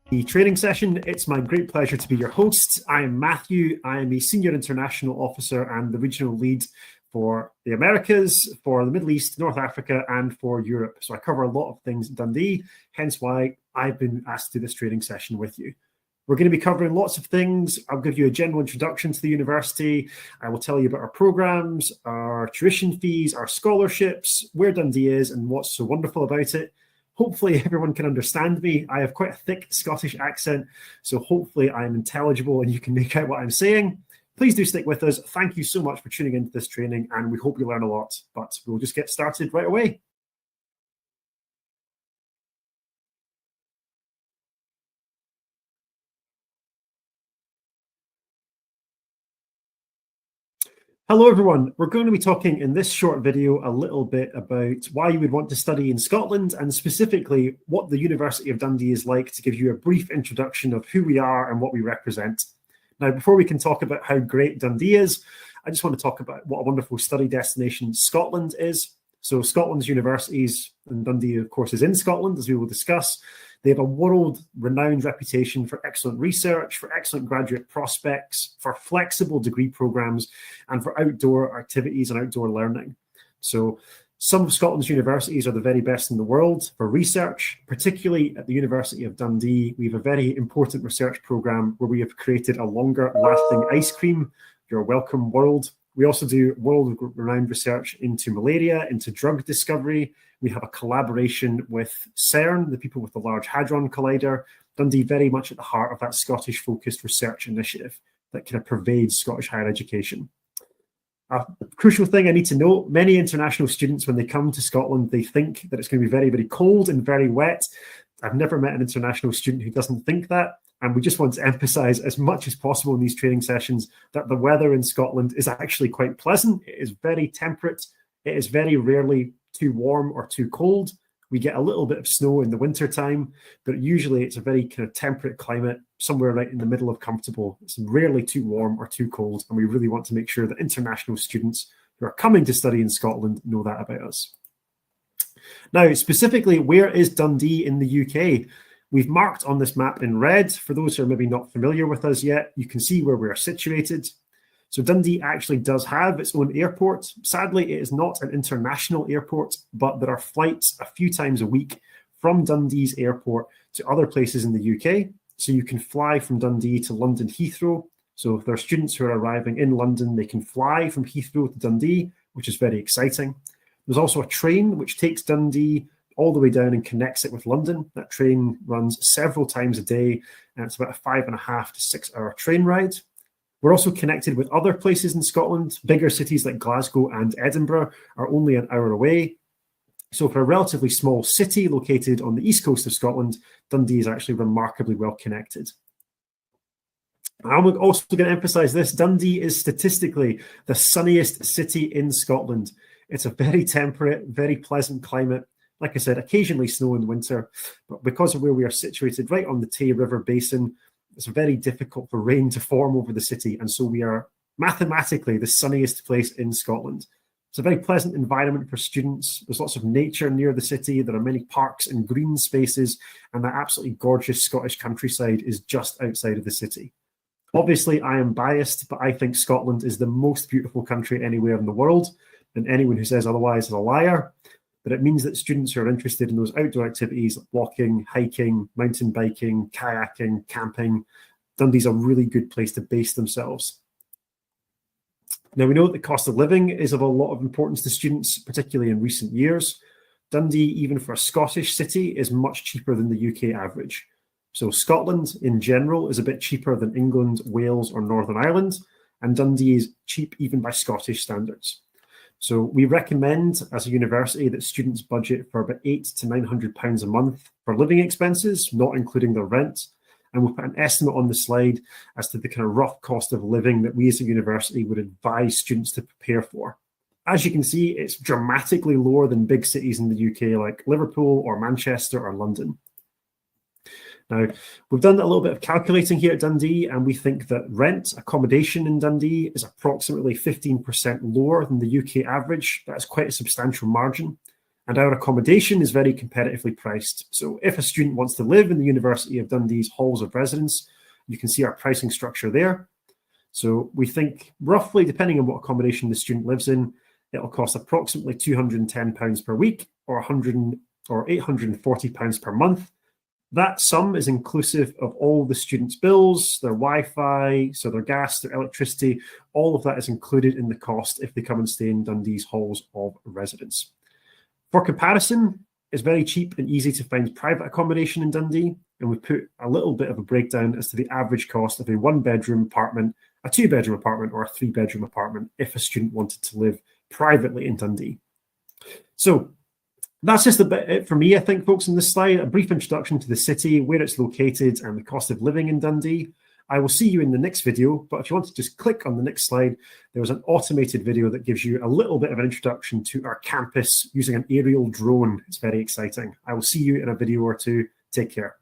The training session. It's my great pleasure to be your host. I am Matthew. I am a Senior International Officer and the Regional Lead for the Americas, for the Middle East, North Africa, and for Europe. So I cover a lot of things at Dundee, hence why I've been asked to do this training session with you. We're going to be covering lots of things. I'll give you a general introduction to the university. I will tell you about our programs, our tuition fees, our scholarships, where Dundee is, and what's so wonderful about it. Hopefully everyone can understand me. I have quite a thick Scottish accent, so hopefully I'm intelligible and you can make out what I'm saying. Please do stick with us. Thank you so much for tuning into this training, and we hope you learn a lot. But we'll just get started right away. Hello everyone, we're going to be talking in this short video a little bit about why you would want to study in Scotland, and specifically what the University of Dundee is like, to give you a brief introduction of who we are and what we represent. Now, before we can talk about how great Dundee is, I just want to talk about what a wonderful study destination Scotland is. So Scotland's universities, and Dundee of course is in Scotland, as we will discuss. They have a world-renowned reputation for excellent research, for excellent graduate prospects, for flexible degree programs, and for outdoor activities and outdoor learning. So some of Scotland's universities are the very best in the world for research, particularly at the University of Dundee. We have a very important research program where we have created a longer-lasting ice cream. You're welcome, world. We also do world-renowned research into malaria, into drug discovery. We have a collaboration with CERN, the people with the Large Hadron Collider. Dundee very much at the heart of that Scottish-focused research initiative that kind of pervades Scottish higher education. A crucial thing I need to note, many international students, when they come to Scotland, they think that it's going to be very, very cold and very wet. I've never met an international student who doesn't think that. And we just want to emphasize as much as possible in these training sessions that the weather in Scotland is actually quite pleasant. It is very temperate. It is very rarely too warm or too cold. We get a little bit of snow in the winter time, but usually it's a very kind of temperate climate, somewhere right in the middle of comfortable. It's rarely too warm or too cold. And we really want to make sure that international students who are coming to study in Scotland know that about us. Now, specifically, where is Dundee in the UK? We've marked on this map in red. For those who are maybe not familiar with us yet, you can see where we are situated. So Dundee actually does have its own airport. Sadly, it is not an international airport, but there are flights a few times a week from Dundee's airport to other places in the UK. So you can fly from Dundee to London Heathrow. So if there are students who are arriving in London, they can fly from Heathrow to Dundee, which is very exciting. There's also a train which takes Dundee all the way down and connects it with London. That train runs several times a day, and it's about a 5.5 to 6 hour train ride. We're also connected with other places in Scotland. Bigger cities like Glasgow and Edinburgh are only an hour away. So for a relatively small city located on the east coast of Scotland, Dundee is actually remarkably well connected. I'm also going to emphasize this. Dundee is statistically the sunniest city in Scotland. It's a very temperate, very pleasant climate. Like I said, occasionally snow in winter, but because of where we are situated, right on the Tay River Basin, it's very difficult for rain to form over the city. And so we are mathematically the sunniest place in Scotland. It's a very pleasant environment for students. There's lots of nature near the city. There are many parks and green spaces, and that absolutely gorgeous Scottish countryside is just outside of the city. Obviously, I am biased, but I think Scotland is the most beautiful country anywhere in the world, and anyone who says otherwise is a liar. But it means that students who are interested in those outdoor activities, like walking, hiking, mountain biking, kayaking, camping, Dundee's a really good place to base themselves. Now, we know that the cost of living is of a lot of importance to students, particularly in recent years. Dundee, even for a Scottish city, is much cheaper than the UK average. So Scotland, in general, is a bit cheaper than England, Wales, or Northern Ireland, and Dundee is cheap even by Scottish standards. So we recommend as a university that students budget for about £800 to £900 a month for living expenses, not including their rent. And we'll put an estimate on the slide as to the kind of rough cost of living that we as a university would advise students to prepare for. As you can see, it's dramatically lower than big cities in the UK like Liverpool or Manchester or London. Now, we've done a little bit of calculating here at Dundee, and we think that rent accommodation in Dundee is approximately 15% lower than the UK average. That's quite a substantial margin. And our accommodation is very competitively priced. So if a student wants to live in the University of Dundee's halls of residence, you can see our pricing structure there. So we think roughly, depending on what accommodation the student lives in, it'll cost approximately £210 per week or £840 per month. That sum is inclusive of all the students' bills, their Wi-Fi, so their gas, their electricity, all of that is included in the cost if they come and stay in Dundee's halls of residence. For comparison, it's very cheap and easy to find private accommodation in Dundee, and we've put a little bit of a breakdown as to the average cost of a one-bedroom apartment, a two-bedroom apartment, or a three-bedroom apartment if a student wanted to live privately in Dundee. So that's just a bit it for me, I think, folks, in this slide. A brief introduction to the city, where it's located, and the cost of living in Dundee. I will see you in the next video, but if you want to just click on the next slide, there was an automated video that gives you a little bit of an introduction to our campus using an aerial drone. It's very exciting. I will see you in a video or two. Take care.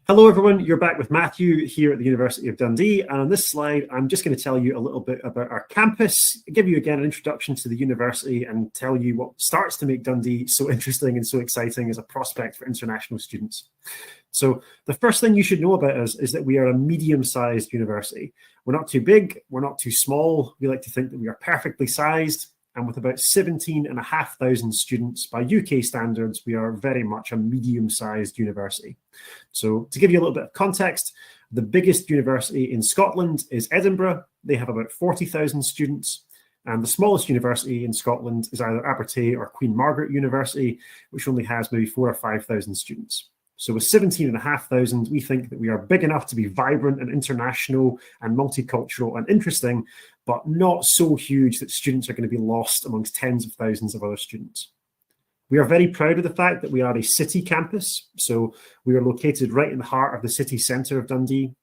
Hello, everyone. You're back with Matthew here at the University of Dundee. And on this slide, I'm just going to tell you a little bit about our campus, give you again an introduction to the university and tell you what starts to make Dundee so interesting and so exciting as a prospect for international students. So the first thing you should know about us is that we are a medium-sized university. We're not too big, we're not too small. We like to think that we are perfectly sized. And with about 17,500 students by UK standards, we are very much a medium-sized university. So to give you a little bit of context, the biggest university in Scotland is Edinburgh. They have about 40,000 students. And the smallest university in Scotland is either Abertay or Queen Margaret University, which only has maybe 4,000 or 5,000 students. So with 17,500, we think that we are big enough to be vibrant and international and multicultural and interesting, but not so huge that students are going to be lost amongst tens of thousands of other students. We are very proud of the fact that we are a city campus. So we are located right in the heart of the city centre of Dundee.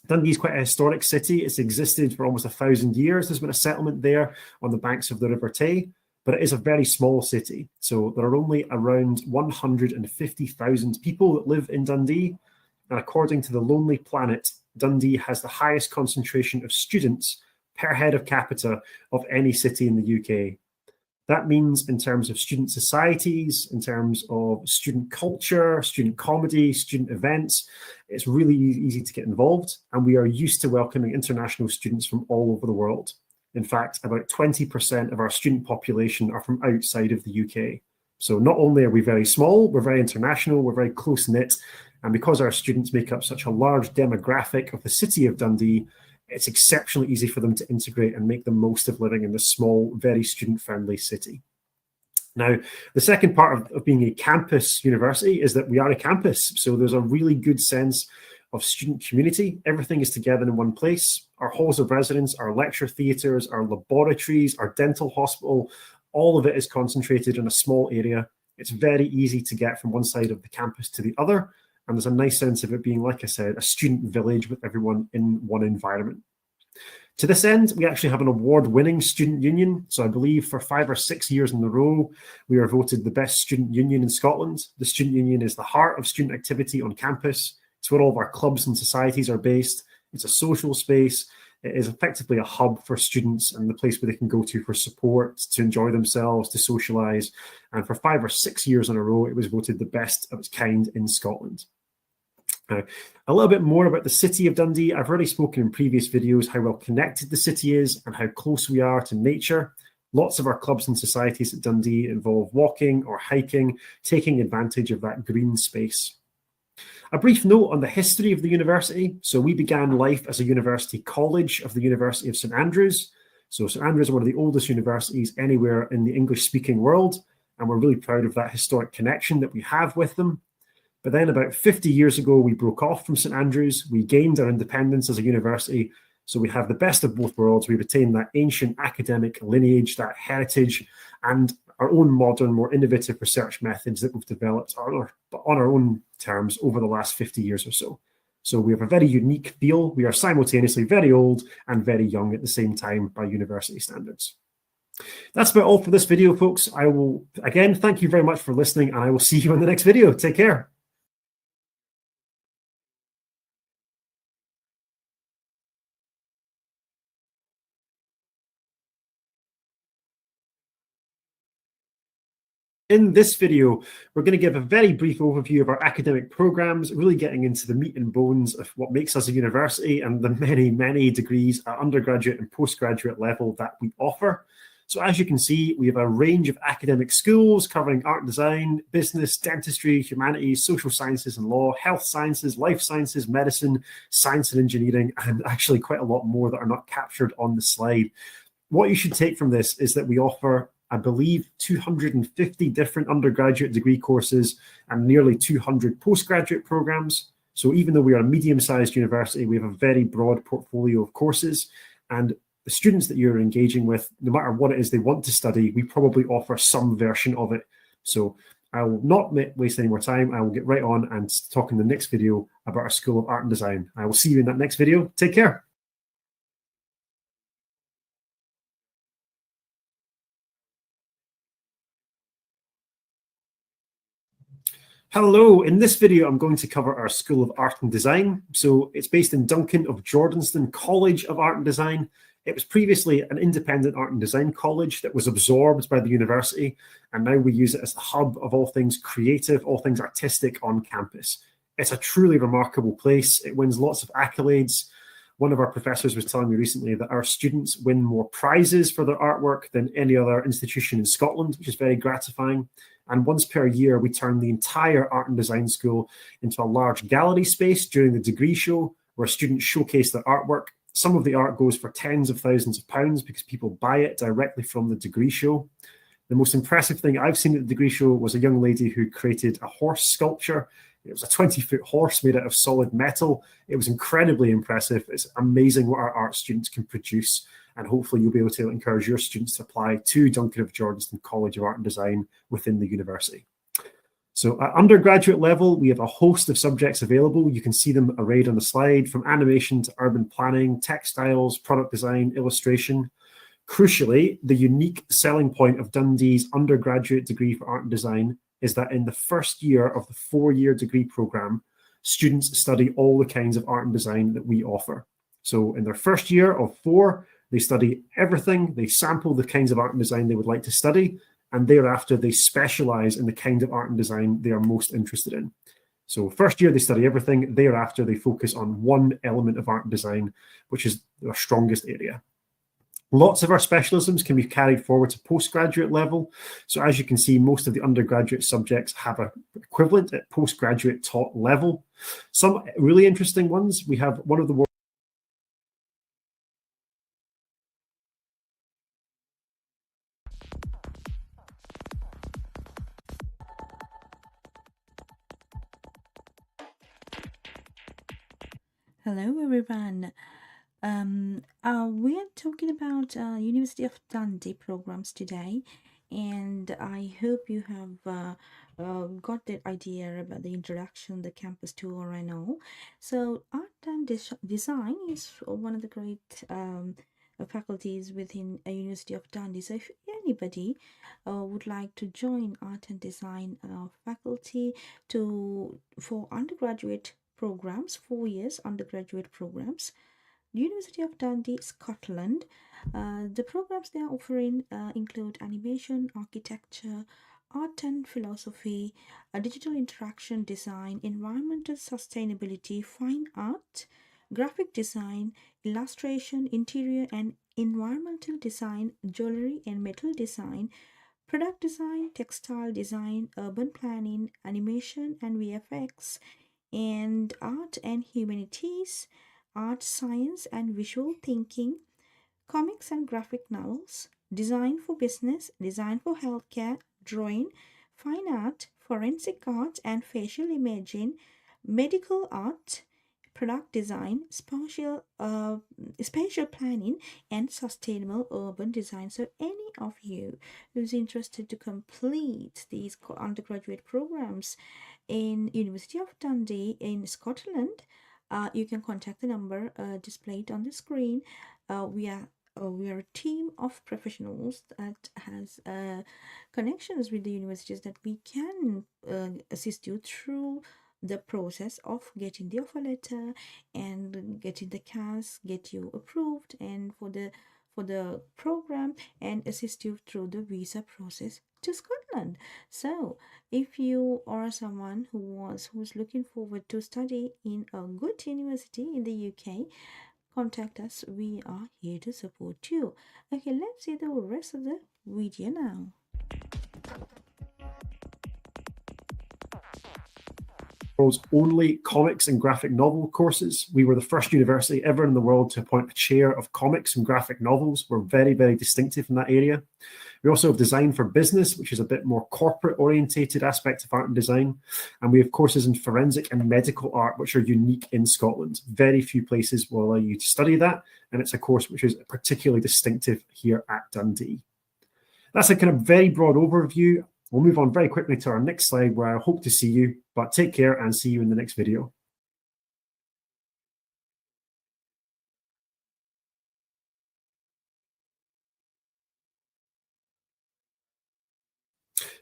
Dundee is quite a historic city. It's existed for almost 1,000 years. There's been a settlement there on the banks of the River Tay. but it is a very small city. So there are only around 150,000 people that live in Dundee. And according to the Lonely Planet, Dundee has the highest concentration of students per head of capita of any city in the UK. That means in terms of student societies, in terms of student culture, student comedy, student events, it's really easy to get involved. And we are used to welcoming international students from all over the world. In fact, about 20% of our student population are from outside of the UK. So not only are we very small, we're very international, we're very close-knit. And because our students make up such a large demographic of the city of Dundee, it's exceptionally easy for them to integrate and make the most of living in this small, very student-friendly city. Now, the second part of being a campus university is that we are a campus. So there's a really good sense of student community. Everything is together in one place. Our halls of residence, our lecture theatres, our laboratories, our dental hospital, all of it is concentrated in a small area. It's very easy to get from one side of the campus to the other. And there's a nice sense of it being, like I said, a student village with everyone in one environment. To this end, we actually have an award-winning student union. So I believe for 5 or 6 years in a row, we are voted the best student union in Scotland. The student union is the heart of student activity on campus. It's where all of our clubs and societies are based. It's a social space. It is effectively a hub for students and the place where they can go to for support, to enjoy themselves, to socialise. And for 5 or 6 years in a row, it was voted the best of its kind in Scotland. Now, a little bit more about the city of Dundee. I've already spoken in previous videos how well connected the city is and how close we are to nature. Lots of our clubs and societies at Dundee involve walking or hiking, taking advantage of that green space. A brief note on the history of the university. So we began life as a university college of the University of St Andrews. So St Andrews is one of the oldest universities anywhere in the English-speaking world, and we're really proud of that historic connection that we have with them. But then about 50 years ago, we broke off from St Andrews. We gained our independence as a university. So we have the best of both worlds. We retain that ancient academic lineage, that heritage, and our own modern, more innovative research methods that we've developed on our own terms over the last 50 years or so. So we have a very unique feel. We are simultaneously very old and very young at the same time by university standards. That's about all for this video, folks. I will, again, thank you very much for listening, and I will see you in the next video. Take care. In this video, we're going to give a very brief overview of our academic programs, really getting into the meat and bones of what makes us a university and the many, many degrees at undergraduate and postgraduate level that we offer. So as you can see, we have a range of academic schools covering art and design, business, dentistry, humanities, social sciences and law, health sciences, life sciences, medicine, science and engineering, and actually quite a lot more that are not captured on the slide. What you should take from this is that we offer, I believe, 250 different undergraduate degree courses and nearly 200 postgraduate programs. So even though we are a medium-sized university, we have a very broad portfolio of courses. And the students that you're engaging with, no matter what it is they want to study, we probably offer some version of it. So I will not waste any more time. I will get right on and talk in the next video about our School of Art and Design. I will see you in that next video. Take care. Hello, in this video I'm going to cover our School of Art and Design. So it's based in Duncan of Jordanstone College of Art and Design. It was previously an independent art and design college that was absorbed by the university, and now we use it as the hub of all things creative, all things artistic on campus. It's a truly remarkable place. It wins lots of accolades. One of our professors was telling me recently that our students win more prizes for their artwork than any other institution in Scotland, which is very gratifying. And once per year, we turn the entire art and design school into a large gallery space during the degree show, where students showcase their artwork. Some of the art goes for tens of thousands of pounds because people buy it directly from the degree show. The most impressive thing I've seen at the degree show was a young lady who created a horse sculpture. It was a 20-foot horse made out of solid metal. It was incredibly impressive. It's amazing what our art students can produce. And hopefully you'll be able to encourage your students to apply to Duncan of Jordanstone College of Art and Design within the university. So at undergraduate level, we have a host of subjects available. You can see them arrayed on the slide, from animation to urban planning, textiles, product design, illustration. Crucially, the unique selling point of Dundee's undergraduate degree for art and design is that in the first year of the 4-year degree program, students study all the kinds of art and design that we offer. So in their first year of 4, they study everything, they sample the kinds of art and design they would like to study, and thereafter they specialize in the kind of art and design they are most interested in. So first year they study everything, thereafter they focus on one element of art and design, which is their strongest area. Lots of our specialisms can be carried forward to postgraduate level. So as you can see, most of the undergraduate subjects have an equivalent at postgraduate taught level. Some really interesting ones, we have one of the Hello everyone. We are talking about University of Dundee programs today, and I hope you have got the idea about the introduction, the campus tour and all. So art and design is one of the great faculties within a University of Dundee. So if anybody would like to join art and design faculty for undergraduate programs, 4 years undergraduate programs, University of Dundee, Scotland. The programs they are offering include animation, architecture, art and philosophy, digital interaction design, environmental sustainability, fine art, graphic design, illustration, interior and environmental design, jewelry and metal design, product design, textile design, urban planning, animation and VFX, and art and humanities, art science and visual thinking, comics and graphic novels, design for business, design for healthcare, drawing, fine art, forensic art and facial imaging, medical art, product design, spatial planning, and sustainable urban design. So any of you who's interested to complete these undergraduate programs in University of Dundee in Scotland, you can contact the number displayed on the screen. We are a team of professionals that has connections with the universities that we can assist you through the process of getting the offer letter and getting the CAS, get you approved, and for the program, and assist you through the visa process to Scotland. So if you are someone who's looking forward to study in a good university in the UK, contact us. We are here to support you. Okay, let's see the rest of the video now. World's only comics and graphic novel courses. We were the first university ever in the world to appoint a chair of comics and graphic novels. We're very, very distinctive in that area. We also have design for business, which is a bit more corporate orientated aspect of art and design. And we have courses in forensic and medical art, which are unique in Scotland. Very few places will allow you to study that. And it's a course which is particularly distinctive here at Dundee. That's a kind of very broad overview. We'll move on very quickly to our next slide where I hope to see you, but take care and see you in the next video.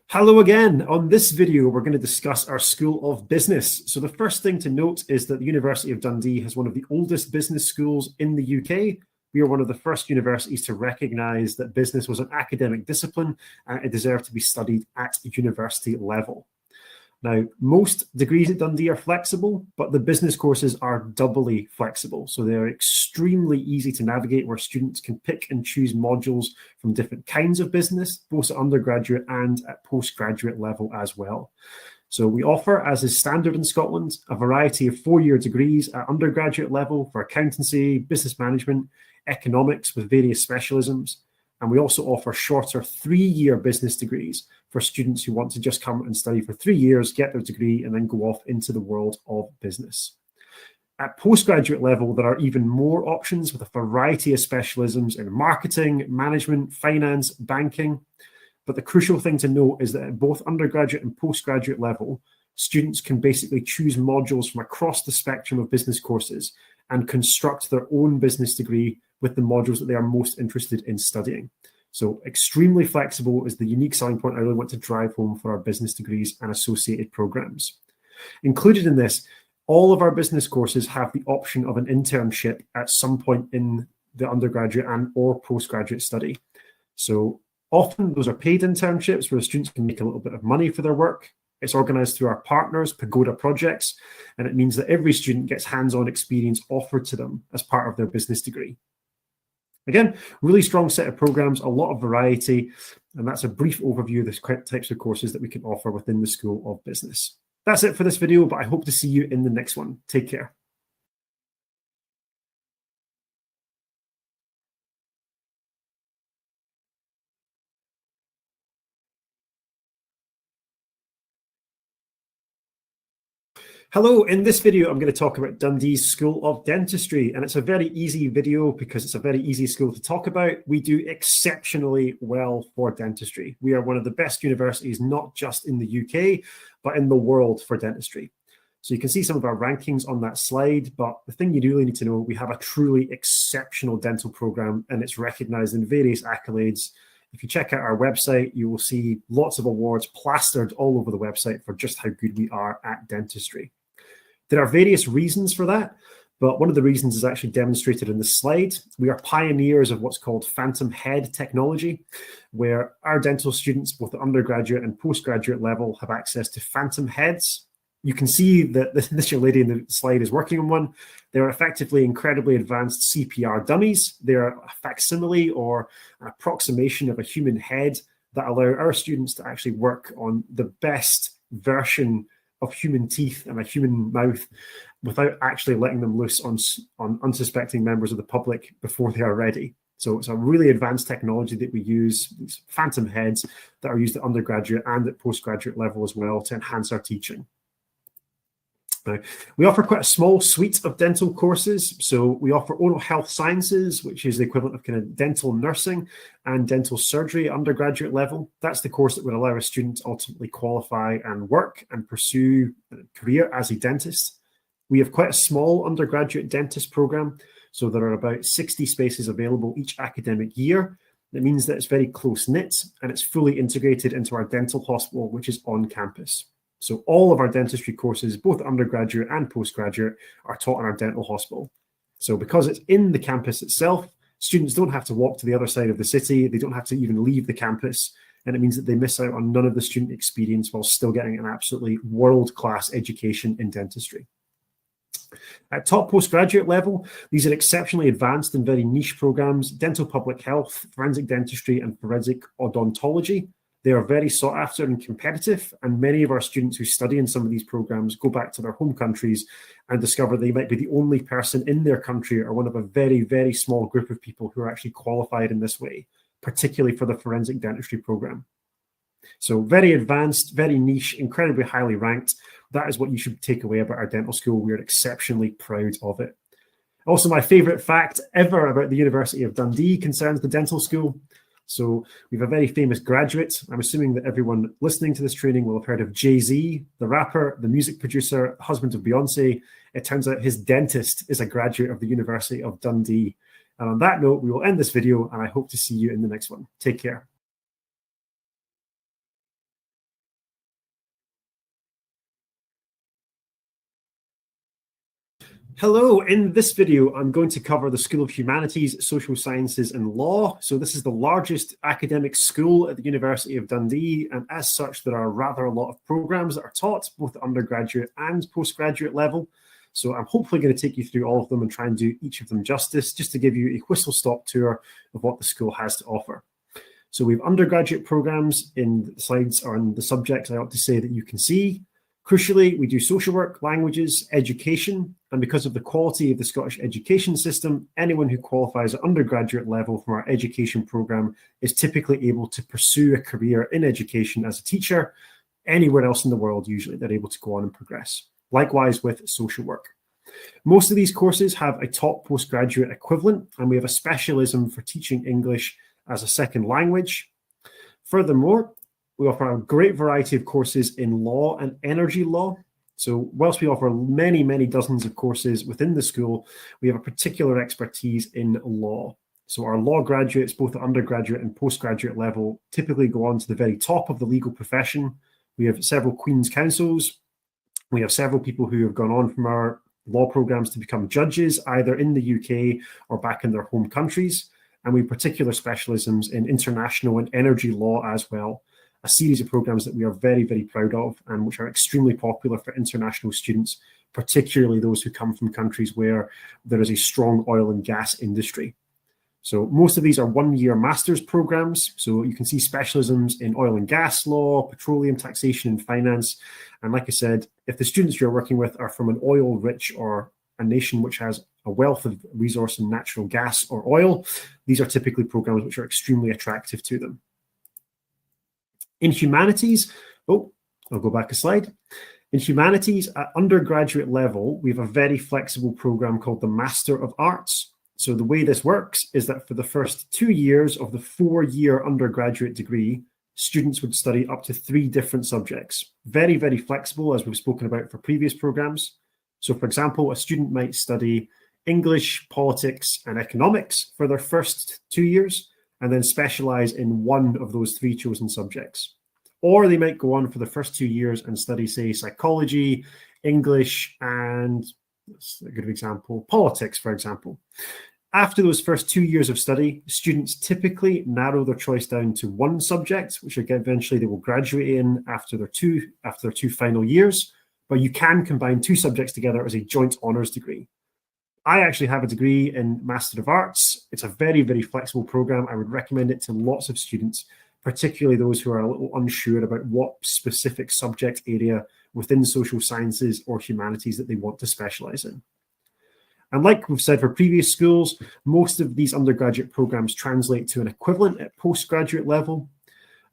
Hello again. On this video, we're going to discuss our School of Business. So the first thing to note is that the University of Dundee has one of the oldest business schools in the UK. We are one of the first universities to recognise that business was an academic discipline and it deserved to be studied at university level. Now, most degrees at Dundee are flexible, but the business courses are doubly flexible. So they're extremely easy to navigate where students can pick and choose modules from different kinds of business, both at undergraduate and at postgraduate level as well. So we offer, as is standard in Scotland, a variety of 4-year degrees at undergraduate level for accountancy, business management, economics with various specialisms. And we also offer shorter 3-year business degrees for students who want to just come and study for 3 years, get their degree, and then go off into the world of business. At postgraduate level, there are even more options with a variety of specialisms in marketing, management, finance, banking. But the crucial thing to note is that at both undergraduate and postgraduate level, students can basically choose modules from across the spectrum of business courses, and construct their own business degree with the modules that they are most interested in studying. So extremely flexible is the unique selling point I really want to drive home for our business degrees and associated programs. Included in this, all of our business courses have the option of an internship at some point in the undergraduate and or postgraduate study. So often those are paid internships where students can make a little bit of money for their work. It's organized through our partners, Pagoda Projects, and it means that every student gets hands-on experience offered to them as part of their business degree. Again, really strong set of programs, a lot of variety, and that's a brief overview of the types of courses that we can offer within the School of Business. That's it for this video, but I hope to see you in the next one. Take care. Hello, in this video, I'm going to talk about Dundee's School of Dentistry, and it's a very easy video because it's a very easy school to talk about. We do exceptionally well for dentistry. We are one of the best universities, not just in the UK, but in the world for dentistry. So you can see some of our rankings on that slide, but the thing you do really need to know, we have a truly exceptional dental program, and it's recognized in various accolades. If you check out our website, you will see lots of awards plastered all over the website for just how good we are at dentistry. There are various reasons for that, but one of the reasons is actually demonstrated in this slide. We are pioneers of what's called phantom head technology, where our dental students, both at undergraduate and postgraduate level, have access to phantom heads. You can see that this young lady in the slide is working on one. They're effectively incredibly advanced CPR dummies. They're a facsimile or an approximation of a human head that allow our students to actually work on the best version of human teeth and a human mouth without actually letting them loose on unsuspecting members of the public before they are ready. So it's a really advanced technology that we use, these phantom heads that are used at undergraduate and at postgraduate level as well to enhance our teaching. Now, we offer quite a small suite of dental courses. So we offer oral health sciences, which is the equivalent of kind of dental nursing and dental surgery at undergraduate level. That's the course that would allow a student to ultimately qualify and work and pursue a career as a dentist. We have quite a small undergraduate dentist program. So there are about 60 spaces available each academic year. That means that it's very close-knit and it's fully integrated into our dental hospital, which is on campus. So all of our dentistry courses, both undergraduate and postgraduate, are taught in our dental hospital. So because it's in the campus itself, students don't have to walk to the other side of the city. They don't have to even leave the campus. And it means that they miss out on none of the student experience while still getting an absolutely world-class education in dentistry. At top postgraduate level, these are exceptionally advanced and very niche programs: dental public health, forensic dentistry, and forensic odontology. They are very sought after and competitive, and many of our students who study in some of these programs go back to their home countries and discover they might be the only person in their country or one of a very, very small group of people who are actually qualified in this way, particularly for the forensic dentistry program. So very advanced, very niche, incredibly highly ranked. That is what you should take away about our dental school. We are exceptionally proud of it. Also, my favorite fact ever about the University of Dundee concerns the dental school. So we have a very famous graduate. I'm assuming that everyone listening to this training will have heard of Jay-Z, the rapper, the music producer, husband of Beyonce. It turns out his dentist is a graduate of the University of Dundee. And on that note, we will end this video, and I hope to see you in the next one. Take care. Hello, in this video, I'm going to cover the School of Humanities, Social Sciences and Law. So this is the largest academic school at the University of Dundee, and as such, there are rather a lot of programs that are taught both at undergraduate and postgraduate level. So I'm hopefully going to take you through all of them and try and do each of them justice, just to give you a whistle-stop tour of what the school has to offer. So we have undergraduate programs in the slides on the subjects I ought to say that you can see. Crucially, we do social work, languages, education, and because of the quality of the Scottish education system, anyone who qualifies at undergraduate level from our education programme is typically able to pursue a career in education as a teacher. Anywhere else in the world, usually they're able to go on and progress. Likewise with social work. Most of these courses have a top postgraduate equivalent, and we have a specialism for teaching English as a second language. Furthermore, we offer a great variety of courses in law and energy law. So whilst we offer many, many dozens of courses within the school, we have a particular expertise in law. So our law graduates, both at undergraduate and postgraduate level, typically go on to the very top of the legal profession. We have several Queen's Counsels. We have several people who have gone on from our law programs to become judges, either in the UK or back in their home countries. And we have particular specialisms in international and energy law as well, a series of programs that we are very, very proud of and which are extremely popular for international students, particularly those who come from countries where there is a strong oil and gas industry. So most of these are one-year master's programs. So you can see specialisms in oil and gas law, petroleum taxation and finance. And like I said, if the students you're working with are from an oil-rich or a nation which has a wealth of resource in natural gas or oil, these are typically programs which are extremely attractive to them. In humanities, I'll go back a slide. In humanities, at undergraduate level, we have a very flexible program called the Master of Arts. So the way this works is that for the first 2 years of the 4-year undergraduate degree, students would study up to 3 different subjects. Very, very flexible, as we've spoken about for previous programs. So for example, a student might study English, politics, and economics for their first 2 years, and then specialize in one of those 3 chosen subjects. Or they might go on for the first 2 years and study, say, psychology, English, and that's a good example, politics, for example. After those first 2 years of study, students typically narrow their choice down to one subject, which again, eventually they will graduate in after their two final years. But you can combine 2 subjects together as a joint honours degree. I actually have a degree in Master of Arts. It's a very, very flexible program. I would recommend it to lots of students, particularly those who are a little unsure about what specific subject area within social sciences or humanities that they want to specialize in. And like we've said for previous schools, most of these undergraduate programs translate to an equivalent at postgraduate level.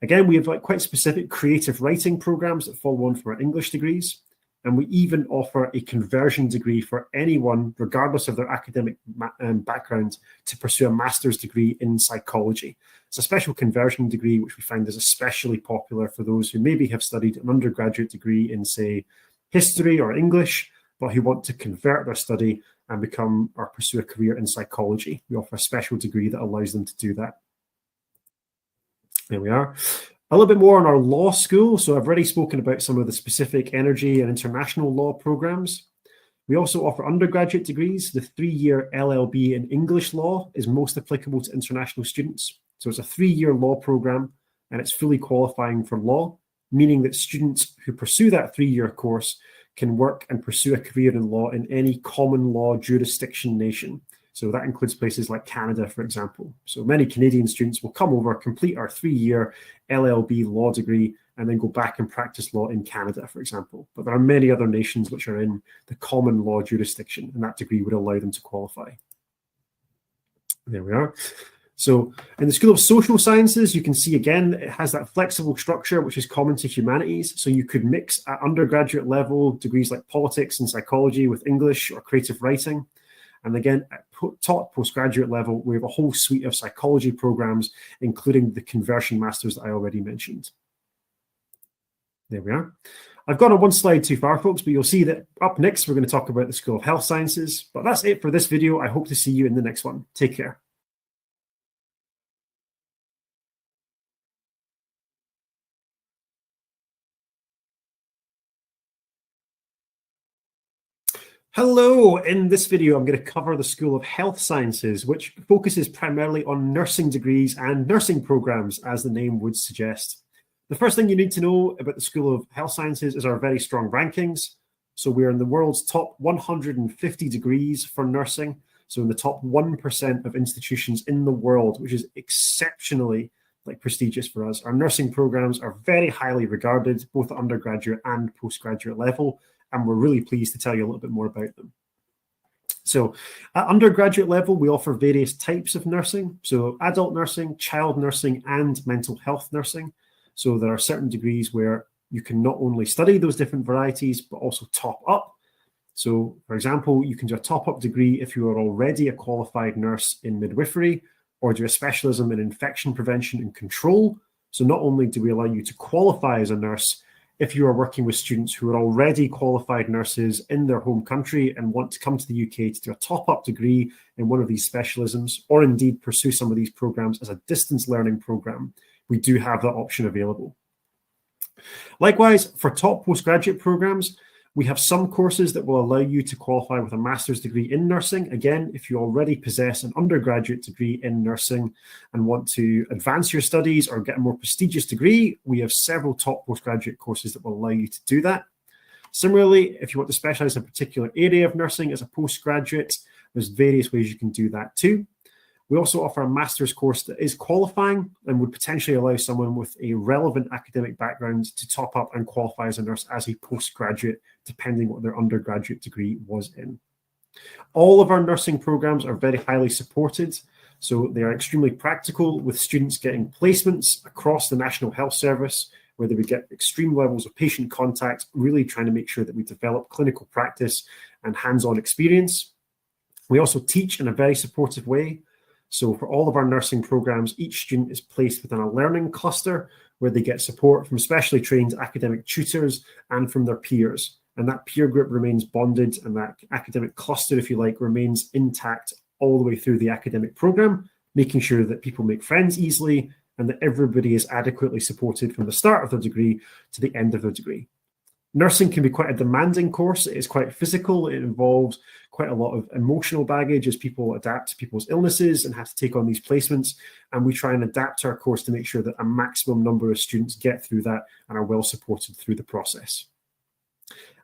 Again, we have quite specific creative writing programs that follow on from our English degrees. And we even offer a conversion degree for anyone, regardless of their academic background, to pursue a master's degree in psychology. It's a special conversion degree, which we find is especially popular for those who maybe have studied an undergraduate degree in, say, history or English, but who want to convert their study and become or pursue a career in psychology. We offer a special degree that allows them to do that. There we are. A little bit more on our law school. So I've already spoken about some of the specific energy and international law programs. We also offer undergraduate degrees. The 3-year LLB in English law is most applicable to international students. So it's a 3-year law program and it's fully qualifying for law, meaning that students who pursue that 3-year course can work and pursue a career in law in any common law jurisdiction nation. So that includes places like Canada, for example. So many Canadian students will come over, complete our 3-year LLB law degree, and then go back and practice law in Canada, for example. But there are many other nations which are in the common law jurisdiction, and that degree would allow them to qualify. There we are. So in the School of Social Sciences, you can see again, it has that flexible structure, which is common to humanities. So you could mix at undergraduate level degrees like politics and psychology with English or creative writing. And again, at top postgraduate level, we have a whole suite of psychology programs, including the conversion masters that I already mentioned. There we are. I've gone on one slide too far, folks, but you'll see that up next, we're going to talk about the School of Health Sciences. But that's it for this video. I hope to see you in the next one. Take care. Hello, in this video, I'm going to cover the School of Health Sciences, which focuses primarily on nursing degrees and nursing programs, as the name would suggest. The first thing you need to know about the School of Health Sciences is our very strong rankings. So we're in the world's top 150 degrees for nursing. So in the top 1% of institutions in the world, which is exceptionally prestigious for us. Our nursing programs are very highly regarded, both at undergraduate and postgraduate level. And we're really pleased to tell you a little bit more about them. So at undergraduate level, we offer various types of nursing. So adult nursing, child nursing, and mental health nursing. So there are certain degrees where you can not only study those different varieties, but also top up. So for example, you can do a top-up degree if you are already a qualified nurse in midwifery, or do a specialism in infection prevention and control. So not only do we allow you to qualify as a nurse, if you are working with students who are already qualified nurses in their home country and want to come to the UK to do a top-up degree in one of these specialisms, or indeed pursue some of these programs as a distance learning program, we do have that option available. Likewise, for top postgraduate programs, we have some courses that will allow you to qualify with a master's degree in nursing. Again, if you already possess an undergraduate degree in nursing and want to advance your studies or get a more prestigious degree, we have several top postgraduate courses that will allow you to do that. Similarly, if you want to specialize in a particular area of nursing as a postgraduate, there's various ways you can do that too. We also offer a master's course that is qualifying and would potentially allow someone with a relevant academic background to top up and qualify as a nurse as a postgraduate, depending what their undergraduate degree was in. All of our nursing programs are very highly supported, so they are extremely practical, with students getting placements across the National Health Service, where they would get extreme levels of patient contact, really trying to make sure that we develop clinical practice and hands-on experience. We also teach in a very supportive way. So for all of our nursing programs, each student is placed within a learning cluster where they get support from specially trained academic tutors and from their peers. And that peer group remains bonded, and that academic cluster, if you like, remains intact all the way through the academic program, making sure that people make friends easily and that everybody is adequately supported from the start of their degree to the end of their degree. Nursing can be quite a demanding course. It is quite physical. It involves quite a lot of emotional baggage as people adapt to people's illnesses and have to take on these placements. And we try and adapt our course to make sure that a maximum number of students get through that and are well supported through the process.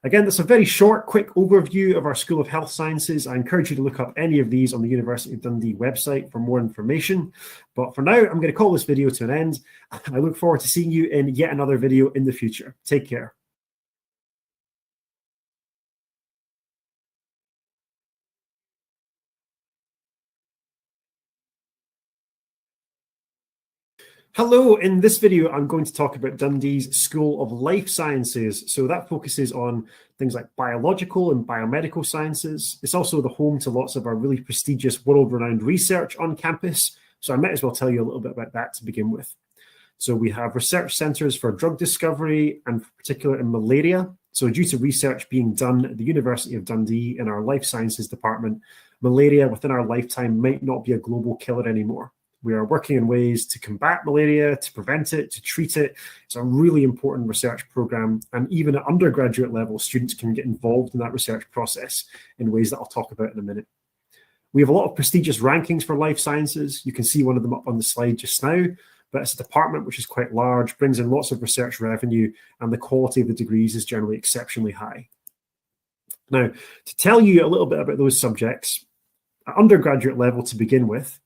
Again, that's a very short, quick overview of our School of Health Sciences. I encourage you to look up any of these on the University of Dundee website for more information. But for now, I'm going to call this video to an end. I look forward to seeing you in yet another video in the future. Take care. Hello, in this video, I'm going to talk about Dundee's School of Life Sciences. So that focuses on things like biological and biomedical sciences. It's also the home to lots of our really prestigious world-renowned research on campus. So I might as well tell you a little bit about that to begin with. So we have research centres for drug discovery, and in particular in malaria. So due to research being done at the University of Dundee in our life sciences department, malaria within our lifetime might not be a global killer anymore. We are working in ways to combat malaria, to prevent it, to treat it. It's a really important research program. And even at undergraduate level, students can get involved in that research process in ways that I'll talk about in a minute. We have a lot of prestigious rankings for life sciences. You can see one of them up on the slide just now, but it's a department which is quite large, brings in lots of research revenue, and the quality of the degrees is generally exceptionally high. Now, to tell you a little bit about those subjects, at undergraduate level to begin with,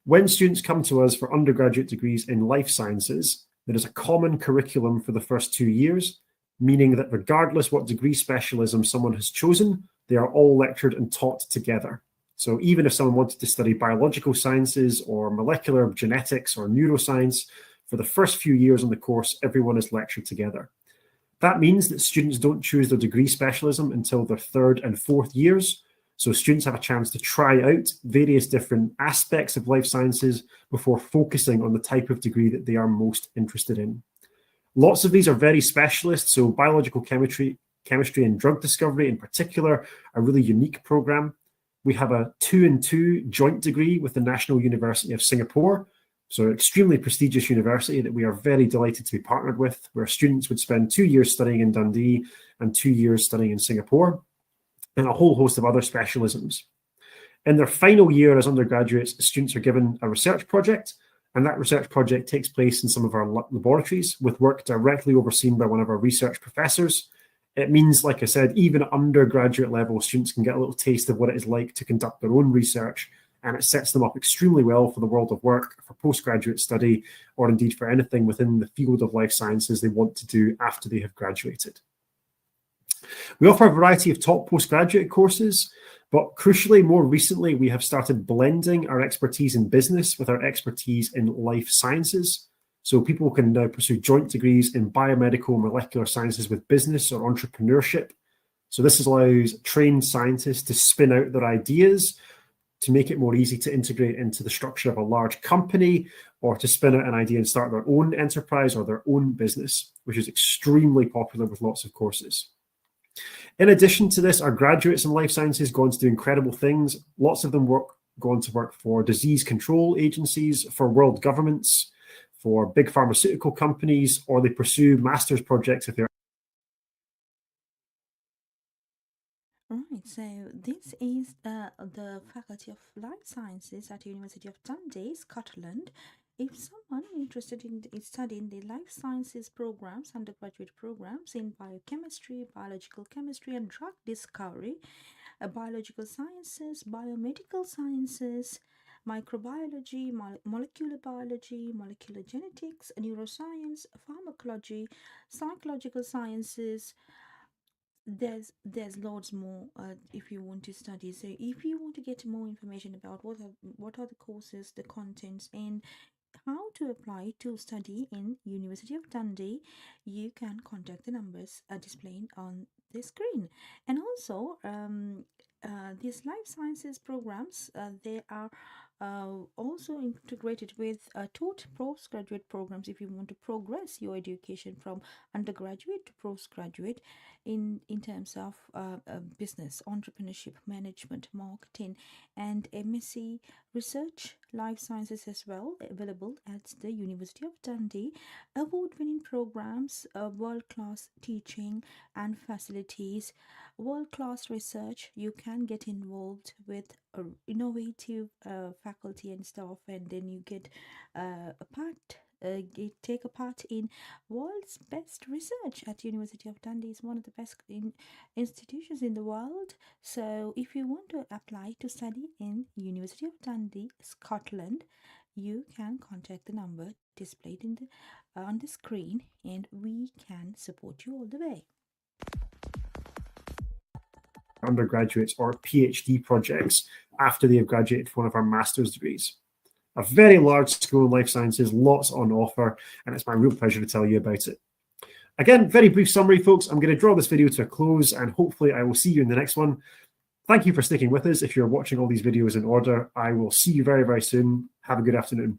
when students come to us for undergraduate degrees in life sciences, there is a common curriculum for the first 2 years, meaning that regardless what degree specialism someone has chosen, they are all lectured and taught together. So even if someone wanted to study biological sciences or molecular genetics or neuroscience, for the first few years on the course, everyone is lectured together. That means that students don't choose their degree specialism until their 3rd and 4th years. So students have a chance to try out various different aspects of life sciences before focusing on the type of degree that they are most interested in. Lots of these are very specialist, so biological chemistry and drug discovery in particular, a really unique program. We have a 2-in-2 joint degree with the National University of Singapore, so an extremely prestigious university that we are very delighted to be partnered with, where students would spend 2 years studying in Dundee and 2 years studying in Singapore, and a whole host of other specialisms. In their final year as undergraduates, students are given a research project, and that research project takes place in some of our laboratories with work directly overseen by one of our research professors. It means, like I said, even at undergraduate level, students can get a little taste of what it is like to conduct their own research, and it sets them up extremely well for the world of work, for postgraduate study, or indeed for anything within the field of life sciences they want to do after they have graduated. We offer a variety of top postgraduate courses, but crucially, more recently, we have started blending our expertise in business with our expertise in life sciences. So people can now pursue joint degrees in biomedical molecular sciences with business or entrepreneurship. So this allows trained scientists to spin out their ideas to make it more easy to integrate into the structure of a large company or to spin out an idea and start their own enterprise or their own business, which is extremely popular with lots of courses. In addition to this, our graduates in life sciences go on to do incredible things. Lots of them go on to work for disease control agencies, for world governments, for big pharmaceutical companies, or they pursue master's projects if they're. Right, so this is the Faculty of Life Sciences at University of Dundee, Scotland. If someone interested in studying the life sciences programs, undergraduate programs in biochemistry, biological chemistry, and drug discovery, biological sciences, biomedical sciences, microbiology, molecular biology, molecular genetics, neuroscience, pharmacology, psychological sciences, there's loads more if you want to study. So if you want to get more information about what are the courses, the contents, and how to apply to study in University of Dundee, you can contact the numbers displayed on the screen. And also these life sciences programs, they are also integrated with taught postgraduate programs if you want to progress your education from undergraduate to postgraduate in terms of business, entrepreneurship, management, marketing, and MSc research, life sciences as well, available at the University of Dundee. Award-winning programs, world-class teaching and facilities, world-class research. You can get involved with innovative faculty and staff, and then you get take a part in world's best research at University of Dundee. Is one of the best institutions in the world. So if you want to apply to study in University of Dundee, Scotland, you can contact the number displayed in the on the screen, and we can support you all the way. Undergraduates or PhD projects after they have graduated from one of our master's degrees. A very large school in life sciences, lots on offer, and it's my real pleasure to tell you about it. Again, very brief summary, folks. I'm going to draw this video to a close, and hopefully I will see you in the next one. Thank you for sticking with us. If you're watching all these videos in order, I will see you very, very soon. Have a good afternoon.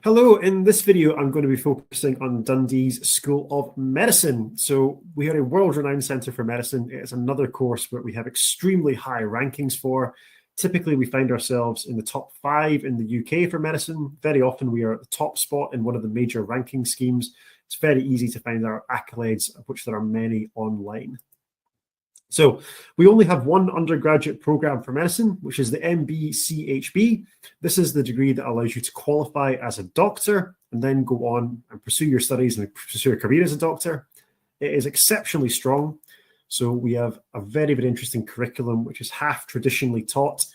Hello, in this video, I'm going to be focusing on Dundee's School of Medicine. So we are a world-renowned centre for medicine. It's another course where we have extremely high rankings for. Typically, we find ourselves in the top 5 in the UK for medicine. Very often, we are at the top spot in one of the major ranking schemes. It's very easy to find our accolades, of which there are many online. So we only have one undergraduate program for medicine, which is the MBCHB. This is the degree that allows you to qualify as a doctor and then go on and pursue your studies and pursue a career as a doctor. It is exceptionally strong. So we have a very, very interesting curriculum, which is half traditionally taught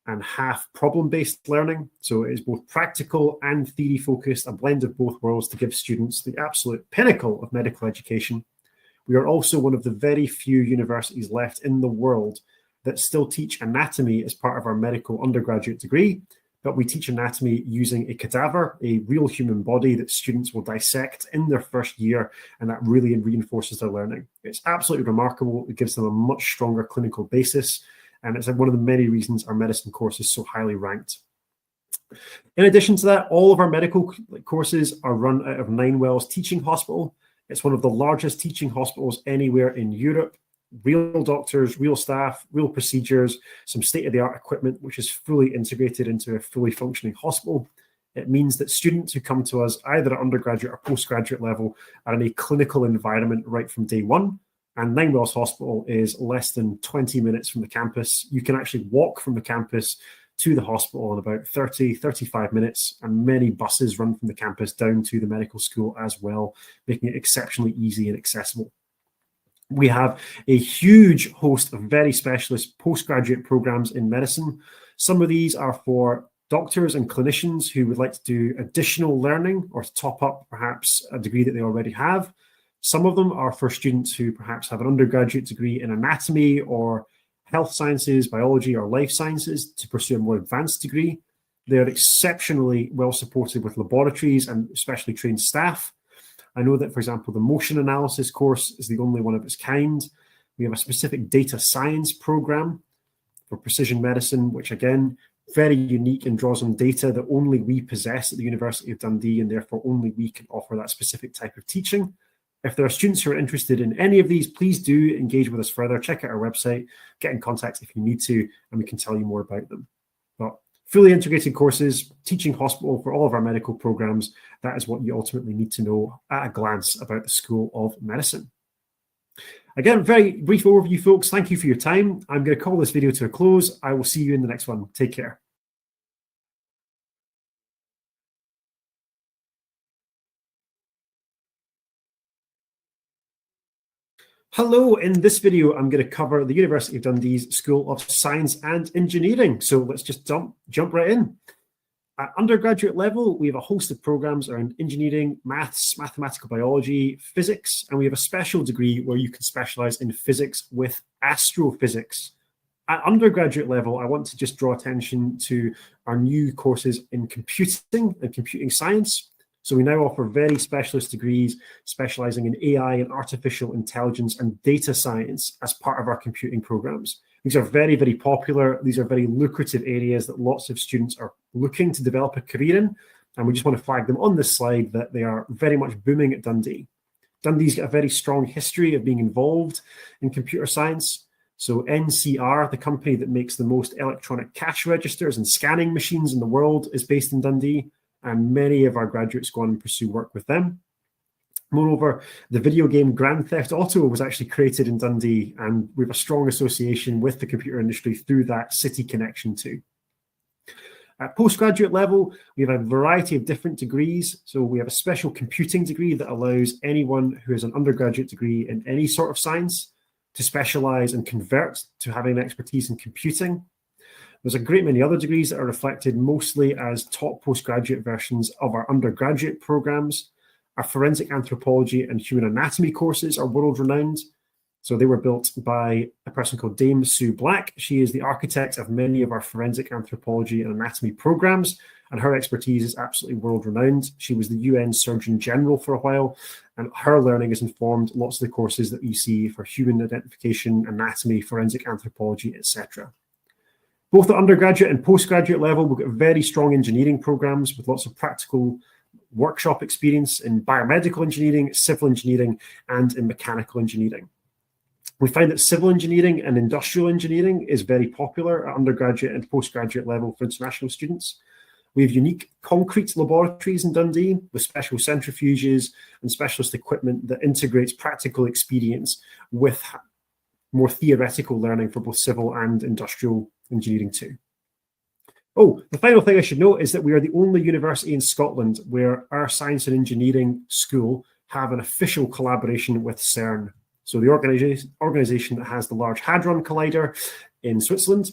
and half problem-based learning. So it is both practical and theory-focused, a blend of both worlds to give students the absolute pinnacle of medical education. We are also one of the very few universities left in the world that still teach anatomy as part of our medical undergraduate degree, but we teach anatomy using a cadaver, a real human body that students will dissect in their first year, and that really reinforces their learning. It's absolutely remarkable. It gives them a much stronger clinical basis, and it's one of the many reasons our medicine course is so highly ranked. In addition to that, all of our medical courses are run out of Ninewells Teaching Hospital. It's one of the largest teaching hospitals anywhere in Europe. Real doctors, real staff, real procedures, some state-of-the-art equipment, which is fully integrated into a fully functioning hospital. It means that students who come to us either at undergraduate or postgraduate level are in a clinical environment right from day one. And Ninewells Hospital is less than 20 minutes from the campus. You can actually walk from the campus to the hospital in about 35 minutes, and many buses run from the campus down to the medical school as well, making it exceptionally easy and accessible. We have a huge host of very specialist postgraduate programs in medicine. Some of these are for doctors and clinicians who would like to do additional learning or to top up perhaps a degree that they already have. Some of them are for students who perhaps have an undergraduate degree in anatomy or health sciences, biology, or life sciences to pursue a more advanced degree. They're exceptionally well supported with laboratories and especially trained staff. I know that, for example, the motion analysis course is the only one of its kind. We have a specific data science program for precision medicine, which again, very unique and draws on data that only we possess at the University of Dundee, and therefore only we can offer that specific type of teaching. If there are students who are interested in any of these, please do engage with us further. Check out our website, get in contact if you need to, and we can tell you more about them. But fully integrated courses, teaching hospital for all of our medical programs, that is what you ultimately need to know at a glance about the School of Medicine. Again, very brief overview, folks. Thank you for your time. I'm going to call this video to a close. I will see you in the next one. Take care. Hello, in this video, I'm going to cover the University of Dundee's School of Science and Engineering. So let's just jump right in. At undergraduate level, we have a host of programs around engineering, maths, mathematical biology, physics, and we have a special degree where you can specialize in physics with astrophysics. At undergraduate level, I want to just draw attention to our new courses in computing and computing science. So we now offer very specialist degrees specializing in AI and artificial intelligence and data science as part of our computing programs. These are very, very popular. These are very lucrative areas that lots of students are looking to develop a career in. And we just want to flag them on this slide that they are very much booming at Dundee. Dundee's got a very strong history of being involved in computer science. So NCR, the company that makes the most electronic cash registers and scanning machines in the world, is based in Dundee. And many of our graduates go on and pursue work with them. Moreover, the video game Grand Theft Auto was actually created in Dundee, and we have a strong association with the computer industry through that city connection too. At postgraduate level, we have a variety of different degrees. So we have a special computing degree that allows anyone who has an undergraduate degree in any sort of science to specialize and convert to having an expertise in computing. There's a great many other degrees that are reflected mostly as top postgraduate versions of our undergraduate programs. Our forensic anthropology and human anatomy courses are world-renowned. So they were built by a person called Dame Sue Black. She is the architect of many of our forensic anthropology and anatomy programs, and her expertise is absolutely world-renowned. She was the UN Surgeon General for a while, and her learning has informed lots of the courses that you see for human identification, anatomy, forensic anthropology, etc. Both at undergraduate and postgraduate level, we've got very strong engineering programs with lots of practical workshop experience in biomedical engineering, civil engineering, and in mechanical engineering. We find that civil engineering and industrial engineering is very popular at undergraduate and postgraduate level for international students. We have unique concrete laboratories in Dundee with special centrifuges and specialist equipment that integrates practical experience with more theoretical learning for both civil and industrial engineering too. Oh, the final thing I should note is that we are the only university in Scotland where our science and engineering school have an official collaboration with CERN. So the organization that has the Large Hadron Collider in Switzerland,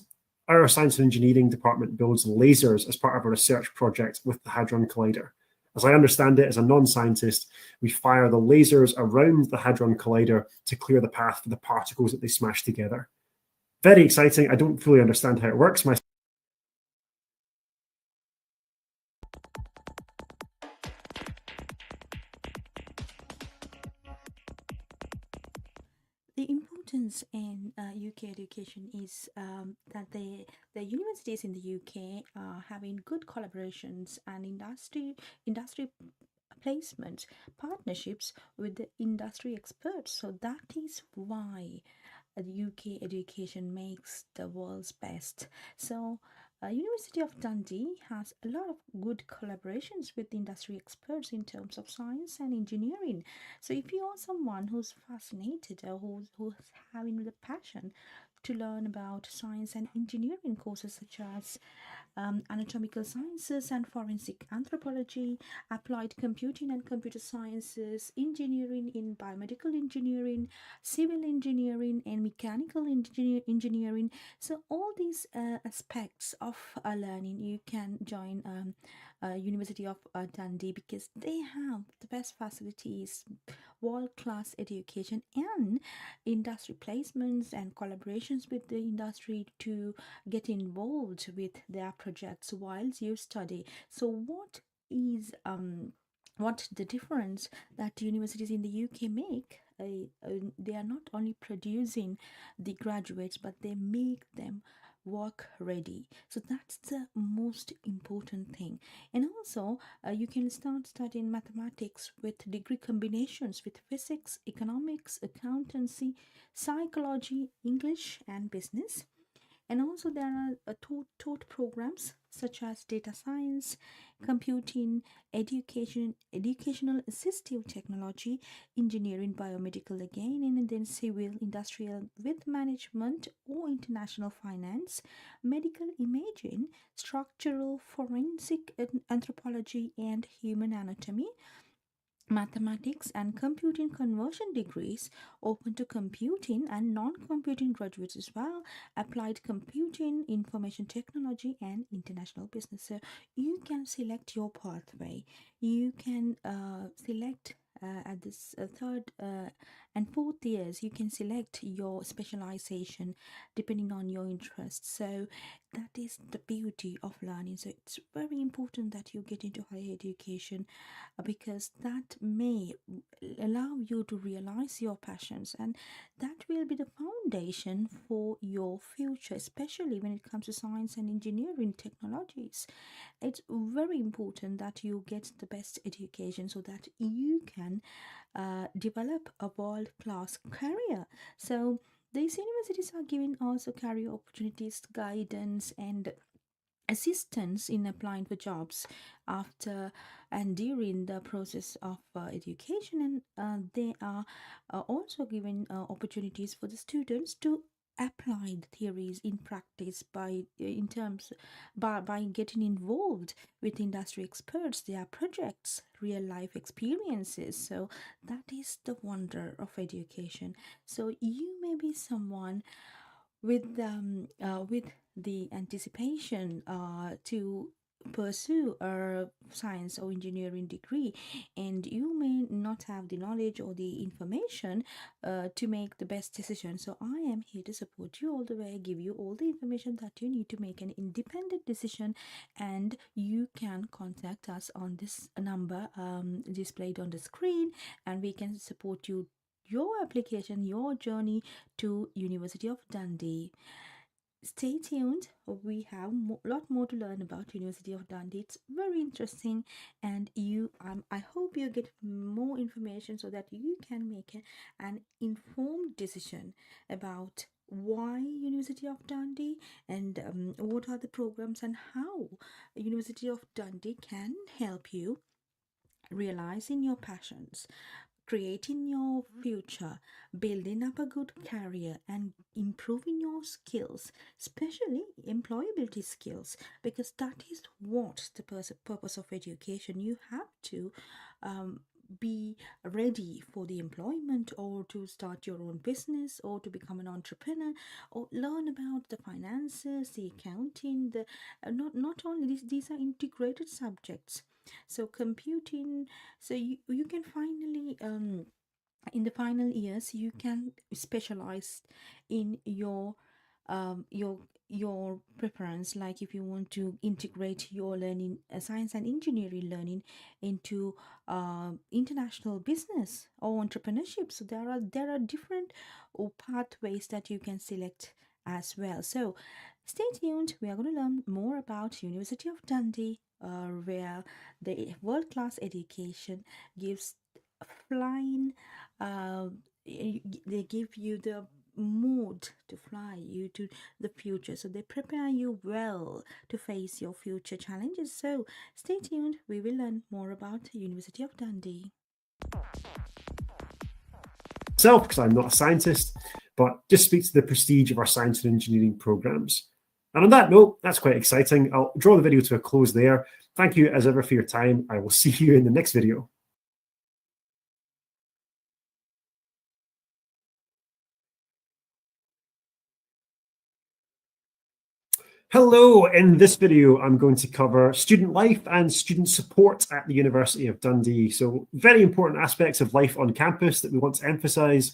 our science and engineering department builds lasers as part of a research project with the Hadron Collider. As I understand it, as a non-scientist, we fire the lasers around the Hadron Collider to clear the path for the particles that they smash together. Very exciting. I don't fully understand how it works. The importance in UK education is that the universities in the UK are having good collaborations and industry placement partnerships with the industry experts. So that is why the UK education makes the world's best. So University of Dundee has a lot of good collaborations with industry experts in terms of science and engineering. So if you are someone who's fascinated or who's having the passion to learn about science and engineering courses such as anatomical sciences and forensic anthropology, applied computing and computer sciences, engineering in biomedical engineering, civil engineering, and mechanical engineering. So all these aspects of learning, you can join University of Dundee because they have the best facilities world-class education and industry placements and collaborations with the industry to get involved with their projects whilst you study. So what the difference that universities in the UK make? They are not only producing the graduates, but they make them work ready. So that's the most important thing. And also, you can start studying mathematics with degree combinations with physics, economics, accountancy, psychology, English, and business. And also, there are taught programs such as data science, computing, educational assistive technology, engineering, biomedical again, and then civil, industrial with management or international finance, medical imaging, structural forensic anthropology, and human anatomy, mathematics and computing conversion degrees open to computing and non-computing graduates as well, applied computing, information technology, and international business. So you can select your pathway. You can select at this third and fourth years, you can select your specialization depending on your interests. So that is the beauty of learning. So it's very important that you get into higher education because that may allow you to realize your passions, and that will be the foundation for your future, especially when it comes to science and engineering technologies. It's very important that you get the best education so that you can develop a world class career. So these universities are giving also career opportunities, guidance, and assistance in applying for jobs after and during the process of education, and they are also giving opportunities for the students to apply the theories in practice by getting involved with industry experts, their projects, real life experiences. So that is the wonder of education. So you may be someone with the anticipation to pursue a science or engineering degree, and you may not have the knowledge or the information to make the best decision. So I am here to support you all the way, give you all the information that you need to make an independent decision, and you can contact us on this number displayed on the screen, and we can support you your application, your journey to University of Dundee. Stay tuned. We have a lot more to learn about University of Dundee. It's very interesting, and I hope you get more information so that you can make an informed decision about why University of Dundee and what are the programs and how University of Dundee can help you realizing your passions, creating your future, building up a good career, and improving your skills, especially employability skills, because that is what the purpose of education. You have to be ready for the employment, or to start your own business, or to become an entrepreneur, or learn about the finances, the accounting, the not only these are integrated subjects. So computing, so you can finally in the final years you can specialize in your preference, like if you want to integrate your learning, science and engineering learning, into international business or entrepreneurship. So there are different pathways that you can select as well. So stay tuned, we are going to learn more about University of Dundee, where the world-class education gives flying they give you the mood to fly you to the future, so they prepare you well to face your future challenges. So stay tuned, we will learn more about University of Dundee. Myself, because I'm not a scientist, but just speak to the prestige of our science and engineering programs. And on that note, that's quite exciting. I'll draw the video to a close there. Thank you as ever for your time. I will see you in the next video. Hello, in this video I'm going to cover student life and student support at the University of Dundee. So very important aspects of life on campus that we want to emphasise.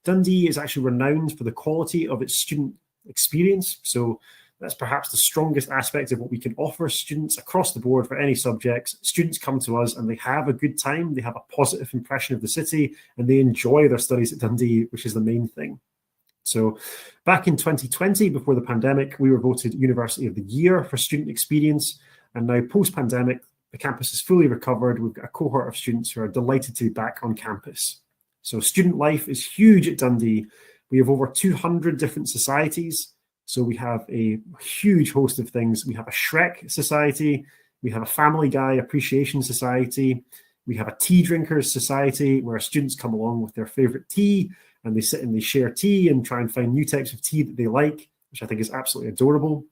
Dundee is actually renowned for the quality of its student experience. So that's perhaps the strongest aspect of what we can offer students across the board for any subjects. Students come to us and they have a good time, they have a positive impression of the city, and they enjoy their studies at Dundee, which is the main thing. So back in 2020, before the pandemic, we were voted University of the Year for student experience. And now post-pandemic, the campus is fully recovered. We've got a cohort of students who are delighted to be back on campus. So student life is huge at Dundee. We have over 200 different societies. So we have a huge host of things. We have a Shrek Society. We have a Family Guy Appreciation Society. We have a Tea Drinkers Society where students come along with their favorite tea and they sit and they share tea and try and find new types of tea that they like, which I think is absolutely adorable.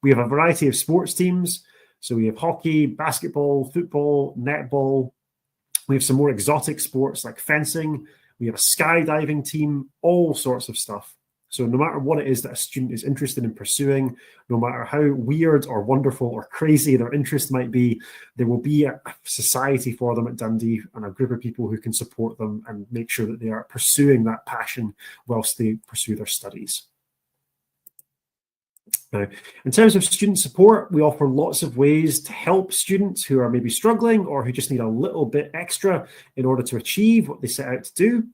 We have a variety of sports teams. So we have hockey, basketball, football, netball. We have some more exotic sports like fencing. We have a skydiving team, all sorts of stuff. So no matter what it is that a student is interested in pursuing, no matter how weird or wonderful or crazy their interest might be, there will be a society for them at Dundee and a group of people who can support them and make sure that they are pursuing that passion whilst they pursue their studies. Now, in terms of student support, we offer lots of ways to help students who are maybe struggling or who just need a little bit extra in order to achieve what they set out to do.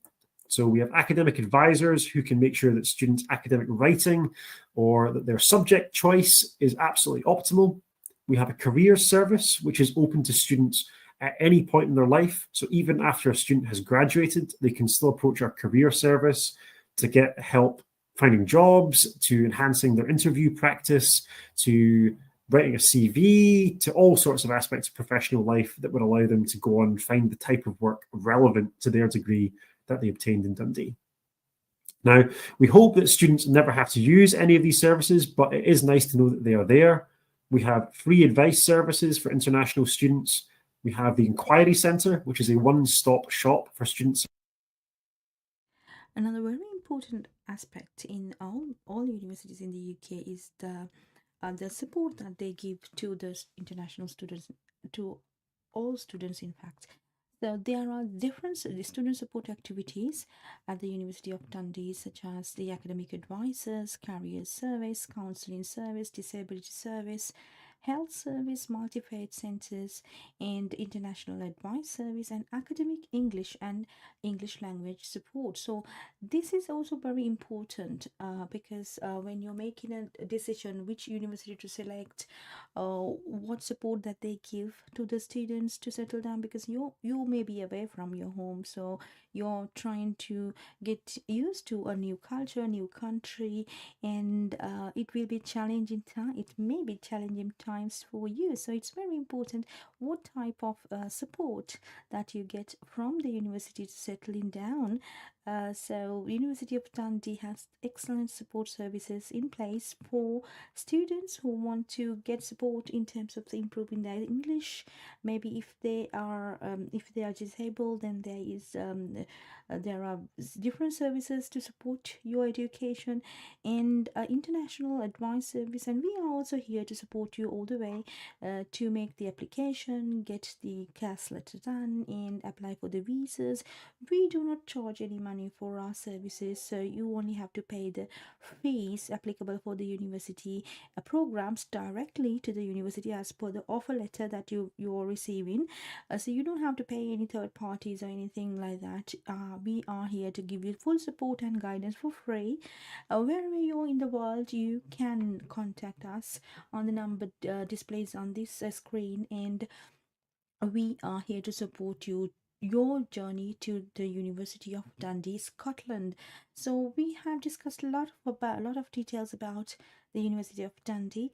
So we have academic advisors who can make sure that students' academic writing or that their subject choice is absolutely optimal. We have a career service, which is open to students at any point in their life. So even after a student has graduated, they can still approach our career service to get help finding jobs, to enhancing their interview practice, to writing a CV, to all sorts of aspects of professional life that would allow them to go on and find the type of work relevant to their degree that they obtained in Dundee. Now, we hope that students never have to use any of these services, but it is nice to know that they are there. We have free advice services for international students. We have the Inquiry Centre, which is a one-stop shop for students. Another very important aspect in all universities in the UK is the support that they give to the international students, to all students, in fact. So there are different student support activities at the University of Dundee, such as the academic advisors, career service, counselling service, disability service, health service, multi-faith centres, and international advice service, and academic English and English language support. So this is also very important because when you're making a decision which university to select, what support that they give to the students to settle down, because you may be away from your home, so you're trying to get used to a new culture, new country, and it will be challenging time, it may be challenging times for you. So it's very important what type of support that you get from the university to settling down. So University of Dundee has excellent support services in place for students who want to get support in terms of improving their English. Maybe if they are disabled, then there are different services to support your education, and international advice service. And we are also here to support you all the way to make the application, get the CAS letter done, and apply for the visas. We do not charge any money for our services, so you only have to pay the fees applicable for the university programs directly to the university as per the offer letter that you are receiving. So you don't have to pay any third parties or anything like that. We are here to give you full support and guidance for free. Wherever you're in the world, you can contact us on the number displays on this screen, and we are here to support your journey to the University of Dundee, Scotland. So we have discussed a lot of details about the University of Dundee,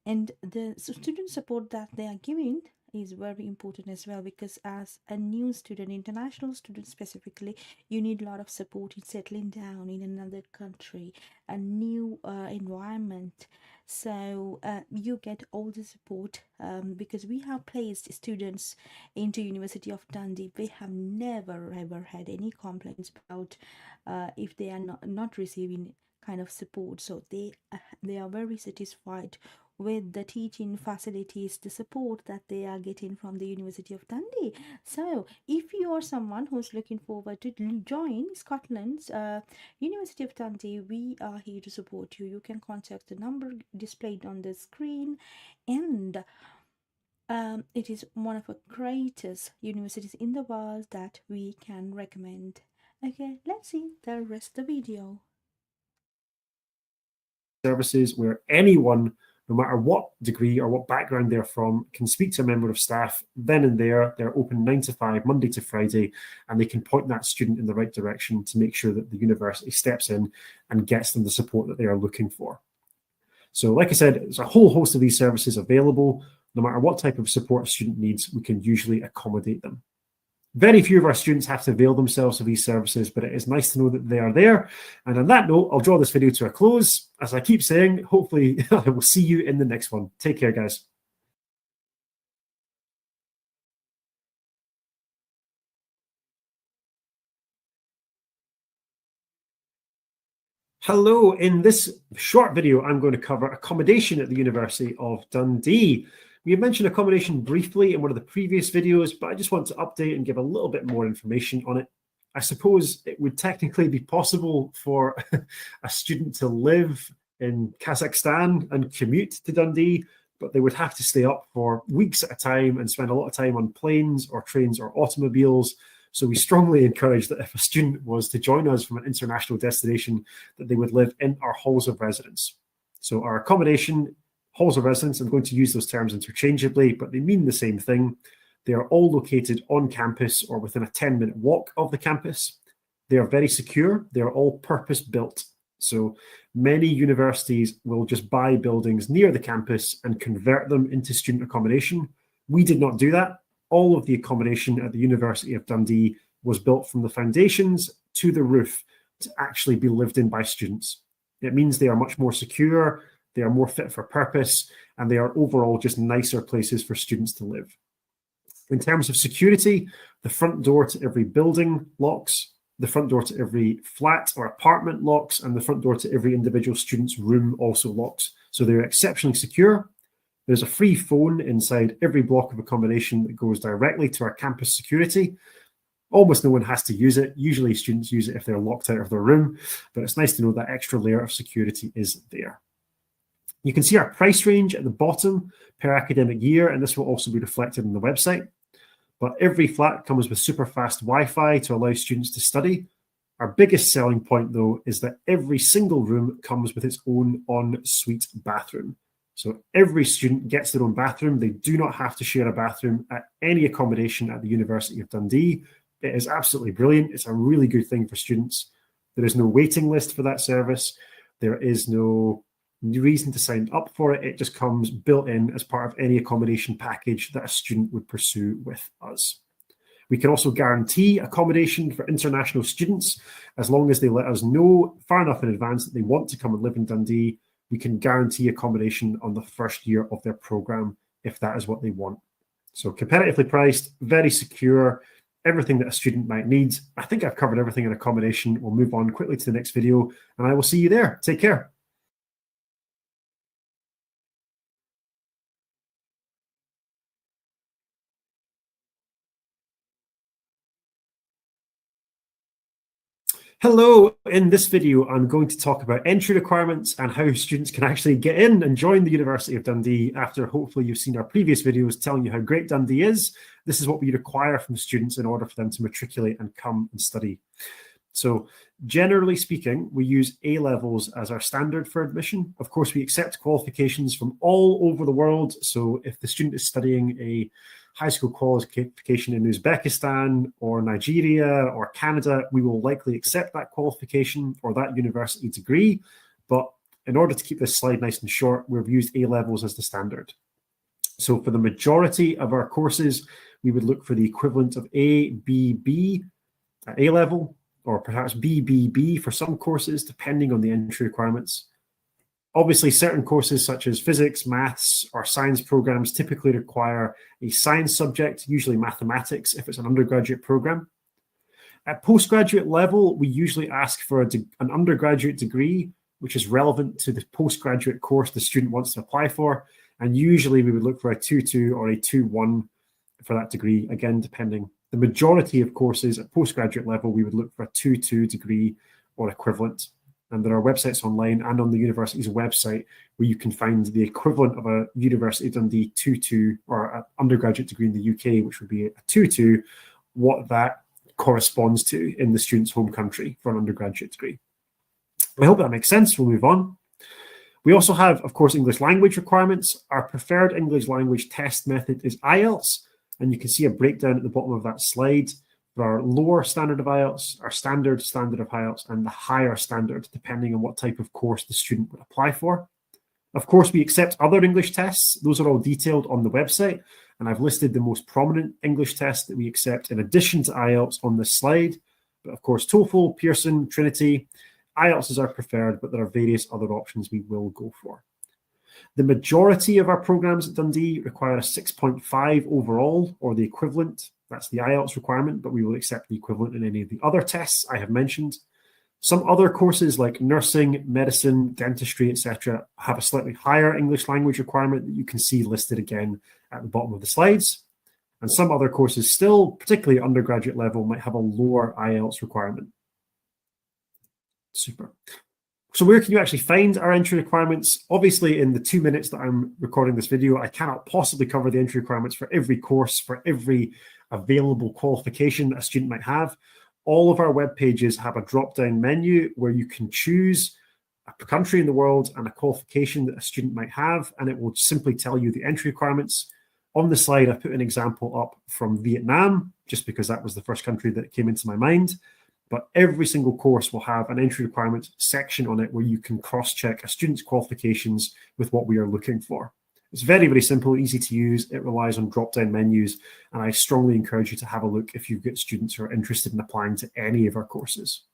and the student support that they are giving is very important as well, because as a new student, international student specifically, you need a lot of support in settling down in another country, a new environment. So you get all the support because we have placed students into University of Dundee. We have never ever had any complaints about if they are not receiving kind of support. So they are very satisfied with the teaching facilities, the support that they are getting from the University of Dundee. So if you are someone who's looking forward to join Scotland's University of Dundee, we are here to support you. You can contact the number displayed on the screen, and it is one of the greatest universities in the world that we can recommend. Okay, let's see the rest of the video. Services where anyone, no matter what degree or what background they're from, can speak to a member of staff then and there. They're open 9 to 5, Monday to Friday, and they can point that student in the right direction to make sure that the university steps in and gets them the support that they are looking for. So like I said, there's a whole host of these services available. No matter what type of support a student needs, we can usually accommodate them. Very few of our students have to avail themselves of these services, but it is nice to know that they are there. And on that note, I'll draw this video to a close. As I keep saying, hopefully I will see you in the next one. Take care, guys. Hello, in this short video, I'm going to cover accommodation at the University of Dundee. We have mentioned accommodation briefly in one of the previous videos, but I just want to update and give a little bit more information on it. I suppose it would technically be possible for a student to live in Kazakhstan and commute to Dundee, but they would have to stay up for weeks at a time and spend a lot of time on planes or trains or automobiles. So we strongly encourage that if a student was to join us from an international destination, that they would live in our halls of residence. So our accommodation, halls of residence, I'm going to use those terms interchangeably, but they mean the same thing. They are all located on campus or within a 10-minute walk of the campus. They are very secure. They are all purpose-built. So many universities will just buy buildings near the campus and convert them into student accommodation. We did not do that. All of the accommodation at the University of Dundee was built from the foundations to the roof to actually be lived in by students. It means they are much more secure, they are more fit for purpose, and they are overall just nicer places for students to live. In terms of security, the front door to every building locks, the front door to every flat or apartment locks, and the front door to every individual student's room also locks. So they're exceptionally secure. There's a free phone inside every block of accommodation that goes directly to our campus security. Almost no one has to use it. Usually students use it if they're locked out of their room, but it's nice to know that extra layer of security is there. You can see our price range at the bottom per academic year, and this will also be reflected on the website. But every flat comes with super fast Wi-Fi to allow students to study. Our biggest selling point, though, is that every single room comes with its own en-suite bathroom. So every student gets their own bathroom. They do not have to share a bathroom at any accommodation at the University of Dundee. It is absolutely brilliant. It's a really good thing for students. There is no waiting list for that service. There is no reason to sign up for it. It just comes built in as part of any accommodation package that a student would pursue with us. We can also guarantee accommodation for international students as long as they let us know far enough in advance that they want to come and live in Dundee. We can guarantee accommodation on the first year of their program if that is what they want. So competitively priced, very secure, everything that a student might need. I think I've covered everything in accommodation. We'll move on quickly to the next video, and I will see you there. Take care. Hello, in this video, I'm going to talk about entry requirements and how students can actually get in and join the University of Dundee after hopefully you've seen our previous videos telling you how great Dundee is. This is what we require from students in order for them to matriculate and come and study. So generally speaking, we use A-levels as our standard for admission. Of course, we accept qualifications from all over the world. So if the student is studying a high school qualification in Uzbekistan or Nigeria or Canada, we will likely accept that qualification or that university degree. But in order to keep this slide nice and short, we've used A-levels as the standard. So for the majority of our courses, we would look for the equivalent of A, B, B at A-level, or perhaps BBB for some courses, depending on the entry requirements. Obviously, certain courses such as physics, maths, or science programs typically require a science subject, usually mathematics, if it's an undergraduate program. At postgraduate level, we usually ask for an undergraduate degree which is relevant to the postgraduate course the student wants to apply for. And usually we would look for a 2.2 or a 2.1 for that degree, again, depending. The majority of courses at postgraduate level, we would look for a 2.2 degree or equivalent. And there are websites online and on the university's website where you can find the equivalent of a University of Dundee 2.2 or an undergraduate degree in the UK, which would be a 2.2, what that corresponds to in the student's home country for an undergraduate degree. I hope that makes sense. We'll move on. We also have, of course, English language requirements. Our preferred English language test method is IELTS, and you can see a breakdown at the bottom of that slide for our lower standard of IELTS, our standard of IELTS, and the higher standard, depending on what type of course the student would apply for. Of course, we accept other English tests. Those are all detailed on the website, and I've listed the most prominent English tests that we accept in addition to IELTS on this slide. But of course, TOEFL, Pearson, Trinity, IELTS is our preferred, but there are various other options we will go for. The majority of our programs at Dundee require a 6.5 overall or the equivalent. That's the IELTS requirement, but we will accept the equivalent in any of the other tests I have mentioned. Some other courses like nursing, medicine, dentistry, etc. have a slightly higher English language requirement that you can see listed again at the bottom of the slides. And some other courses still, particularly at undergraduate level, might have a lower IELTS requirement. Super. So where can you actually find our entry requirements? Obviously, in the 2 minutes that I'm recording this video, I cannot possibly cover the entry requirements for every course, for every available qualification a student might have. All of our web pages have a drop-down menu where you can choose a country in the world and a qualification that a student might have, and it will simply tell you the entry requirements. On the slide, I put an example up from Vietnam, just because that was the first country that came into my mind. But every single course will have an entry requirements section on it where you can cross-check a student's qualifications with what we are looking for. It's very, very simple, easy to use. It relies on drop-down menus, and I strongly encourage you to have a look if you've got students who are interested in applying to any of our courses.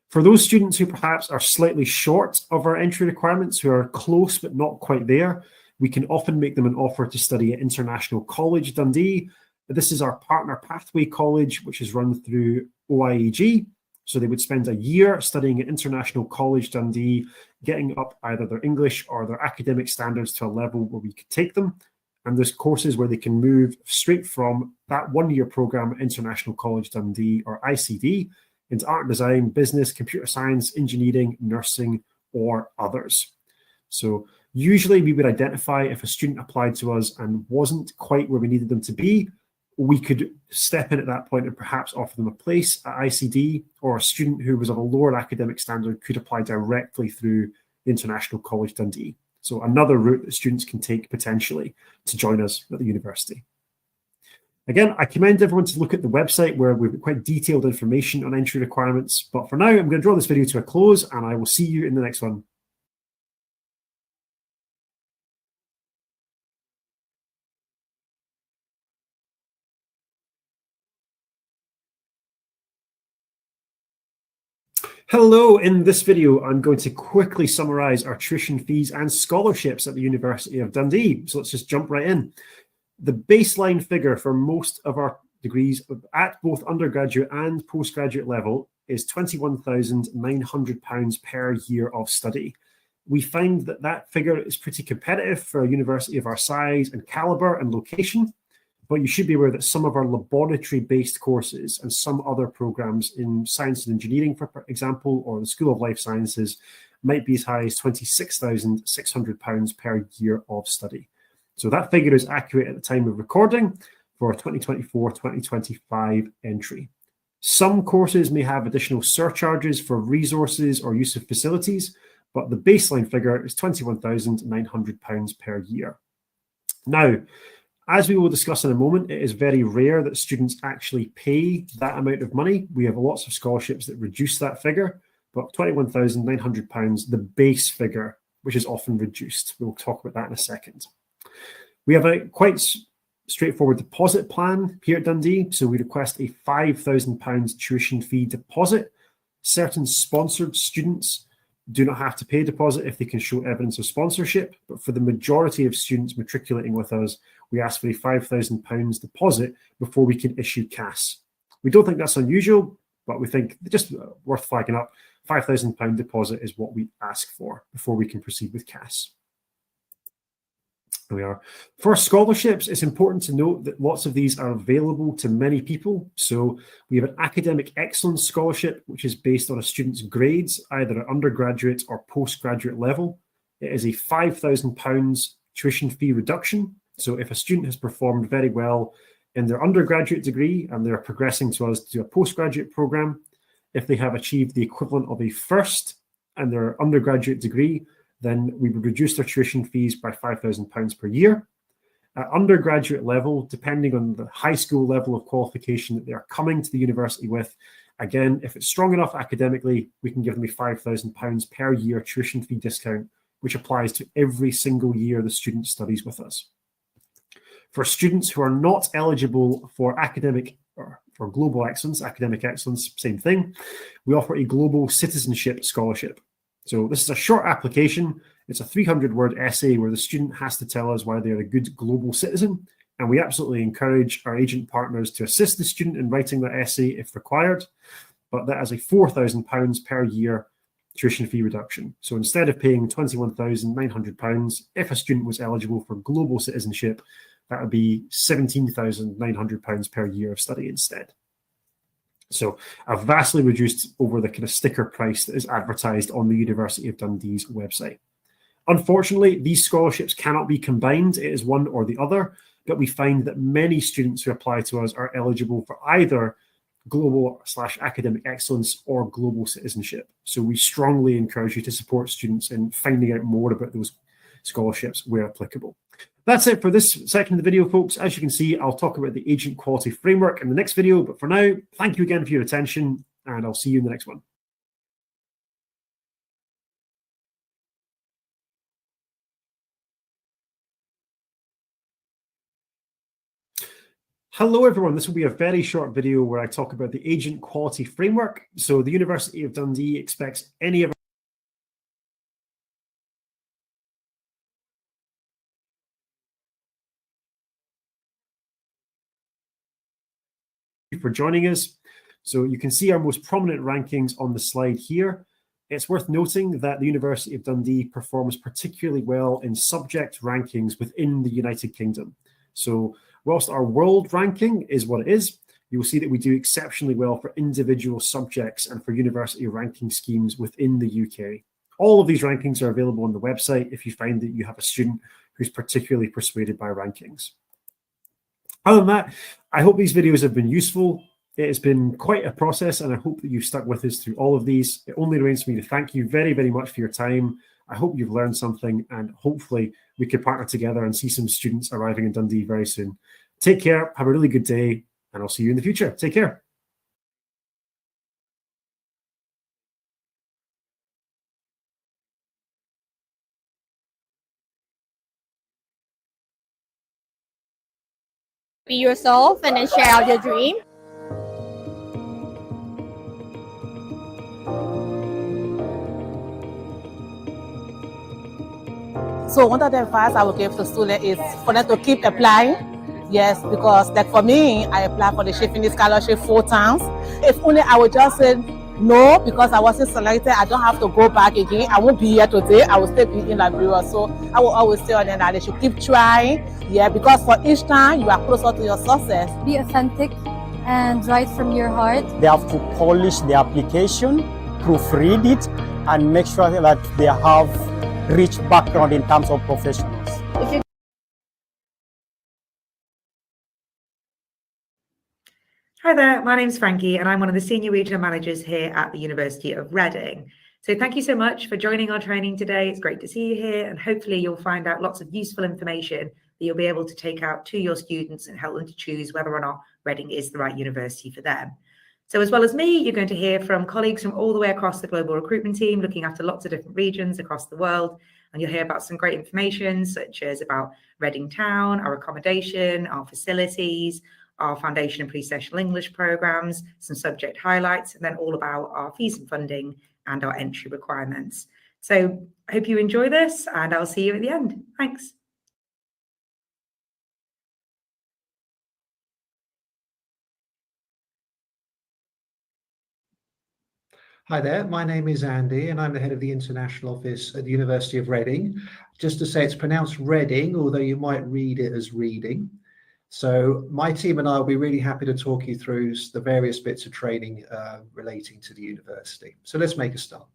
For those students who perhaps are slightly short of our entry requirements, who are close but not quite there, we can often make them an offer to study at International College Dundee. This is our partner pathway college, which is run through OIEG. So they would spend a year studying at International College Dundee, getting up either their English or their academic standards to a level where we could take them. And there's courses where they can move straight from that one-year program at International College Dundee, or ICD, into art and design, business, computer science, engineering, nursing, or others. So usually we would identify if a student applied to us and wasn't quite where we needed them to be, we could step in at that point and perhaps offer them a place at ICD, or a student who was of a lower academic standard could apply directly through International College Dundee. So another route that students can take potentially to join us at the university. Again, I commend everyone to look at the website where we've got quite detailed information on entry requirements. But for now, I'm going to draw this video to a close, and I will see you in the next one. Hello, in this video, I'm going to quickly summarize our tuition fees and scholarships at the University of Dundee. So let's just jump right in. The baseline figure for most of our degrees at both undergraduate and postgraduate level is £21,900 per year of study. We find that that figure is pretty competitive for a university of our size and caliber and location. But you should be aware that some of our laboratory-based courses and some other programs in science and engineering, for example, or the School of Life Sciences, might be as high as £26,600 per year of study. So that figure is accurate at the time of recording for a 2024-2025 entry. Some courses may have additional surcharges for resources or use of facilities, but the baseline figure is £21,900 per year. Now, as we will discuss in a moment, it is very rare that students actually pay that amount of money. We have lots of scholarships that reduce that figure, but £21,900, the base figure, which is often reduced. We'll talk about that in a second. We have a quite straightforward deposit plan here at Dundee. So we request a £5,000 tuition fee deposit. Certain sponsored students do not have to pay a deposit if they can show evidence of sponsorship. But for the majority of students matriculating with us, we ask for a £5,000 deposit before we can issue CAS. We don't think that's unusual, but we think just worth flagging up. £5,000 deposit is what we ask for before we can proceed with CAS. There we are. For scholarships, it's important to note that lots of these are available to many people. So we have an academic excellence scholarship, which is based on a student's grades, either at undergraduate or postgraduate level. It is a £5,000 tuition fee reduction. So if a student has performed very well in their undergraduate degree and they're progressing to us to do a postgraduate program, if they have achieved the equivalent of a first in their undergraduate degree, then we would reduce their tuition fees by £5,000 per year. At undergraduate level, depending on the high school level of qualification that they are coming to the university with, again, if it's strong enough academically, we can give them a £5,000 per year tuition fee discount, which applies to every single year the student studies with us. For students who are not eligible for academic or for global excellence, academic excellence, same thing, we offer a global citizenship scholarship. So this is a short application. It's a 300-word essay where the student has to tell us why they're a good global citizen. And we absolutely encourage our agent partners to assist the student in writing that essay if required. But that is a £4,000 per year tuition fee reduction. So instead of paying £21,900, if a student was eligible for global citizenship, that would be £17,900 per year of study instead. So I've vastly reduced over the kind of sticker price that is advertised on the University of Dundee's website. Unfortunately, these scholarships cannot be combined. It is one or the other, but we find that many students who apply to us are eligible for either global/academic excellence or global citizenship. So we strongly encourage you to support students in finding out more about those scholarships where applicable. That's it for this section of the video, folks. As you can see, I'll talk about the agent quality framework in the next video. But for now, thank you again for your attention, and I'll see you in the next one. Hello, everyone. This will be a very short video where I talk about the agent quality framework. So the University of Dundee expects any of for joining us. So you can see our most prominent rankings on the slide here. It's worth noting that the University of Dundee performs particularly well in subject rankings within the United Kingdom. So whilst our world ranking is what it is, you'll see that we do exceptionally well for individual subjects and for university ranking schemes within the UK. All of these rankings are available on the website if you find that you have a student who's particularly persuaded by rankings. Other than that, I hope these videos have been useful. It has been quite a process, and I hope that you've stuck with us through all of these. It only remains for me to thank you very, very much for your time. I hope you've learned something, and hopefully we can partner together and see some students arriving in Dundee very soon. Take care, have a really good day, and I'll see you in the future. Take care. Be yourself and then share out your dream. So one of the advice I would give to students is for them to keep applying. Yes, because like for me, I applied for the Sheffield Scholarship 4 times. If only I would just say no because I wasn't selected, I don't have to go back again. I won't be here today. I will still be in Liberia. So I will always tell them that they should keep trying. Yeah, because for each time you are closer to your success. Be authentic and write from your heart. They have to polish the application, proofread it, and make sure that they have rich background in terms of professionals. Hi there, my name's Frankie and I'm one of the Senior Regional Managers here at the University of Reading. So thank you so much for joining our training today. It's great to see you here and hopefully you'll find out lots of useful information that you'll be able to take out to your students and help them to choose whether or not Reading is the right university for them. So as well as me, you're going to hear from colleagues from all the way across the global recruitment team looking after lots of different regions across the world. And you'll hear about some great information such as about Reading Town, our accommodation, our facilities, our foundation and pre-sessional English programs, some subject highlights, and then all about our fees and funding and our entry requirements. So I hope you enjoy this and I'll see you at the end. Thanks. Hi there, my name is Andy and I'm the head of the International Office at the University of Reading. Just to say it's pronounced Reading, although you might read it as reading. So my team and I will be really happy to talk you through the various bits of training relating to the university. So let's make a start.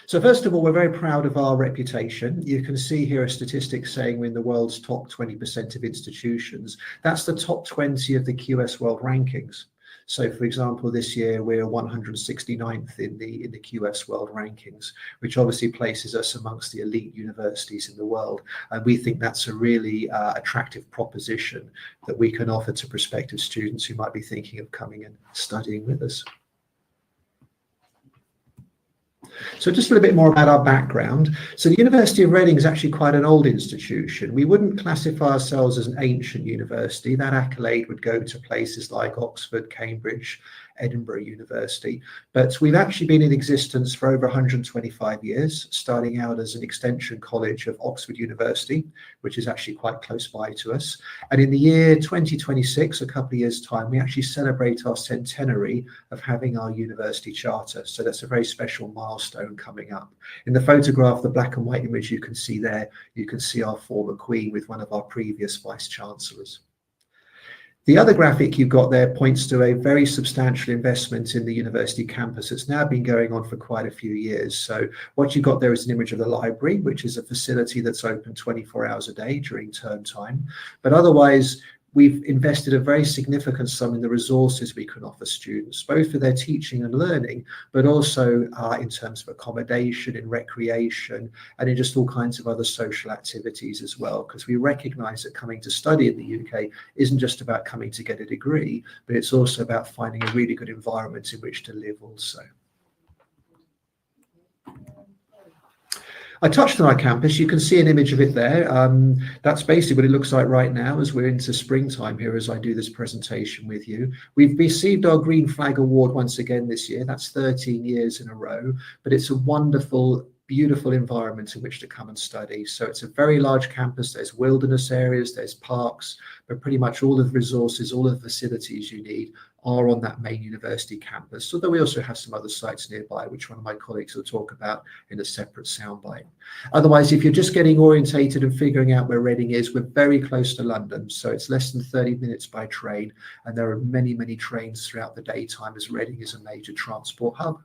So first of all, we're very proud of our reputation. You can see here a statistic saying we're in the world's top 20% of institutions. That's the top 20 of the QS World Rankings. So for example, this year we're 169th in the QS World Rankings, which obviously places us amongst the elite universities in the world. And we think that's a really attractive proposition that we can offer to prospective students who might be thinking of coming and studying with us. So just a little bit more about our background. So the University of Reading is actually quite an old institution. We wouldn't classify ourselves as an ancient university. That accolade would go to places like Oxford, Cambridge, Edinburgh University. But we've actually been in existence for over 125 years, starting out as an extension college of Oxford University, which is actually quite close by to us. And in the year 2026, a couple of years' time, we actually celebrate our centenary of having our university charter. So that's a very special milestone coming up. In the photograph, the black and white image you can see there, you can see our former Queen with one of our previous Vice-Chancellors. The other graphic you've got there points to a very substantial investment in the university campus. It's now been going on for quite a few years. So what you've got there is an image of the library, which is a facility that's open 24 hours a day during term time. But otherwise, we've invested a very significant sum in the resources we can offer students, both for their teaching and learning, but also in terms of accommodation, in recreation, and in just all kinds of other social activities as well, because we recognise that coming to study in the UK isn't just about coming to get a degree, but it's also about finding a really good environment in which to live also. I touched on our campus. You can see an image of it there. That's basically what it looks like right now as we're into springtime here as I do this presentation with you. We've received our Green Flag Award once again this year. That's 13 years in a row, but it's a wonderful, beautiful environment in which to come and study. So it's a very large campus. There's wilderness areas, there's parks, but pretty much all of the resources, all of the facilities you need are on that main university campus, although we also have some other sites nearby, which one of my colleagues will talk about in a separate soundbite. Otherwise, if you're just getting orientated and figuring out where Reading is, we're very close to London, so it's less than 30 minutes by train, and there are many, many trains throughout the daytime as Reading is a major transport hub.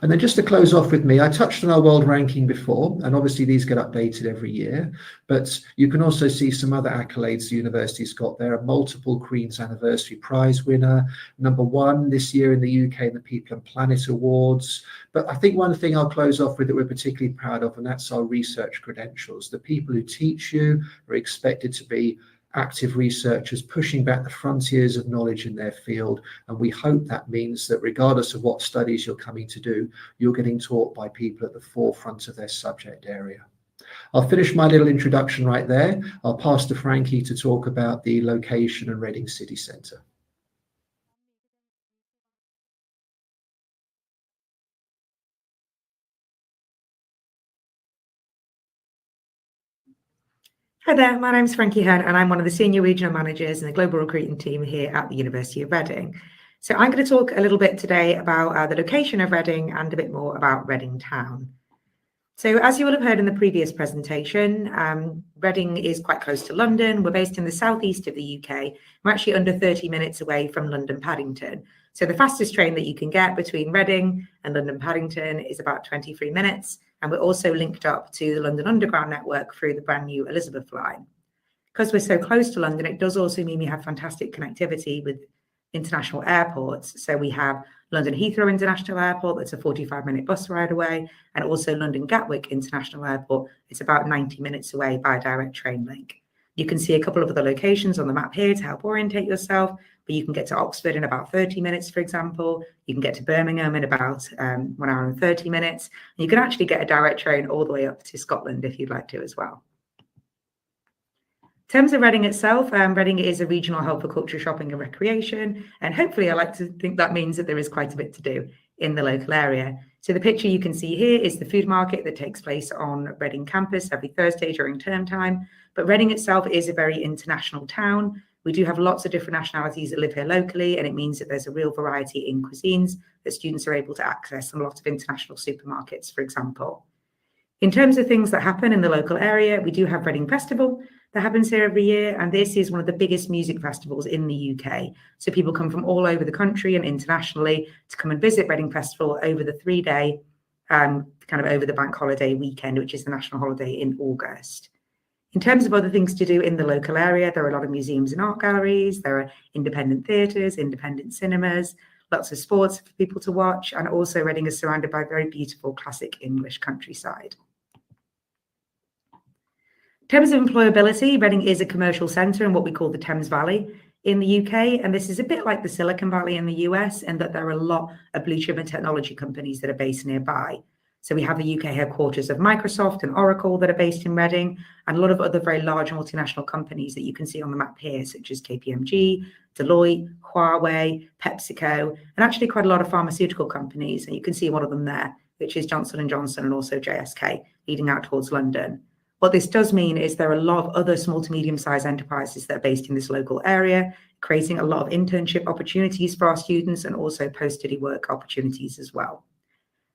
And then just to close off with me, I touched on our world ranking before, and obviously these get updated every year, but you can also see some other accolades the university's got there. A multiple Queen's Anniversary Prize winner, #1 this year in the UK in the People and Planet Awards. But I think one thing I'll close off with that we're particularly proud of, and that's our research credentials. The people who teach you are expected to be active researchers pushing back the frontiers of knowledge in their field, and we hope that means that regardless of what studies you're coming to do, you're getting taught by people at the forefront of their subject area. I'll finish my little introduction right there. I'll pass to Frankie to talk about the location and Reading City Centre. Hi there, my name's Frankie Hearn and I'm one of the senior regional managers in the global recruiting team here at the University of Reading. So I'm going to talk a little bit today about the location of Reading and a bit more about Reading Town. So as you will have heard in the previous presentation, Reading is quite close to London. We're based in the southeast of the UK. We're actually under 30 minutes away from London Paddington. So the fastest train that you can get between Reading and London Paddington is about 23 minutes. And we're also linked up to the London Underground network through the brand new Elizabeth line. Because we're so close to London, it does also mean we have fantastic connectivity with international airports. So we have London Heathrow International Airport, that's a 45-minute bus ride away, and also London Gatwick International Airport, it's about 90 minutes away by a direct train link. You can see a couple of other locations on the map here to help orientate yourself, but you can get to Oxford in about 30 minutes, for example. You can get to Birmingham in about 1 hour and 30 minutes. And you can actually get a direct train all the way up to Scotland if you'd like to as well. In terms of Reading itself, Reading is a regional hub for culture, shopping and recreation. And hopefully I like to think that means that there is quite a bit to do in the local area. So the picture you can see here is the food market that takes place on Reading campus every Thursday during term time. But Reading itself is a very international town. We do have lots of different nationalities that live here locally, and it means that there's a real variety in cuisines that students are able to access and a lot of international supermarkets, for example. In terms of things that happen in the local area, we do have Reading Festival that happens here every year, and this is one of the biggest music festivals in the UK. So people come from all over the country and internationally to come and visit Reading Festival over the 3-day, kind of over the bank holiday weekend, which is the national holiday in August. In terms of other things to do in the local area, there are a lot of museums and art galleries, there are independent theatres, independent cinemas, lots of sports for people to watch, and also Reading is surrounded by very beautiful classic English countryside. In terms of employability, Reading is a commercial centre in what we call the Thames Valley in the UK, and this is a bit like the Silicon Valley in the US, in that there are a lot of blue chip and technology companies that are based nearby. So we have the UK headquarters of Microsoft and Oracle that are based in Reading, and a lot of other very large multinational companies that you can see on the map here, such as KPMG, Deloitte, Huawei, PepsiCo, and actually quite a lot of pharmaceutical companies. And you can see one of them there, which is Johnson & Johnson and also JSK, leading out towards London. What this does mean is there are a lot of other small to medium-sized enterprises that are based in this local area, creating a lot of internship opportunities for our students and also post-study work opportunities as well.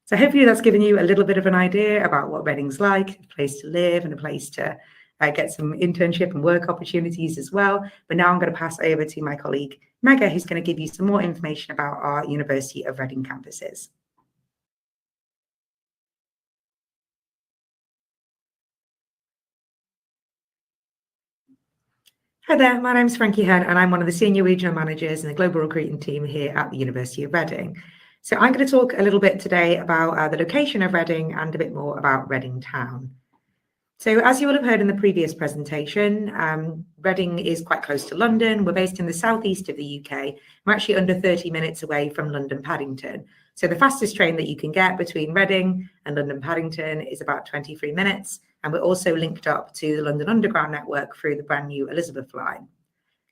So hopefully that's given you a little bit of an idea about what Reading's like, a place to live and a place to get some internship and work opportunities as well. But now I'm going to pass over to my colleague, Mega, who's going to give you some more information about our University of Reading campuses. Hi there, my name's Frankie Hearn and I'm one of the senior regional managers in the global recruiting team here at the University of Reading. So I'm going to talk a little bit today about the location of Reading and a bit more about Reading Town. So as you will have heard in the previous presentation, Reading is quite close to London. We're based in the southeast of the UK. We're actually under 30 minutes away from London Paddington. So the fastest train that you can get between Reading and London Paddington is about 23 minutes. And we're also linked up to the London Underground network through the brand new Elizabeth line.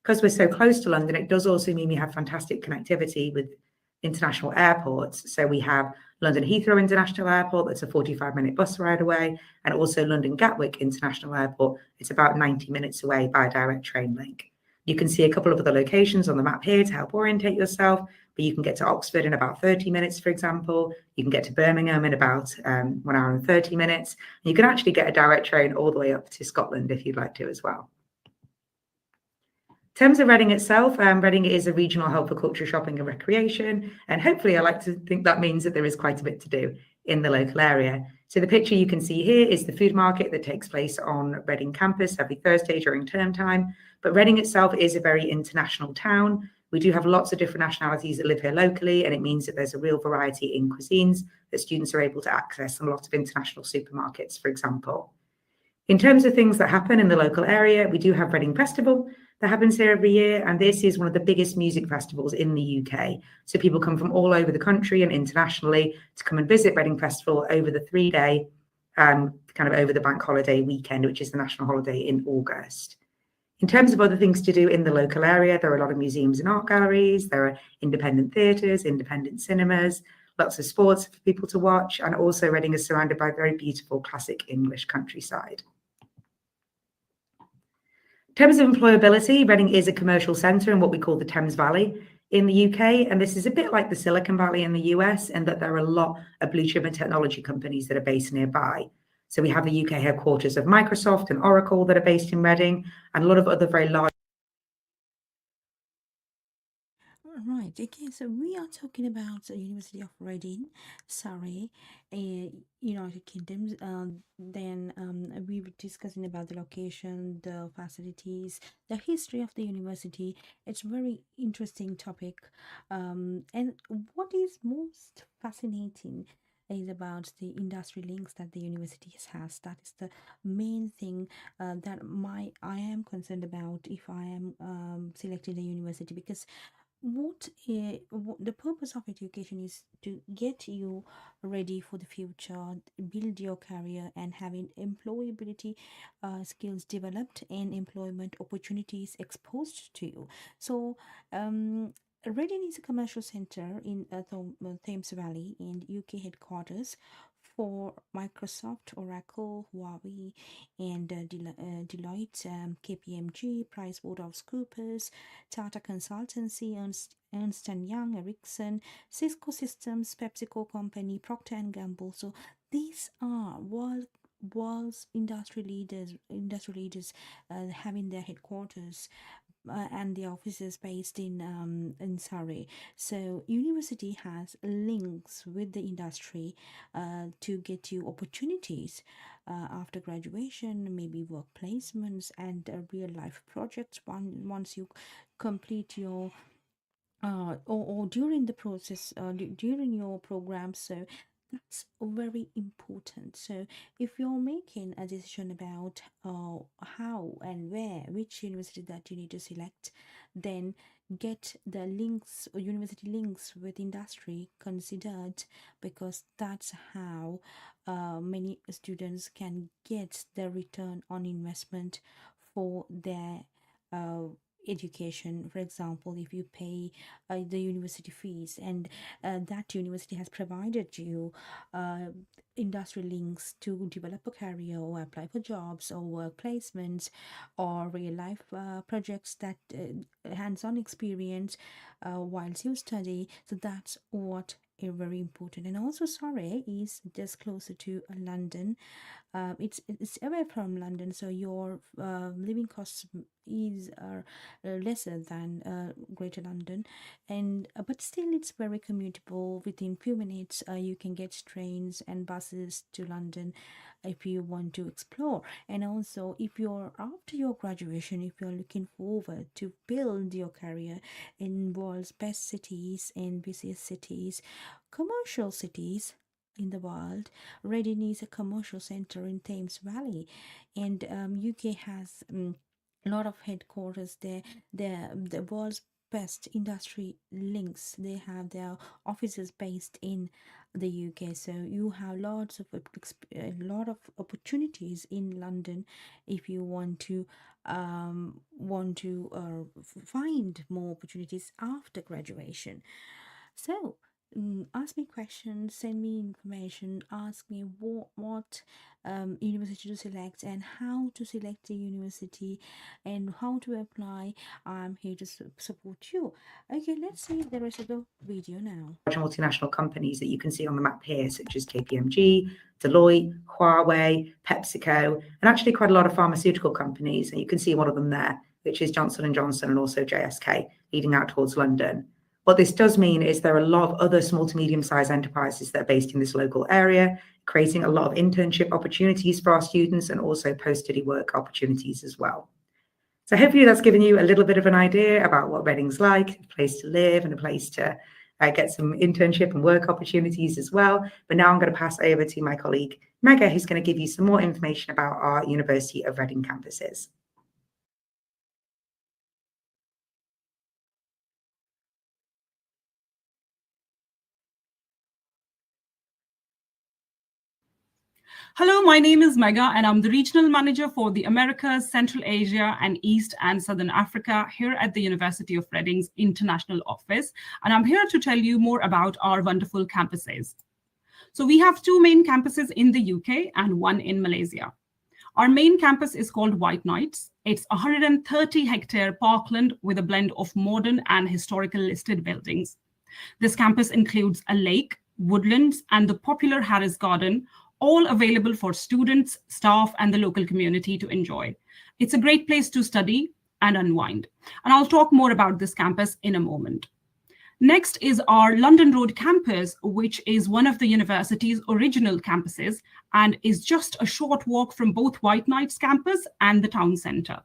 Because we're so close to London, it does also mean we have fantastic connectivity with international airports. So we have London Heathrow International Airport, that's a 45-minute bus ride away, and also London Gatwick International Airport. It's about 90 minutes away by a direct train link. You can see a couple of other locations on the map here to help orientate yourself, but you can get to Oxford in about 30 minutes, for example. You can get to Birmingham in about 1 hour and 30 minutes. And you can actually get a direct train all the way up to Scotland if you'd like to as well. In terms of Reading itself, Reading is a regional hub for culture, shopping and recreation. And hopefully I like to think that means that there is quite a bit to do in the local area. So the picture you can see here is the food market that takes place on Reading campus every Thursday during term time. But Reading itself is a very international town. We do have lots of different nationalities that live here locally, and it means that there's a real variety in cuisines that students are able to access and a lot of international supermarkets, for example. In terms of things that happen in the local area, we do have Reading Festival that happens here every year, and this is one of the biggest music festivals in the UK. So people come from all over the country and internationally to come and visit Reading Festival over the 3-day, kind of over the bank holiday weekend, which is the national holiday in August. In terms of other things to do in the local area, there are a lot of museums and art galleries, there are independent theatres, independent cinemas, lots of sports for people to watch, and also Reading is surrounded by very beautiful classic English countryside. In terms of employability, Reading is a commercial centre in what we call the Thames Valley in the UK, and this is a bit like the Silicon Valley in the US, in that there are a lot of blue chip and technology companies that are based nearby. So we have the UK headquarters of Microsoft and Oracle that are based in Reading, and a lot of other very large. Right, okay, so we are talking about the University of Reading, Surrey, United Kingdom. Then we were discussing about the location, the facilities, the history of the university. It's a very interesting topic. And what is most fascinating is about the industry links that the university has. That is the main thing that I am concerned about if I am selecting a university, because what the purpose of education is to get you ready for the future, build your career, and having employability skills developed and employment opportunities exposed to you. So Reading is a commercial center in Thames Valley and UK headquarters for Microsoft, Oracle, Huawei, and Deloitte, KPMG, PricewaterhouseCoopers, Tata Consultancy, Ernst & Young, Ericsson, Cisco Systems, PepsiCo Company, Procter & Gamble. So these are world's industry leaders having their headquarters and the offices based in Surrey. So university has links with the industry to get you opportunities after graduation, maybe work placements and real life projects once you complete your or during the process, during your program. So that's very important. So if you're making a decision about how and where, which university that you need to select, then get the links or university links with industry considered, because that's how many students can get the return on investment for their education. For example, if you pay the university fees and that university has provided you industry links to develop a career or apply for jobs or work placements or real life projects, that hands-on experience whilst you study, so that's what is very important. And also Surrey is just closer to London. It's away from London, so your living costs is lesser than Greater London, and but still it's very commutable. Within few minutes you can get trains and buses to London if you want to explore. And also, if you're after your graduation, if you're looking forward to build your career in world's best cities and busiest cities, commercial cities in the world, Reading is a commercial center in Thames Valley, and UK has a lot of headquarters there. The world's best industry links, they have their offices based in the UK, so you have a lot of opportunities in London if you want to find more opportunities after graduation. So ask me questions, send me information, ask me what university to select and how to select the university and how to apply. I'm here to support you. Okay, let's see the rest of the video now. Multinational companies that you can see on the map here, such as KPMG, Deloitte, Huawei, PepsiCo, and actually quite a lot of pharmaceutical companies. And you can see one of them there, which is Johnson & Johnson and also JSK, leading out towards London. What this does mean is there are a lot of other small to medium-sized enterprises that are based in this local area, creating a lot of internship opportunities for our students and also post-study work opportunities as well. So hopefully that's given you a little bit of an idea about what Reading's like, a place to live and a place to get some internship and work opportunities as well. But now I'm going to pass over to my colleague, Megha, who's going to give you some more information about our University of Reading campuses. Hello, my name is Megha, and I'm the Regional Manager for the Americas, Central Asia, and East and Southern Africa here at the University of Reading's International Office. And I'm here to tell you more about our wonderful campuses. So we have two main campuses in the UK and one in Malaysia. Our main campus is called White Knights. It's a 130-hectare parkland with a blend of modern and historical listed buildings. This campus includes a lake, woodlands, and the popular Harris Garden, all available for students, staff, and the local community to enjoy. It's a great place to study and unwind. And I'll talk more about this campus in a moment. Next is our London Road campus, which is one of the university's original campuses and is just a short walk from both White Knights campus and the town centre.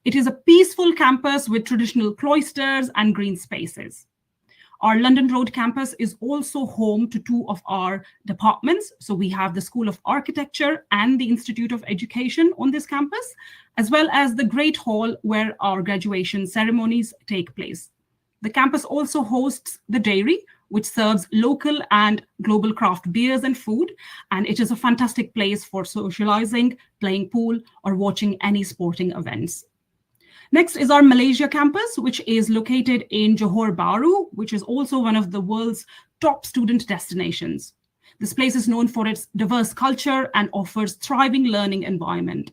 It is a peaceful campus with traditional cloisters and green spaces. Our London Road campus is also home to two of our departments. So we have the School of Architecture and the Institute of Education on this campus, as well as the Great Hall where our graduation ceremonies take place. The campus also hosts the Dairy, which serves local and global craft beers and food. And it is a fantastic place for socializing, playing pool, or watching any sporting events. Next is our Malaysia campus, which is located in Johor Bahru, which is also one of the world's top student destinations. This place is known for its diverse culture and offers thriving learning environment.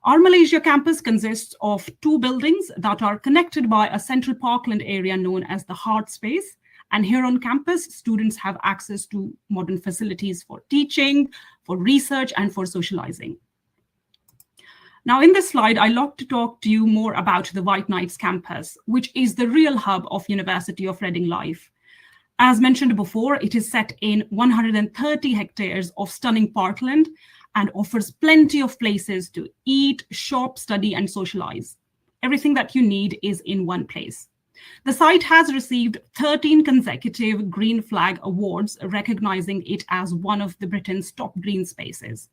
Our Malaysia campus consists of 2 buildings that are connected by a central parkland area known as the Heart Space. And here on campus, students have access to modern facilities for teaching, for research, and for socializing. Now, in this slide, I'd like to talk to you more about the White Knights campus, which is the real hub of University of Reading life. As mentioned before, it is set in 130 hectares of stunning parkland and offers plenty of places to eat, shop, study, and socialize. Everything that you need is in one place. The site has received 13 consecutive Green Flag Awards, recognizing it as one of Britain's top green spaces.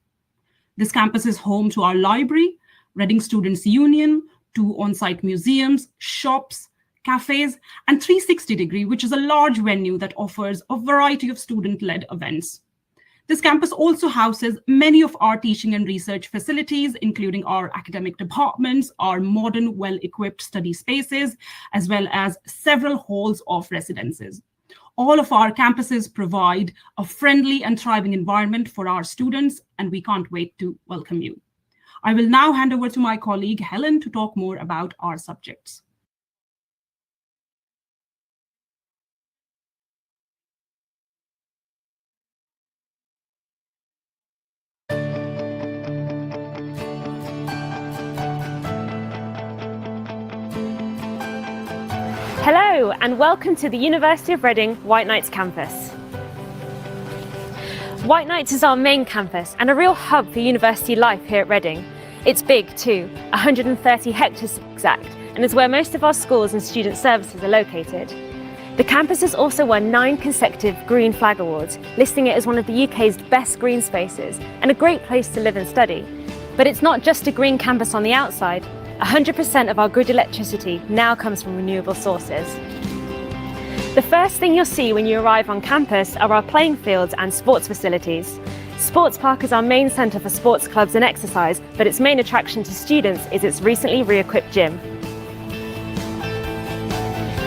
This campus is home to our library, Reading Students' Union, 2 on-site museums, shops, cafes, and 360 Degree, which is a large venue that offers a variety of student-led events. This campus also houses many of our teaching and research facilities, including our academic departments, our modern, well-equipped study spaces, as well as several halls of residences. All of our campuses provide a friendly and thriving environment for our students, and we can't wait to welcome you. I will now hand over to my colleague, Helen, to talk more about our subjects. Hello and welcome to the University of Reading White Knights campus. White Knights is our main campus and a real hub for university life here at Reading. It's big too, 130 hectares exact, and is where most of our schools and student services are located. The campus has also won 9 consecutive Green Flag Awards, listing it as one of the UK's best green spaces and a great place to live and study. But it's not just a green campus on the outside. 100% of our grid electricity now comes from renewable sources. The first thing you'll see when you arrive on campus are our playing fields and sports facilities. Sports Park is our main centre for sports clubs and exercise, but its main attraction to students is its recently re-equipped gym.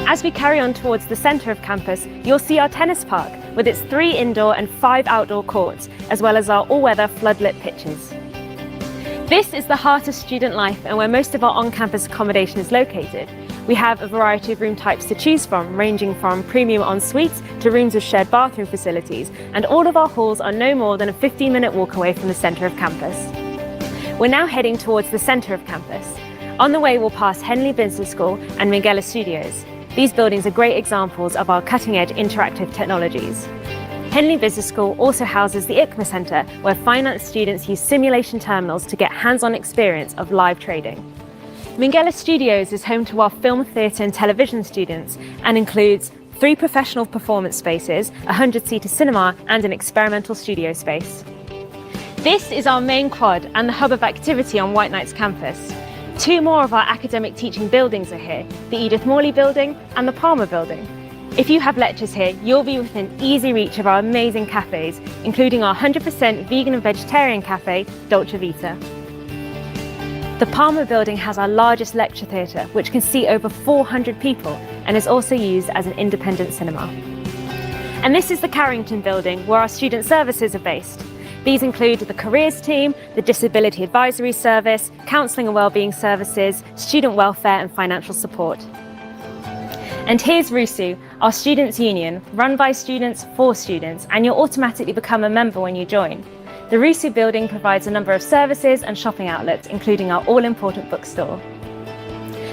As we carry on towards the centre of campus, you'll see our tennis park with its 3 indoor and 5 outdoor courts, as well as our all-weather floodlit pitches. This is the heart of student life and where most of our on-campus accommodation is located. We have a variety of room types to choose from, ranging from premium en-suites to rooms with shared bathroom facilities, and all of our halls are no more than a 15-minute walk away from the centre of campus. We're now heading towards the centre of campus. On the way, we'll pass Henley Business School and Minghella Studios. These buildings are great examples of our cutting-edge interactive technologies. Henley Business School also houses the ICMA Centre, where finance students use simulation terminals to get hands-on experience of live trading. Minghella Studios is home to our film, theatre and television students and includes 3 professional performance spaces, a 100-seater cinema and an experimental studio space. This is our main quad and the hub of activity on White Knights campus. 2 more of our academic teaching buildings are here, the Edith Morley Building and the Palmer Building. If you have lectures here, you'll be within easy reach of our amazing cafes, including our 100% vegan and vegetarian cafe, Dolce Vita. The Palmer Building has our largest lecture theatre, which can seat over 400 people and is also used as an independent cinema. And this is the Carrington Building, where our student services are based. These include the careers team, the disability advisory service, counselling and wellbeing services, student welfare and financial support. And here's RUSU, our students' union, run by students for students, and you'll automatically become a member when you join. The RUSU building provides a number of services and shopping outlets, including our all-important bookstore.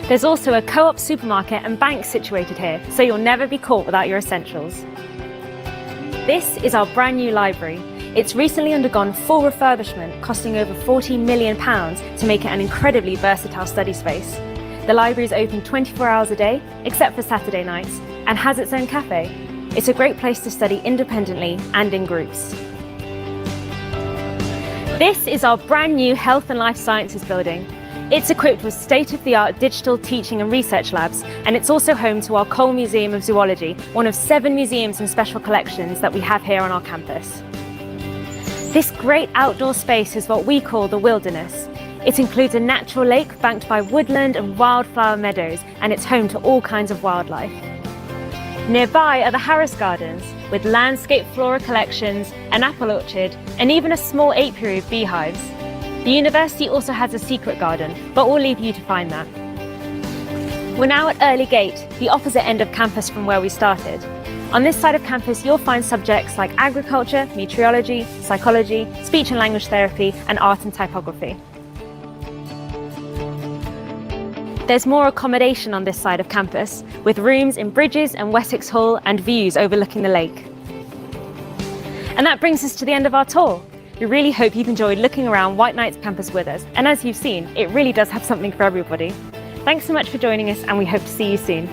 There's also a co-op supermarket and bank situated here, so you'll never be caught without your essentials. This is our brand new library. It's recently undergone full refurbishment, costing over £40 million to make it an incredibly versatile study space. The library is open 24 hours a day, except for Saturday nights, and has its own cafe. It's a great place to study independently and in groups. This is our brand new Health and Life Sciences building. It's equipped with state-of-the-art digital teaching and research labs, and it's also home to our Cole Museum of Zoology, one of 7 museums and special collections that we have here on our campus. This great outdoor space is what we call the wilderness. It includes a natural lake banked by woodland and wildflower meadows, and it's home to all kinds of wildlife. Nearby are the Harris Gardens, with landscape flora collections, an apple orchard, and even a small apiary of beehives. The university also has a secret garden, but we'll leave you to find that. We're now at Early Gate, the opposite end of campus from where we started. On this side of campus, you'll find subjects like agriculture, meteorology, psychology, speech and language therapy, and art and typography. There's more accommodation on this side of campus, with rooms in Bridges and Wessex Hall and views overlooking the lake. And that brings us to the end of our tour. We really hope you've enjoyed looking around White Knights campus with us, and as you've seen, it really does have something for everybody. Thanks so much for joining us, and we hope to see you soon.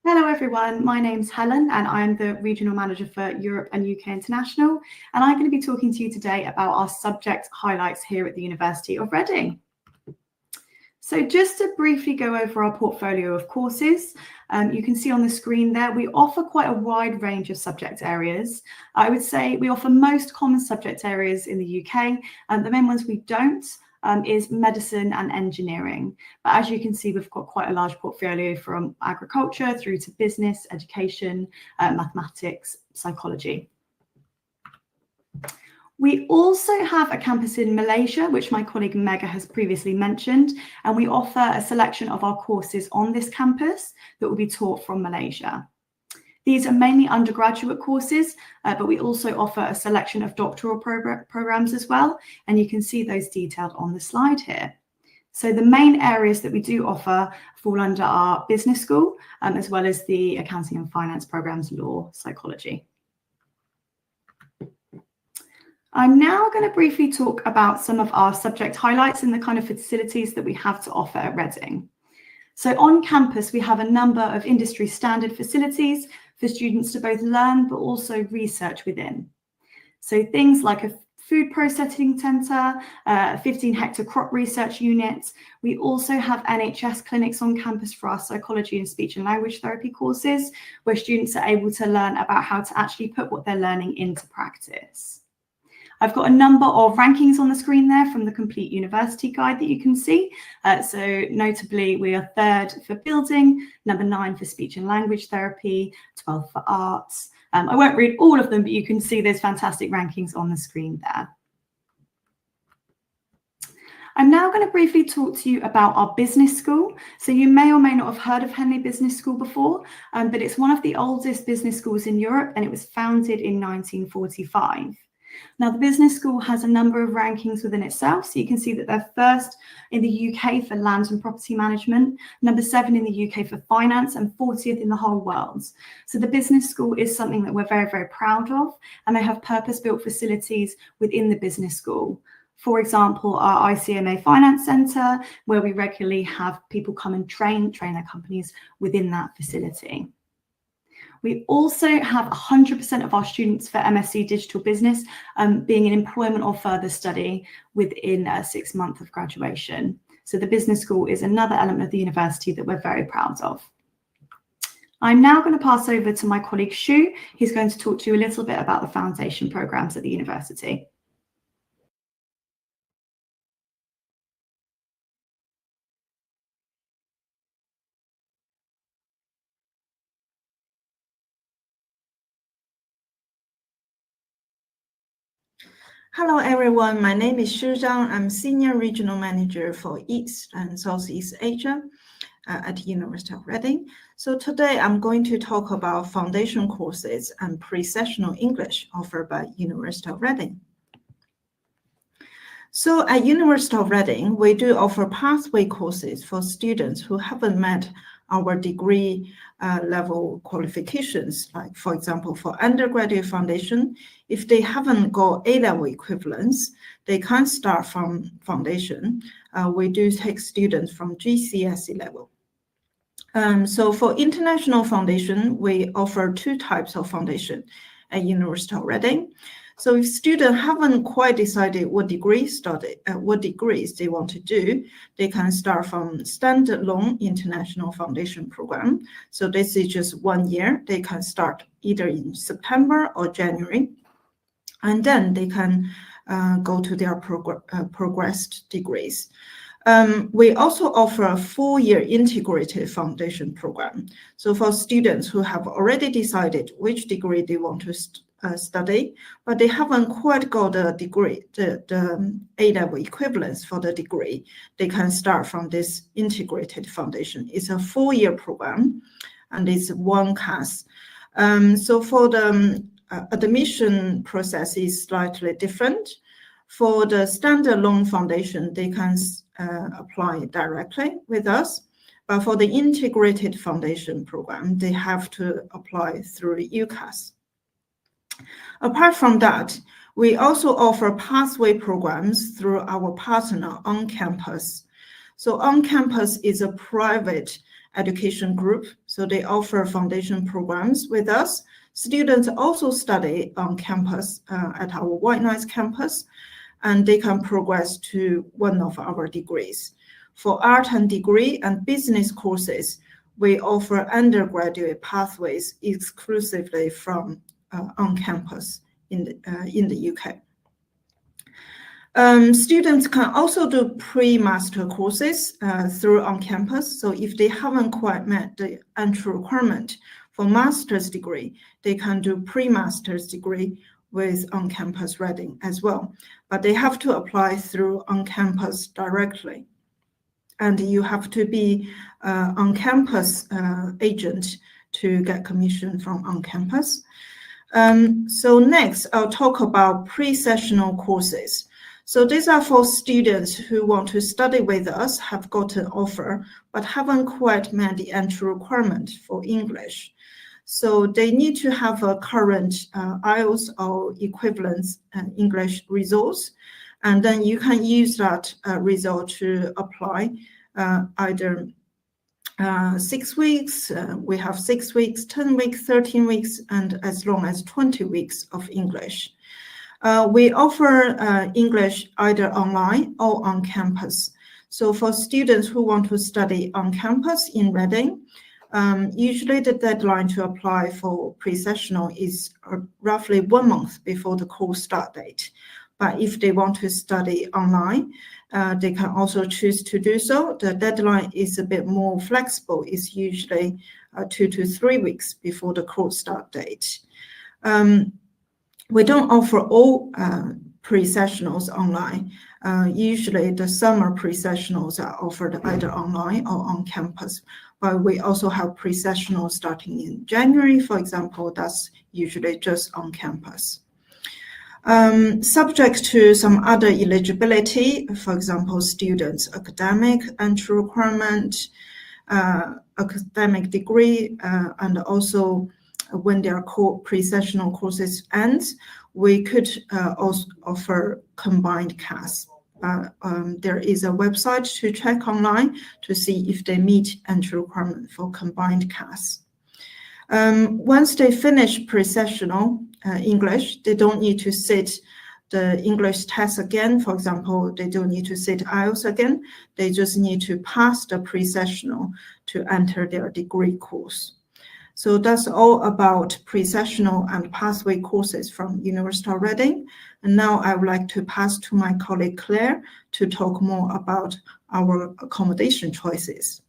Hello everyone, my name's Helen and I'm the Regional Manager for Europe and UK International, and I'm going to be talking to you today about our subject highlights here at the University of Reading. So just to briefly go over our portfolio of courses, you can see on the screen there, we offer quite a wide range of subject areas. I would say we offer most common subject areas in the UK, and the main ones we don't is medicine and engineering. But as you can see, we've got quite a large portfolio from agriculture through to business, education, mathematics, psychology. We also have a campus in Malaysia, which my colleague Mega has previously mentioned, and we offer a selection of our courses on this campus that will be taught from Malaysia. These are mainly undergraduate courses, but we also offer a selection of doctoral programs as well, and you can see those detailed on the slide here. So the main areas that we do offer fall under our business school, as well as the accounting and finance programs, law, psychology. I'm now going to briefly talk about some of our subject highlights and the kind of facilities that we have to offer at Reading. So on campus, we have a number of industry standard facilities for students to both learn but also research within. So things like a food processing centre, a 15-hectare crop research unit. We also have NHS clinics on campus for our psychology and speech and language therapy courses, where students are able to learn about how to actually put what they're learning into practice. I've got a number of rankings on the screen there from the Complete University Guide that you can see. So notably, we are 3rd for building, number 9 for speech and language therapy, 12 for arts. I won't read all of them, but you can see there's fantastic rankings on the screen there. I'm now going to briefly talk to you about our business school. So you may or may not have heard of Henley Business School before, but it's one of the oldest business schools in Europe, and it was founded in 1945. Now, the business school has a number of rankings within itself. So you can see that they're 1st in the UK for land and property management, number 7 in the UK for finance, and 40th in the whole world. So the business school is something that we're very, very proud of, and they have purpose-built facilities within the business school. For example, our ICMA Finance Centre, where we regularly have people come and train their companies within that facility. We also have 100% of our students for MSc Digital Business being in employment or further study within 6 months of graduation. So the business school is another element of the university that we're very proud of. I'm now going to pass over to my colleague Shu. He's going to talk to you a little bit about the foundation programs at the university. Hello everyone, my name is Xu Zhang. I'm Senior Regional Manager for East and Southeast Asia at the University of Reading. So today I'm going to talk about foundation courses and pre-sessional English offered by University of Reading. So at University of Reading, we do offer pathway courses for students who haven't met our degree level qualifications, like for example, for undergraduate foundation, if they haven't got A-level equivalents, they can't start from foundation. We do take students from GCSE level. So for international foundation, we offer 2 types of foundation at University of Reading. So if students haven't quite decided what degrees they want to do, they can start from standalone international foundation program. So this is just 1 year. They can start either in September or January, and then they can go to their progressed degrees. We also offer a 4-year integrated foundation program. So for students who have already decided which degree they want to study, but they haven't quite got the degree, the A-level equivalence for the degree, they can start from this integrated foundation. It's a 4-year program, and it's 1 CAS. So for the admission process is slightly different. For the standalone foundation, they can apply directly with us. But for the integrated foundation program, they have to apply through UCAS. Apart from that, we also offer pathway programs through our partner On Campus. So On Campus is a private education group. So they offer foundation programs with us. Students also study on campus at our White Knights campus, and they can progress to one of our degrees. For art and degree and business courses, we offer undergraduate pathways exclusively from On Campus in the UK. Students can also do pre-master courses through On Campus. So if they haven't quite met the entry requirement for master's degree, they can do pre-master's degree with On Campus Reading as well. But they have to apply through On Campus directly. And you have to be On Campus agent to get commission from On Campus. So next, I'll talk about pre-sessional courses. So these are for students who want to study with us, have got an offer, but haven't quite met the entry requirement for English. So they need to have a current IELTS or equivalent English resource. And then you can use that result to apply either 6 weeks, we have 6 weeks, 10 weeks, 13 weeks, and as long as 20 weeks of English. We offer English either online or on campus. So for students who want to study on campus in Reading, usually the deadline to apply for pre-sessional is roughly 1 month before the course start date. But if they want to study online, they can also choose to do so. The deadline is a bit more flexible. It's usually 2 to 3 weeks before the course start date. We don't offer all pre-sessionals online. Usually the summer pre-sessionals are offered either online or on campus, but we also have pre-sessionals starting in January, for example. That's usually just on campus. Subject to some other eligibility, for example, students' academic entry requirement, academic degree, and also when their pre-sessional courses ends, we could also offer combined CAS. There is a website to check online to see if they meet entry requirement for combined CAS. Once they finish pre-sessional English, they don't need to sit the English test again. For example, they don't need to sit IELTS again. They just need to pass the pre-sessional to enter their degree course. So that's all about pre-sessional and pathway courses from University of Reading. And now I would like to pass to my colleague Claire to talk more about our accommodation choices.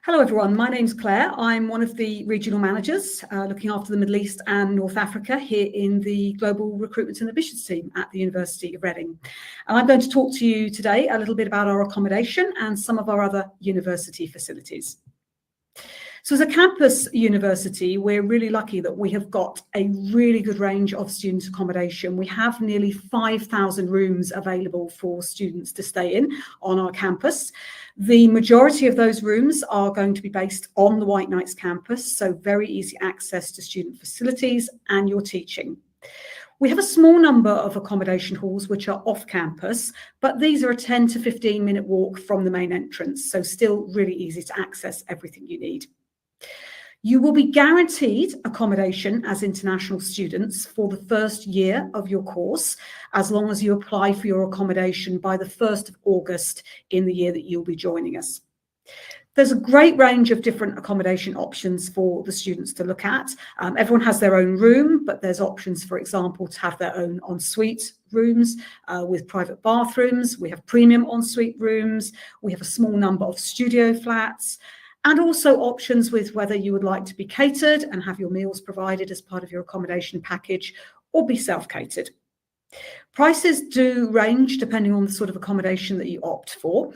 Hello everyone, my name's Claire. I'm one of the regional managers looking after the Middle East and North Africa here in the Global Recruitment and Admissions team at the University of Reading. And I'm going to talk to you today a little bit about our accommodation and some of our other university facilities. So as a campus university, we're really lucky that we have got a really good range of student accommodation. We have nearly 5,000 rooms available for students to stay in on our campus. The majority of those rooms are going to be based on the White Knights campus, so very easy access to student facilities and your teaching. We have a small number of accommodation halls which are off campus, but these are a 10 to 15 minute walk from the main entrance, so still really easy to access everything you need. You will be guaranteed accommodation as international students for the first year of your course, as long as you apply for your accommodation by the 1st of August in the year that you'll be joining us. There's a great range of different accommodation options for the students to look at. Everyone has their own room, but there's options, for example, to have their own ensuite rooms with private bathrooms. We have premium ensuite rooms. We have a small number of studio flats, and also options with whether you would like to be catered and have your meals provided as part of your accommodation package, or be self-catered. Prices do range depending on the sort of accommodation that you opt for.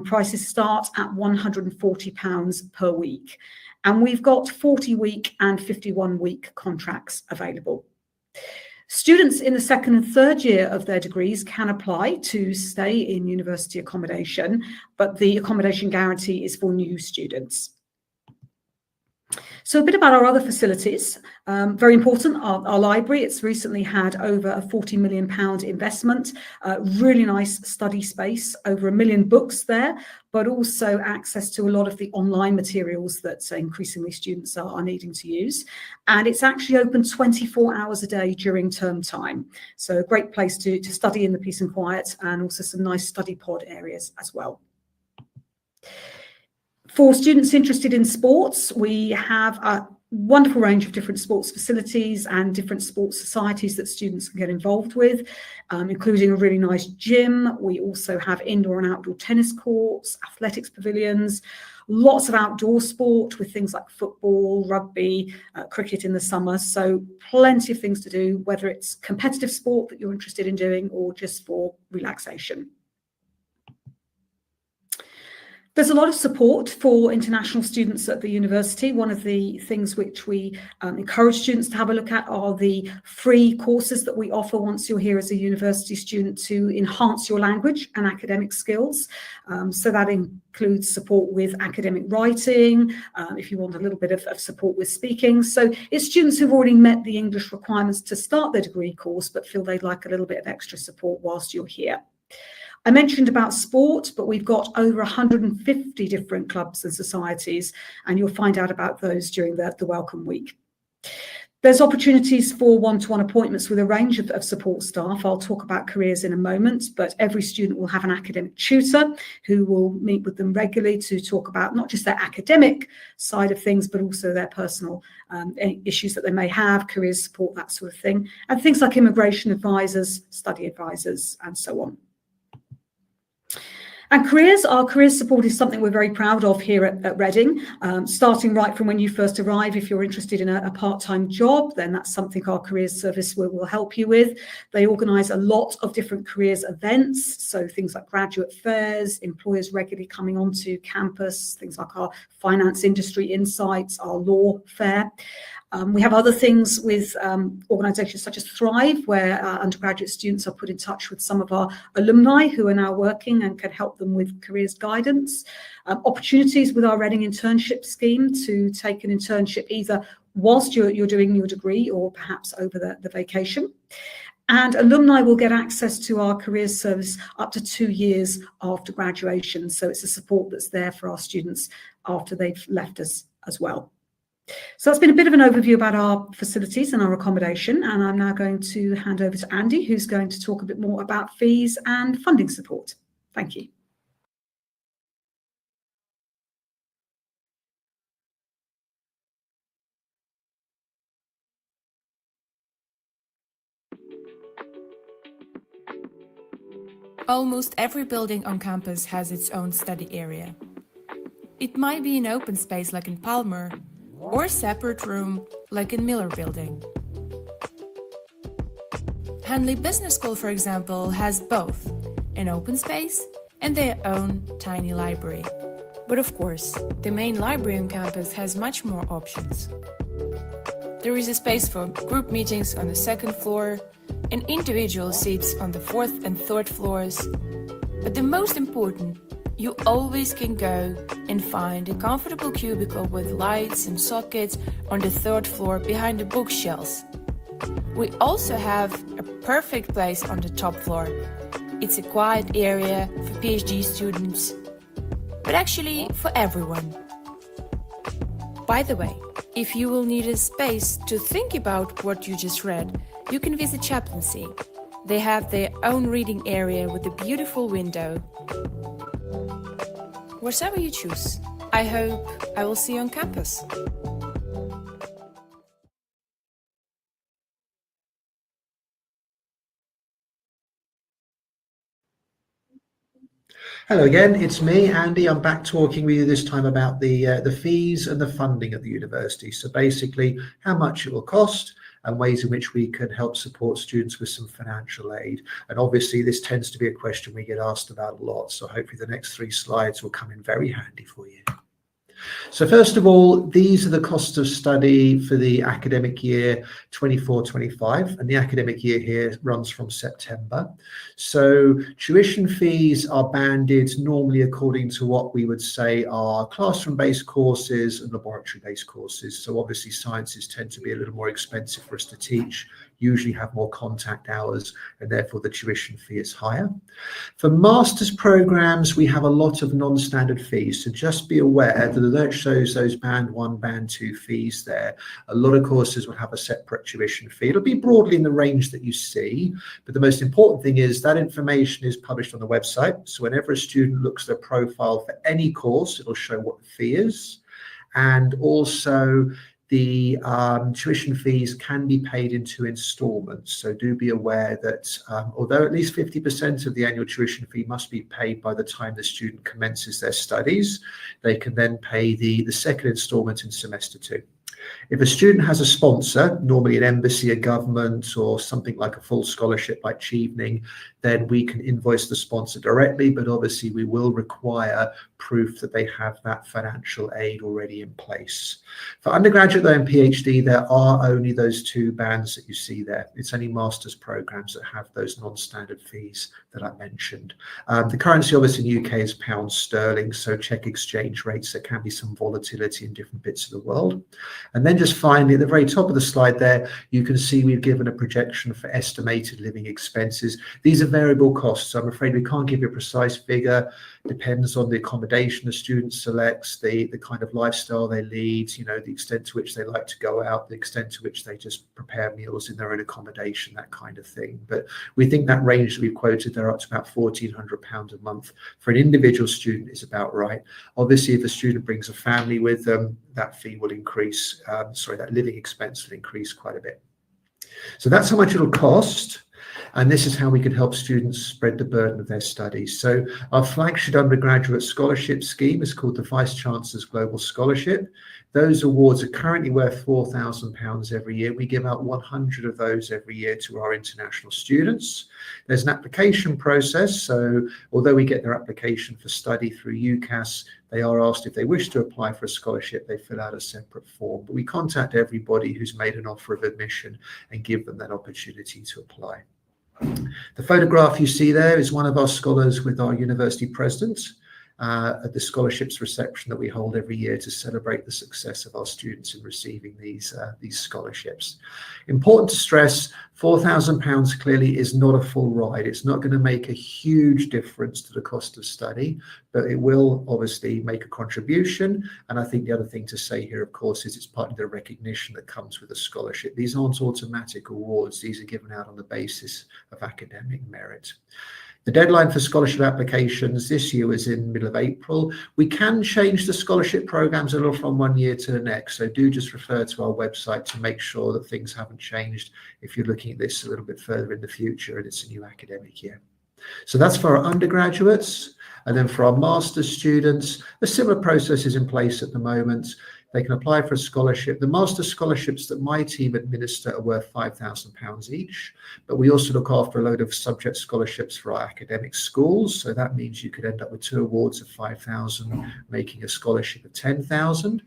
Prices start at £140 per week, and we've got 40-week and 51-week contracts available. Students in the second and third year of their degrees can apply to stay in university accommodation, but the accommodation guarantee is for new students. So a bit about our other facilities. Very important, our library. It's recently had over a £40 million investment, really nice study space, over 1 million books there, but also access to a lot of the online materials that increasingly students are needing to use. And it's actually open 24 hours a day during term time. So a great place to study in the peace and quiet, and also some nice study pod areas as well. For students interested in sports, we have a wonderful range of different sports facilities and different sports societies that students can get involved with, including a really nice gym. We also have indoor and outdoor tennis courts, athletics pavilions, lots of outdoor sport with things like football, rugby, cricket in the summer. So plenty of things to do, whether it's competitive sport that you're interested in doing or just for relaxation. There's a lot of support for international students at the university. One of the things which we encourage students to have a look at are the free courses that we offer once you're here as a university student to enhance your language and academic skills. So that includes support with academic writing, if you want a little bit of support with speaking. So it's students who've already met the English requirements to start their degree course, but feel they'd like a little bit of extra support whilst you're here. I mentioned about sport, but we've got over 150 different clubs and societies, and you'll find out about those during the Welcome Week. There's opportunities for one-to-one appointments with a range of support staff. I'll talk about careers in a moment, but every student will have an academic tutor who will meet with them regularly to talk about not just their academic side of things, but also their personal issues that they may have, career support, that sort of thing, and things like immigration advisors, study advisors, and so on. And our careers support is something we're very proud of here at Reading, starting right from when you first arrive. If you're interested in a part-time job, then that's something our careers service will help you with. They organise a lot of different careers events, so things like graduate fairs, employers regularly coming onto campus, things like our finance industry insights, our law fair. We have other things with organisations such as Thrive, where undergraduate students are put in touch with some of our alumni who are now working and can help them with careers guidance. Opportunities with our Reading internship scheme to take an internship either whilst you're doing your degree or perhaps over the vacation. And alumni will get access to our careers service up to 2 years after graduation. So it's a support that's there for our students after they've left us as well. So that's been a bit of an overview about our facilities and our accommodation, and I'm now going to hand over to Andy, who's going to talk a bit more about fees and funding support. Thank you. Almost every building on campus has its own study area. It might be an open space like in Palmer, or a separate room like in Miller Building. Henley Business School, for example, has both an open space and their own tiny library. But of course, the main library on campus has much more options. There is a space for group meetings on the 2nd floor and individual seats on the 4th and 3rd floors. But the most important, you always can go and find a comfortable cubicle with lights and sockets on the 3rd floor behind the bookshelves. We also have a perfect place on the top floor. It's a quiet area for PhD students, but actually for everyone. By the way, if you will need a space to think about what you just read, you can visit Chaplaincy. They have their own reading area with a beautiful window. Whatever you choose, I hope I will see you on campus. Hello again, it's me, Andy. I'm back talking with you this time about the fees and the funding at the university. So basically, how much it will cost and ways in which we can help support students with some financial aid. And obviously, this tends to be a question we get asked about a lot. So hopefully the next 3 slides will come in very handy for you. So first of all, these are the costs of study for the academic year 24-25, and the academic year here runs from September. So tuition fees are banded normally according to what we would say are classroom-based courses and laboratory-based courses. So obviously sciences tend to be a little more expensive for us to teach, usually have more contact hours, and therefore the tuition fee is higher. For master's programs, we have a lot of non-standard fees, so just be aware that although it shows those band 1, band 2 fees there, a lot of courses will have a separate tuition fee. It'll be broadly in the range that you see, but the most important thing is that information is published on the website. So whenever a student looks at their profile for any course, it'll show what the fee is. And also the tuition fees can be paid in 2 installments. So do be aware that although at least 50% of the annual tuition fee must be paid by the time the student commences their studies, they can then pay the second installment in semester 2. If a student has a sponsor, normally an embassy, a government, or something like a full scholarship like Chevening, then we can invoice the sponsor directly, but obviously we will require proof that they have that financial aid already in place. For undergraduate though and PhD, there are only those 2 bands that you see there. It's only master's programs that have those non-standard fees that I mentioned. The currency obviously in the UK is pound sterling, so check exchange rates. There can be some volatility in different bits of the world. And then just finally, at the very top of the slide there, you can see we've given a projection for estimated living expenses. These are variable costs, so I'm afraid we can't give you a precise figure. Depends on the accommodation the student selects, the kind of lifestyle they lead, you know, the extent to which they like to go out, the extent to which they just prepare meals in their own accommodation, that kind of thing. But we think that range that we've quoted there up to about £1,400 a month for an individual student is about right. Obviously, if a student brings a family with them, that fee will increase, that living expense will increase quite a bit. So that's how much it'll cost. And this is how we can help students spread the burden of their studies. So our flagship undergraduate scholarship scheme is called the Vice Chancellor's Global Scholarship. Those awards are currently worth £4,000 every year. We give out 100 of those every year to our international students. There's an application process. So although we get their application for study through UCAS, they are asked if they wish to apply for a scholarship, they fill out a separate form. But we contact everybody who's made an offer of admission and give them that opportunity to apply. The photograph you see there is one of our scholars with our university president at the scholarships reception that we hold every year to celebrate the success of our students in receiving these scholarships. Important to stress, £4,000 clearly is not a full ride. It's not going to make a huge difference to the cost of study, but it will obviously make a contribution. And I think the other thing to say here, of course, is it's partly the recognition that comes with a scholarship. These aren't automatic awards. These are given out on the basis of academic merit. The deadline for scholarship applications this year was in the middle of April. We can change the scholarship programs a little from one year to the next, so do just refer to our website to make sure that things haven't changed if you're looking at this a little bit further in the future and it's a new academic year. So that's for our undergraduates. And then for our master's students, a similar process is in place at the moment. They can apply for a scholarship. The master scholarships that my team administer are worth £5,000 each, but we also look after a load of subject scholarships for our academic schools. So that means you could end up with 2 awards of £5,000, making a scholarship of £10,000.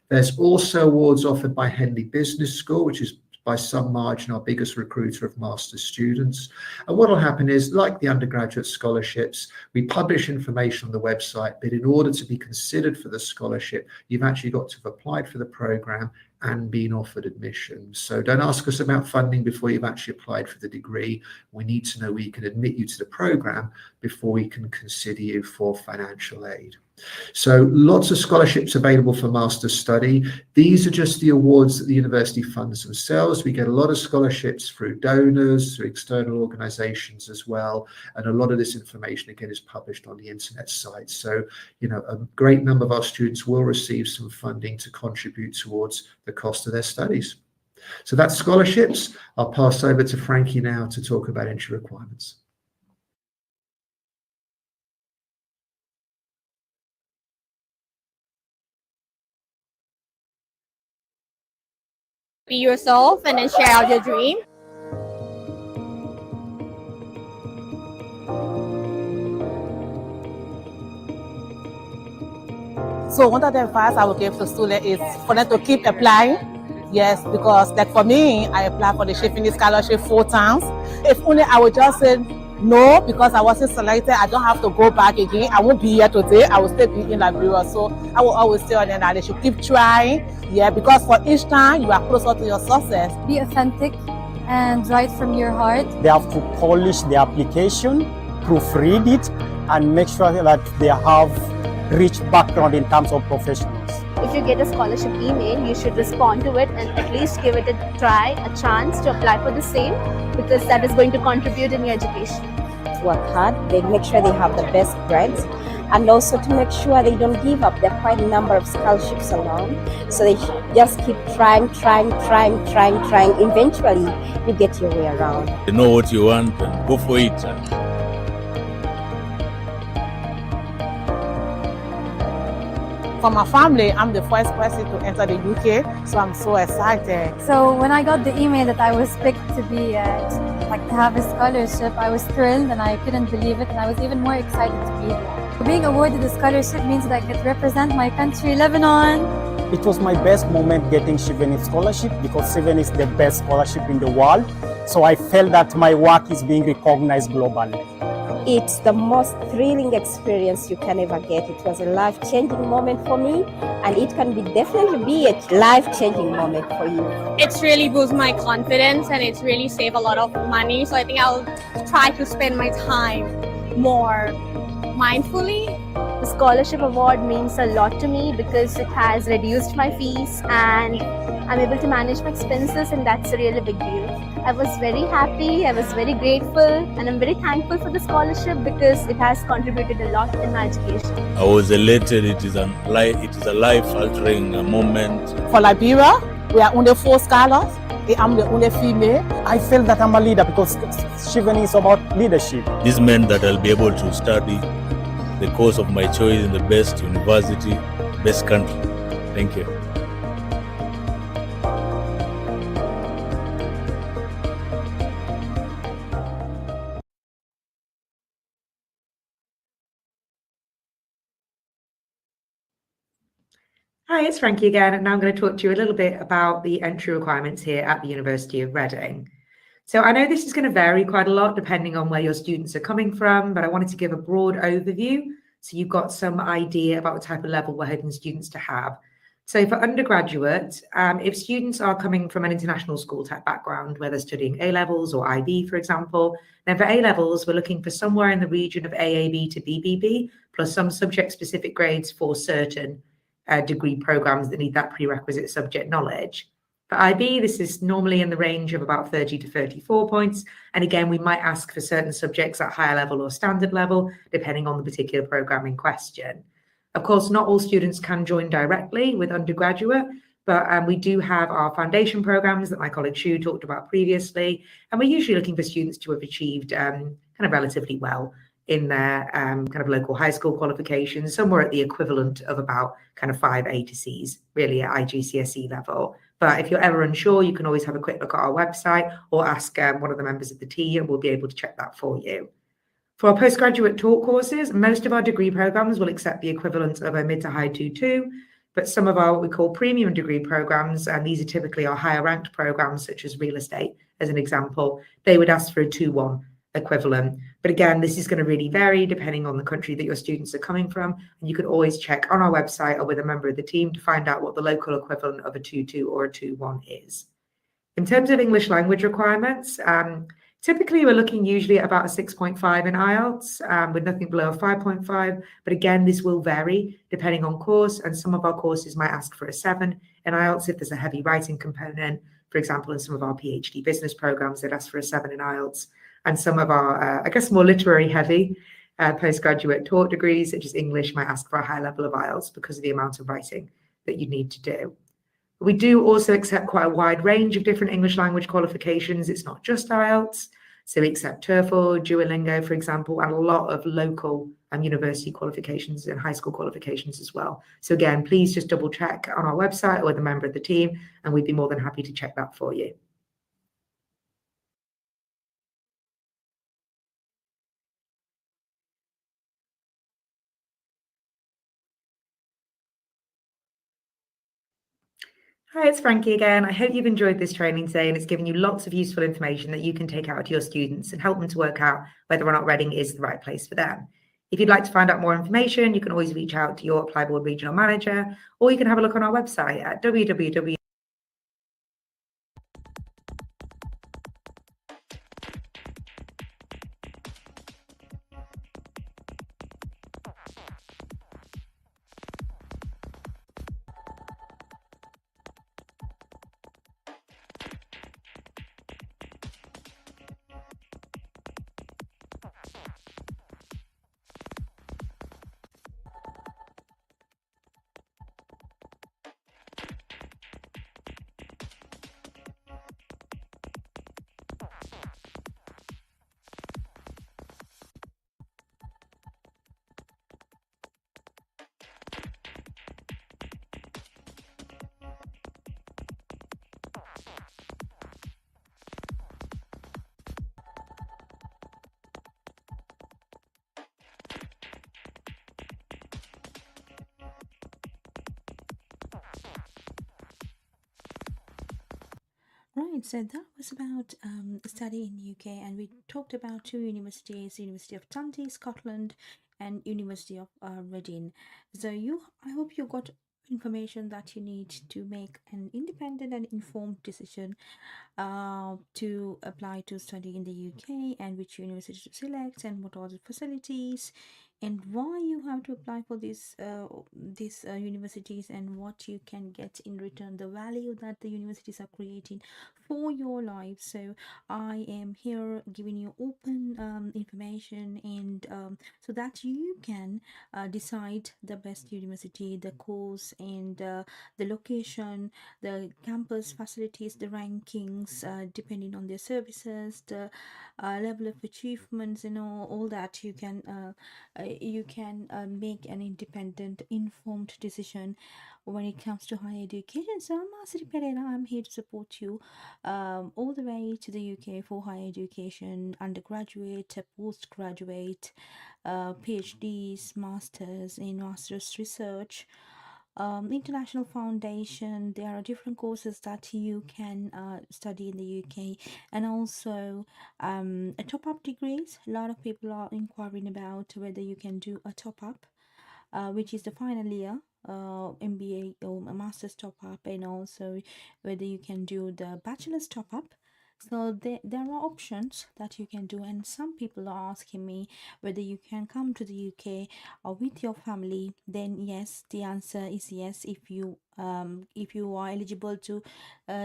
There's also awards offered by Henley Business School, which is by some margin our biggest recruiter of master's students. And what will happen is, like the undergraduate scholarships, we publish information on the website, but in order to be considered for the scholarship, you've actually got to have applied for the program and been offered admission. So don't ask us about funding before you've actually applied for the degree. We need to know we can admit you to the program before we can consider you for financial aid. So lots of scholarships available for master's study. These are just the awards that the university funds themselves. We get a lot of scholarships through donors, through external organizations as well. And a lot of this information, again, is published on the internet site. So, you know, a great number of our students will receive some funding to contribute towards the cost of their studies. So that's scholarships. I'll pass over to Frankie now to talk about entry requirements. Be yourself and then share out your dream. So one of the advice I would give to students is for them to keep applying. Yes, because like for me, I applied for the Sheffield Scholarship 4 times. If only I would just say no because I wasn't selected, I don't have to go back again. I won't be here today. I will still be in Liberia. So I will always tell them that they should keep trying. Yeah, because for each time you are closer to your success. Be authentic and write from your heart. They have to polish the application, proofread it, and make sure that they have rich background in terms of professionals. If you get a scholarship email, you should respond to it and at least give it a try, a chance to apply for the same, because that is going to contribute in your education. Work hard, they make sure they have the best grades, and also to make sure they don't give up. There are quite a number of scholarships around, so they just keep trying. Eventually, you get your way around. You know what you want and go for it. For my family, I'm the first person to enter the UK, so I'm so excited. So when I got the email that I was picked to be to have a scholarship, I was thrilled and I couldn't believe it, and I was even more excited to be there. Being awarded a scholarship means that I get to represent my country, Lebanon. It was my best moment getting Shivani Scholarship because Shivani is the best scholarship in the world. So I felt that my work is being recognized globally. It's the most thrilling experience you can ever get. It was a life-changing moment for me, and it can definitely be a life-changing moment for you. It's really boosted my confidence and it's really saved a lot of money. So I think I'll try to spend my time more mindfully. The scholarship award means a lot to me because it has reduced my fees and I'm able to manage my expenses, and that's a really big deal. I was very happy, I was very grateful, and I'm very thankful for the scholarship because it has contributed a lot in my education. I was elated. It is a life-altering moment. For Liberia, we are only 4 scholars. I'm the only female. I felt that I'm a leader because Shivani is about leadership. This meant that I'll be able to study the course of my choice in the best university, best country. Thank you. Hi, it's Frankie again, and now I'm going to talk to you a little bit about the entry requirements here at the University of Reading. So I know this is going to vary quite a lot depending on where your students are coming from, but I wanted to give a broad overview so you've got some idea about the type of level we're hoping students to have. So for undergraduate, if students are coming from an international school type background, whether studying A-levels or IB, for example, then for A-levels, we're looking for somewhere in the region of AAB to BBB, plus some subject-specific grades for certain degree programs that need that prerequisite subject knowledge. For IB, this is normally in the range of about 30 to 34 points. And again, we might ask for certain subjects at higher level or standard level, depending on the particular program in question. Of course, not all students can join directly with undergraduate, but we do have our foundation programs that my colleague Shu talked about previously. And we're usually looking for students to have achieved kind of relatively well in their kind of local high school qualifications, somewhere at the equivalent of about kind of 5 A to Cs, really at IGCSE level. But if you're ever unsure, you can always have a quick look at our website or ask one of the members of the team, and we'll be able to check that for you. For our postgraduate taught courses, most of our degree programs will accept the equivalent of a mid to high 2-2, but some of our what we call premium degree programs, and these are typically our higher ranked programs such as real estate, as an example, they would ask for a 2-1 equivalent. But again, this is going to really vary depending on the country that your students are coming from. And you can always check on our website or with a member of the team to find out what the local equivalent of a 2-2 or a 2-1 is. In terms of English language requirements, typically we're looking usually at about a 6.5 in IELTS with nothing below a 5.5. But again, this will vary depending on course, and some of our courses might ask for a 7 in IELTS if there's a heavy writing component. For example, in some of our PhD business programs, they'd ask for a 7 in IELTS. And some of our, I guess, more literary heavy postgraduate taught degrees, such as English, might ask for a high level of IELTS because of the amount of writing that you need to do. We do also accept quite a wide range of different English language qualifications. It's not just IELTS. So we accept TOEFL, Duolingo, for example, and a lot of local university qualifications and high school qualifications as well. So again, please just double check on our website or with a member of the team, and we'd be more than happy to check that for you. Hi, it's Frankie again. I hope you've enjoyed this training today and it's given you lots of useful information that you can take out to your students and help them to work out whether or not Reading is the right place for them. If you'd like to find out more information, you can always reach out to your Apply Board Regional Manager, or you can have a look on our website at www. Right, so that was about study in the UK, and we talked about two universities: University of Dundee, Scotland, and University of Reading. So I hope you got information that you need to make an independent and informed decision to apply to study in the UK, and which university to select, and what are the facilities, and why you have to apply for these universities, and what you can get in return, the value that the universities are creating for your life. So I am here giving you open information, and so that you can decide the best university, the course, and the location, the campus facilities, the rankings, depending on their services, the level of achievements, all that. You can make an independent, informed decision when it comes to higher education. So I'm Asri Pereira. I'm here to support you all the way to the UK for higher education, undergraduate, postgraduate, PhDs, masters in master's research, international foundation. There are different courses that you can study in the UK, and also a top-up degrees. A lot of people are inquiring about whether you can do a top-up, which is the final year MBA or a master's top-up, and also whether you can do the bachelor's top-up. So there are options that you can do, and some people are asking me whether you can come to the UK with your family. Then yes, the answer is yes. If you are eligible to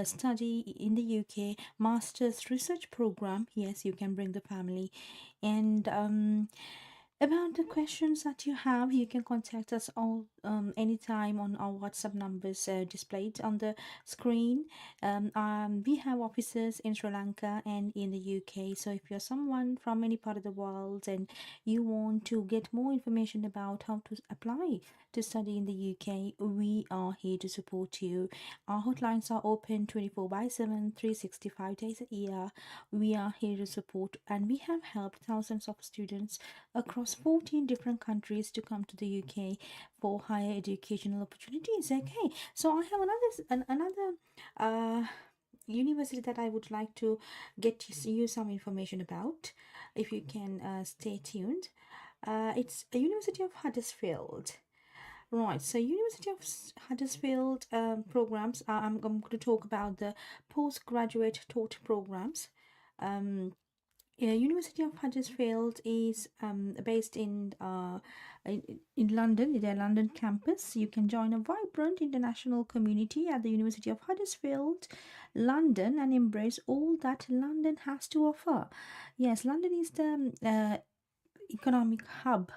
study in the UK master's research program, yes, you can bring the family. And about the questions that you have, you can contact us all anytime on our WhatsApp numbers displayed on the screen. We have offices in Sri Lanka and in the UK. So if you're someone from any part of the world and you want to get more information about how to apply to study in the UK, we are here to support you. Our hotlines are open 24/7, 365 days a year. We are here to support, and we have helped thousands of students across 14 different countries to come to the UK for higher educational opportunities. Okay, so I have another university that I would like to get you some information about. If you can stay tuned. It's a University of Huddersfield. Right, so University of Huddersfield programs. I'm going to talk about the postgraduate taught programs. University of Huddersfield is based in London, in their London campus. You can join a vibrant international community at the University of Huddersfield, London, and embrace all that London has to offer. Yes, London is the economic hub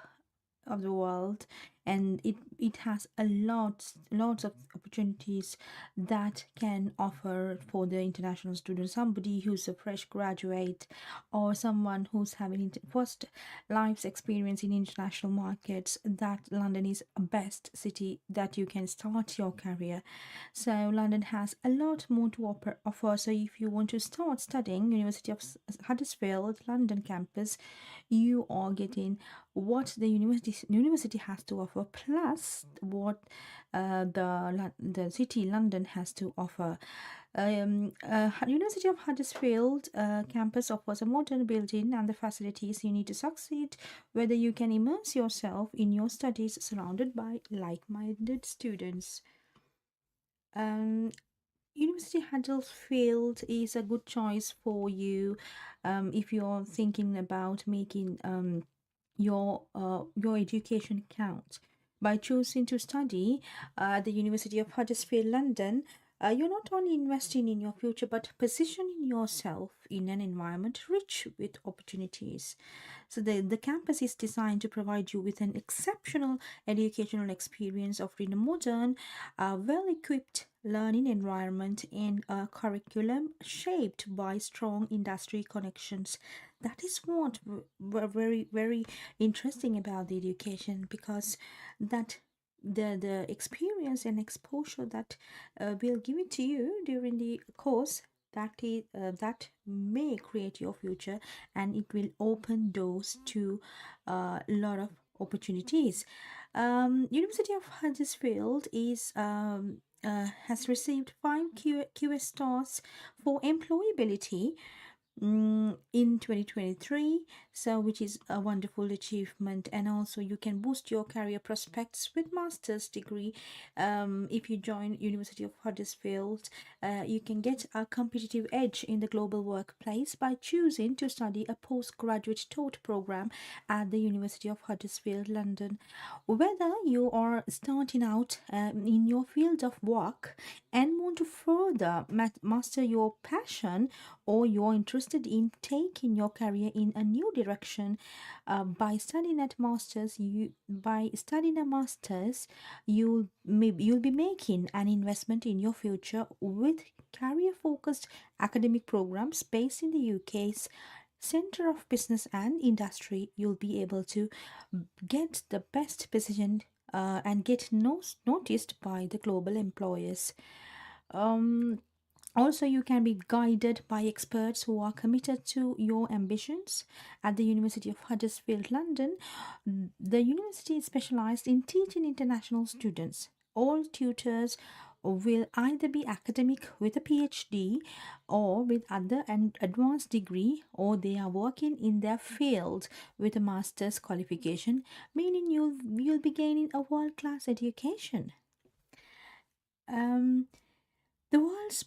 of the world, and it has lots of opportunities that can offer for the international student, somebody who's a fresh graduate or someone who's having first life's experience in international markets. That London is a best city that you can start your career. So London has a lot more to offer. So if you want to start studying University of Huddersfield London campus, you are getting what the university has to offer, plus what the city London has to offer. University of Huddersfield campus offers a modern building and the facilities you need to succeed, whether you can immerse yourself in your studies surrounded by like-minded students. University Huddersfield is a good choice for you if you're thinking about making your education count. By choosing to study at the University of Huddersfield, London, you're not only investing in your future but positioning yourself in an environment rich with opportunities. So the campus is designed to provide you with an exceptional educational experience, offering a modern, well-equipped learning environment and a curriculum shaped by strong industry connections. That is what very, very interesting about the education, because that the experience and exposure that will give it to you during the course, that may create your future, and it will open doors to a lot of opportunities. University of Huddersfield is has received 5 QS stars for employability in 2023, so which is a wonderful achievement. And also you can boost your career prospects with master's degree. If you join University of Huddersfield, you can get a competitive edge in the global workplace by choosing to study a postgraduate taught program at the University of Huddersfield, London. Whether you are starting out in your field of work and want to further master your passion, or you're interested in taking your career in a new direction, by studying a master's, you'll be making an investment in your future with career-focused academic programs based in the UK's Centre of Business and Industry. You'll be able to get the best position and get noticed by the global employers. Also, you can be guided by experts who are committed to your ambitions. At the University of Huddersfield, London, the university is specialized in teaching international students. All tutors will either be academic with a PhD or with other and advanced degree, or they are working in their field with a master's qualification, meaning you'll be gaining a world-class education. The world's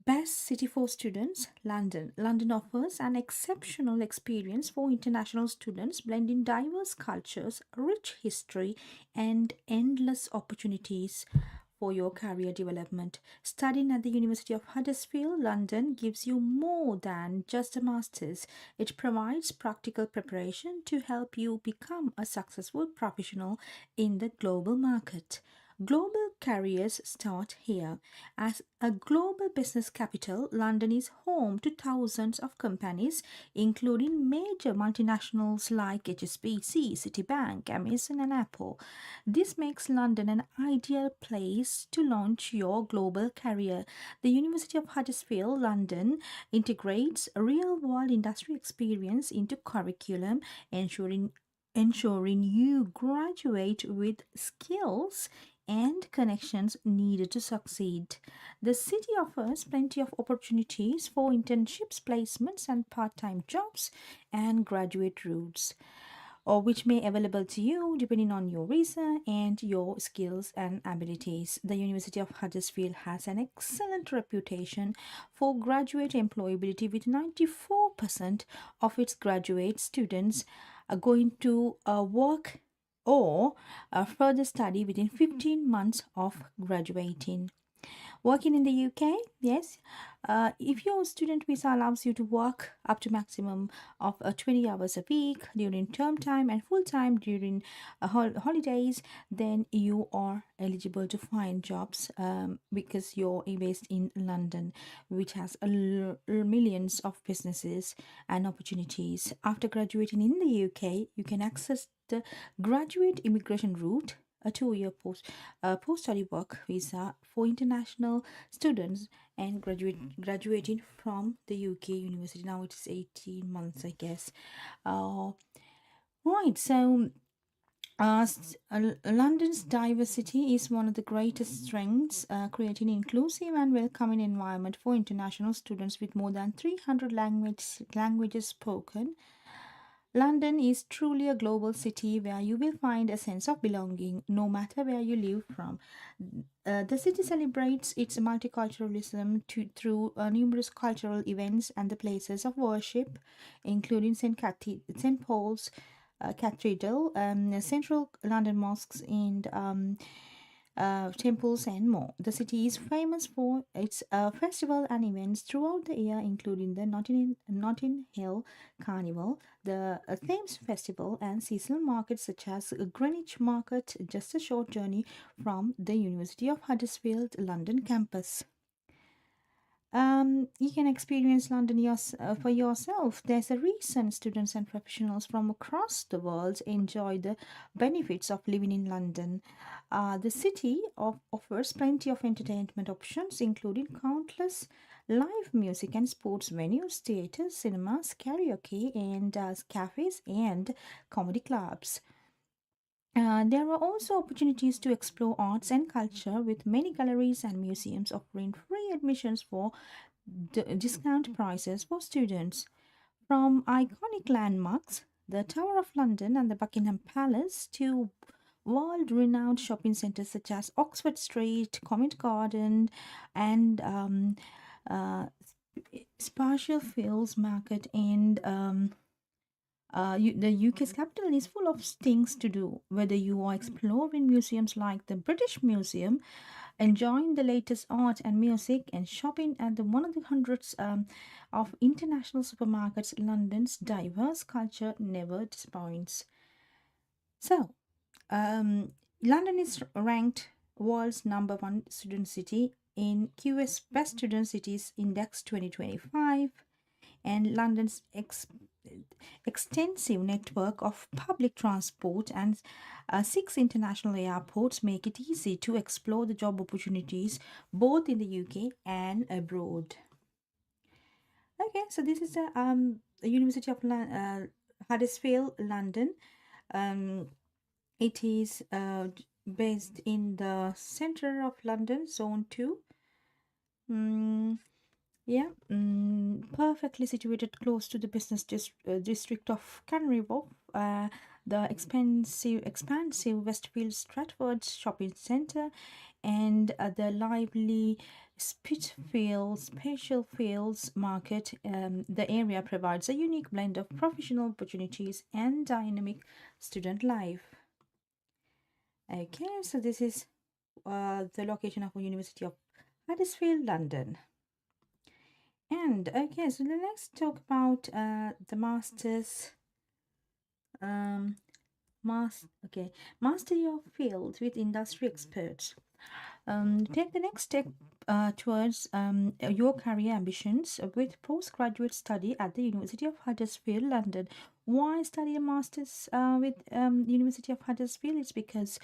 best city for students, London. London offers an exceptional experience for international students, blending diverse cultures, rich history, and endless opportunities for your career development. Studying at the University of Huddersfield, London gives you more than just a master's. It provides practical preparation to help you become a successful professional in the global market. Global careers start here. As a global business capital, London is home to thousands of companies, including major multinationals like HSBC, Citibank, Amazon, and Apple. This makes London an ideal place to launch your global career. The University of Huddersfield, London integrates real-world industry experience into curriculum, ensuring you graduate with skills and connections needed to succeed. The city offers plenty of opportunities for internships, placements, and part-time jobs and graduate routes, or which may available to you depending on your visa and your skills and abilities. The University of Huddersfield has an excellent reputation for graduate employability, with 94% of its graduate students are going to work or further study within 15 months of graduating. Working in the UK, yes, if your student visa allows you to work up to maximum of 20 hours a week during term time and full time during holidays, then you are eligible to find jobs because you're based in London, which has millions of businesses and opportunities. After graduating in the UK, you can access the graduate immigration route, a 2-year post-study work visa for international students and graduating from the UK university. Now it is 18 months, I guess. Right, so London's diversity is one of the greatest strengths, creating an inclusive and welcoming environment for international students with more than 300 languages spoken. London is truly a global city where you will find a sense of belonging no matter where you live from. The city celebrates its multiculturalism through numerous cultural events and the places of worship, including St. Paul's Cathedral, Central London mosques, and temples and more. The city is famous for its festival and events throughout the year, including the Notting Hill Carnival, the Thames Festival, and seasonal markets such as Greenwich Market, just a short journey from the University of Huddersfield London campus. You can experience London for yourself. There's a reason students and professionals from across the world enjoy the benefits of living in London. The city offers plenty of entertainment options, including countless live music and sports venues, theaters, cinemas, karaoke, and cafes and comedy clubs. There are also opportunities to explore arts and culture, with many galleries and museums offering free admissions for discount prices for students. From iconic landmarks, the Tower of London and the Buckingham Palace, to world-renowned shopping centres such as Oxford Street, Covent Garden, and Spatial Fields Market, and the UK's capital is full of things to do, whether you are exploring museums like the British Museum, enjoying the latest art and music, and shopping at one of the hundreds of international supermarkets. London's diverse culture never disappoints. So, London is ranked world's #1 student city in QS Best Student Cities Index 2025, and London's extensive network of public transport and 6 international airports make it easy to explore the job opportunities both in the UK and abroad. Okay, so this is the University of Huddersfield, London. It is based in the center of London, Zone 2. Yeah, perfectly situated close to the business district of Canary Wharf, the expansive Westfield Stratford shopping centre, and the lively Spatial Fields Market. The area provides a unique blend of professional opportunities and dynamic student life. Okay, so this is the location of the University of Huddersfield, London. And okay, so let's talk about the master's mastery of field with industry experts. Take the next step towards your career ambitions with postgraduate study at the University of Huddersfield, London. Why study a master's with University of Huddersfield? It's because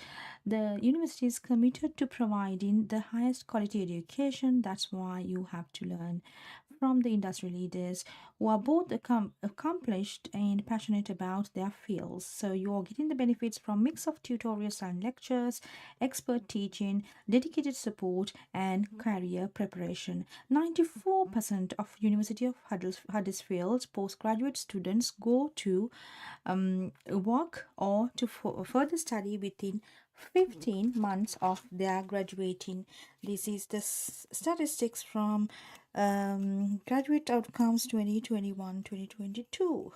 the university is committed to providing the highest quality education. That's why you have to learn from the industry leaders who are both accomplished and passionate about their fields. So you're getting the benefits from mix of tutorials and lectures, expert teaching, dedicated support, and career preparation. 94% of University of Huddersfield's postgraduate students go to work or to further study within 15 months of their graduating. This is the statistics from graduate outcomes 2021-2022.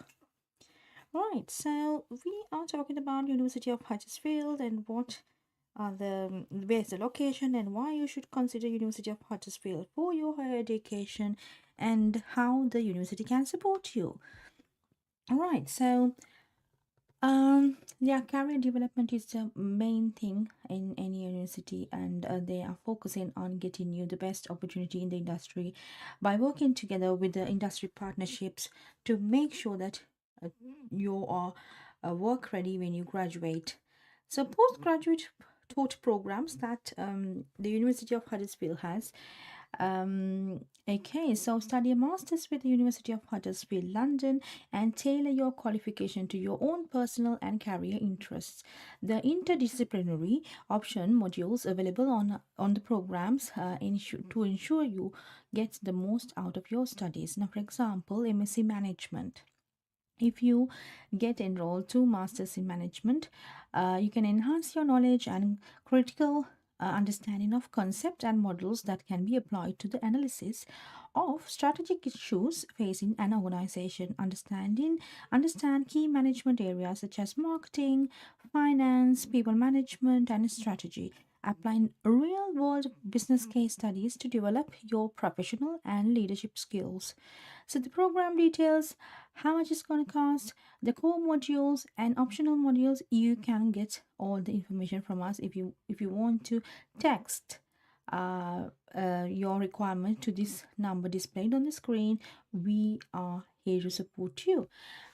Right, so we are talking about University of Huddersfield and what are where's the location and why you should consider University of Huddersfield for your higher education and how the university can support you. All right, so yeah, career development is the main thing in any university, and they are focusing on getting you the best opportunity in the industry by working together with the industry partnerships to make sure that you are work ready when you graduate. So postgraduate taught programs that the University of Huddersfield has. Okay, so study a master's with the University of Huddersfield, London, and tailor your qualification to your own personal and career interests. The interdisciplinary option modules available on the programs to ensure you get the most out of your studies. Now, for example, MSc Management. If you get enrolled to Masters in Management, you can enhance your knowledge and critical understanding of concepts and models that can be applied to the analysis of strategic issues facing an organization. Understand key management areas such as marketing, finance, people management, and strategy. Applying real-world business case studies to develop your professional and leadership skills. So the program details, how much it's going to cost, the core modules and optional modules. You can get all the information from us. If you want to text your requirement to this number displayed on the screen, we are here to support you.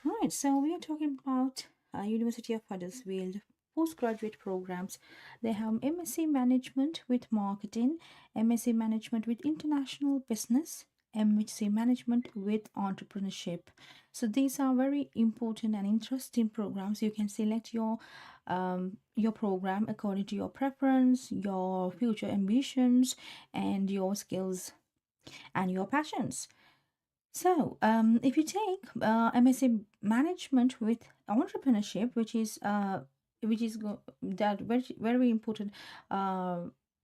Right, so we are talking about University of Huddersfield postgraduate programs. They have MSc Management with Marketing, MSc Management with International Business, MSc Management with Entrepreneurship. So these are very important and interesting programs. You can select your program according to your preference, your future ambitions, and your skills and your passions. So if you take MSc Management with Entrepreneurship, which is that very important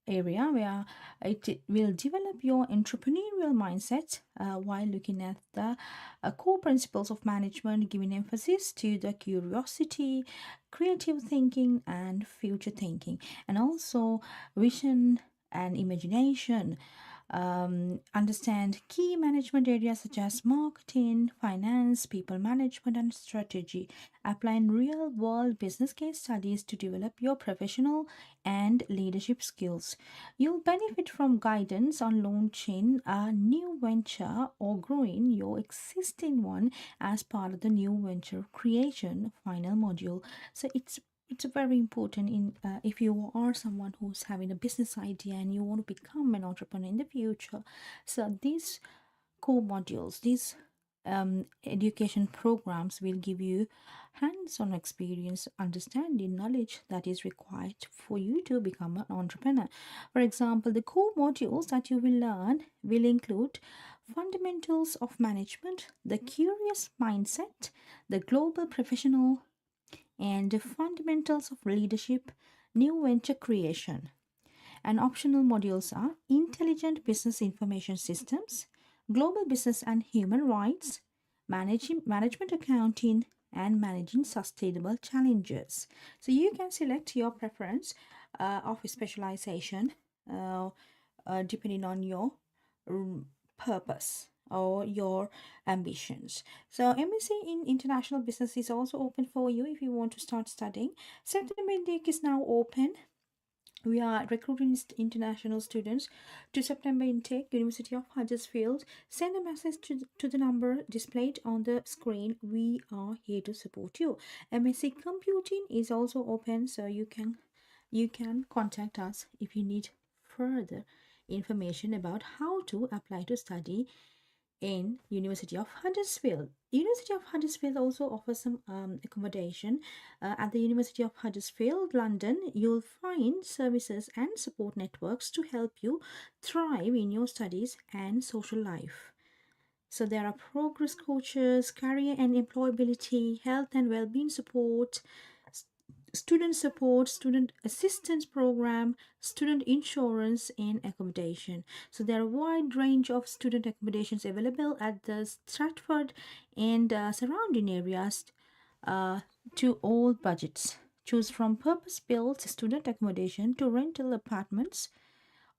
area where it will develop your entrepreneurial mindset while looking at the core principles of management, giving emphasis to the curiosity, creative thinking, and future thinking, and also vision and imagination. Understand key management areas such as marketing, finance, people management, and strategy. Applying real-world business case studies to develop your professional and leadership skills. You'll benefit from guidance on launching a new venture or growing your existing one as part of the new venture creation final module. So it's very important in if you are someone who's having a business idea and you want to become an entrepreneur in the future. So these core modules, these education programs will give you hands-on experience, understanding, knowledge that is required for you to become an entrepreneur. For example, the core modules that you will learn will include fundamentals of management, the curious mindset, the global professional, and the fundamentals of leadership, new venture creation. And optional modules are intelligent business information systems, global business and human rights, management accounting, and managing sustainable challenges. So you can select your preference of specialization depending on your purpose or your ambitions. So MSc in International Business is also open for you if you want to start studying. September intake is now open. We are recruiting international students to September intake, University of Huddersfield. Send a message to the number displayed on the screen. We are here to support you. MSc Computing is also open, so you can contact us if you need further information about how to apply to study in University of Huddersfield. University of Huddersfield also offers some accommodation. At the University of Huddersfield, London, you'll find services and support networks to help you thrive in your studies and social life. So there are progress coaches, career and employability, health and well-being support, student assistance program, student insurance, and accommodation. So there are a wide range of student accommodations available at the Stratford and surrounding areas to all budgets. Choose from purpose-built student accommodation to rental apartments,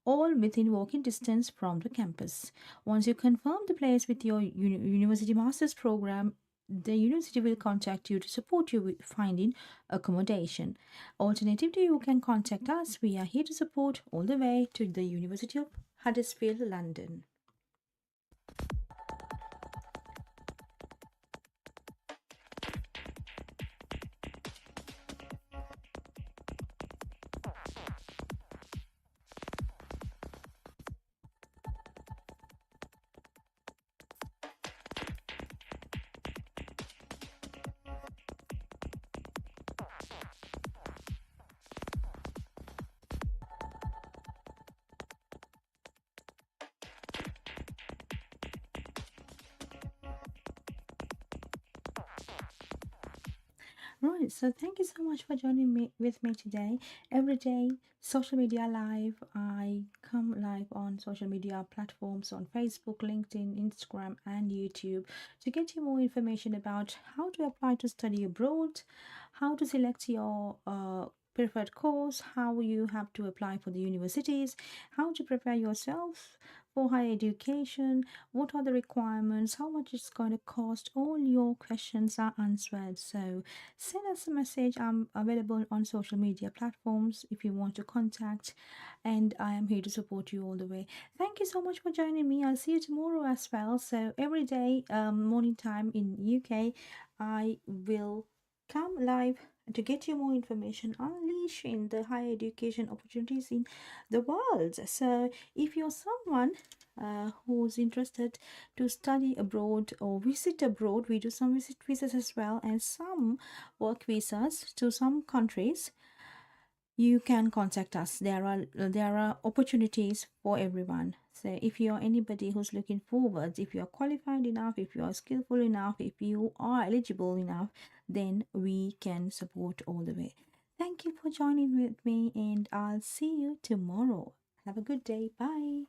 all within walking distance from the campus. Once you confirm the place with your university master's program, the university will contact you to support you with finding accommodation. Alternatively, you can contact us. We are here to support all the way to the University of Huddersfield, London. Right, so thank you so much for joining me with me today. Every day, social media live. I come live on social media platforms on Facebook, LinkedIn, Instagram, and YouTube to get you more information about how to apply to study abroad, how to select your preferred course, how you have to apply for the universities, how to prepare yourself for higher education, what are the requirements, how much it's going to cost. All your questions are answered. So send us a message. I'm available on social media platforms if you want to contact, and I am here to support you all the way. Thank you so much for joining me. I'll see you tomorrow as well. So every day, morning time in UK, I will come live to get you more information, unleashing the higher education opportunities in the world. So if you're someone who's interested to study abroad or visit abroad, we do some visit visas as well and some work visas to some countries. You can contact us. There are opportunities for everyone. So if you're anybody who's looking forward, if you're qualified enough, if you are skillful enough, if you are eligible enough, then we can support all the way. Thank you for joining with me, and I'll see you tomorrow. Have a good day. Bye.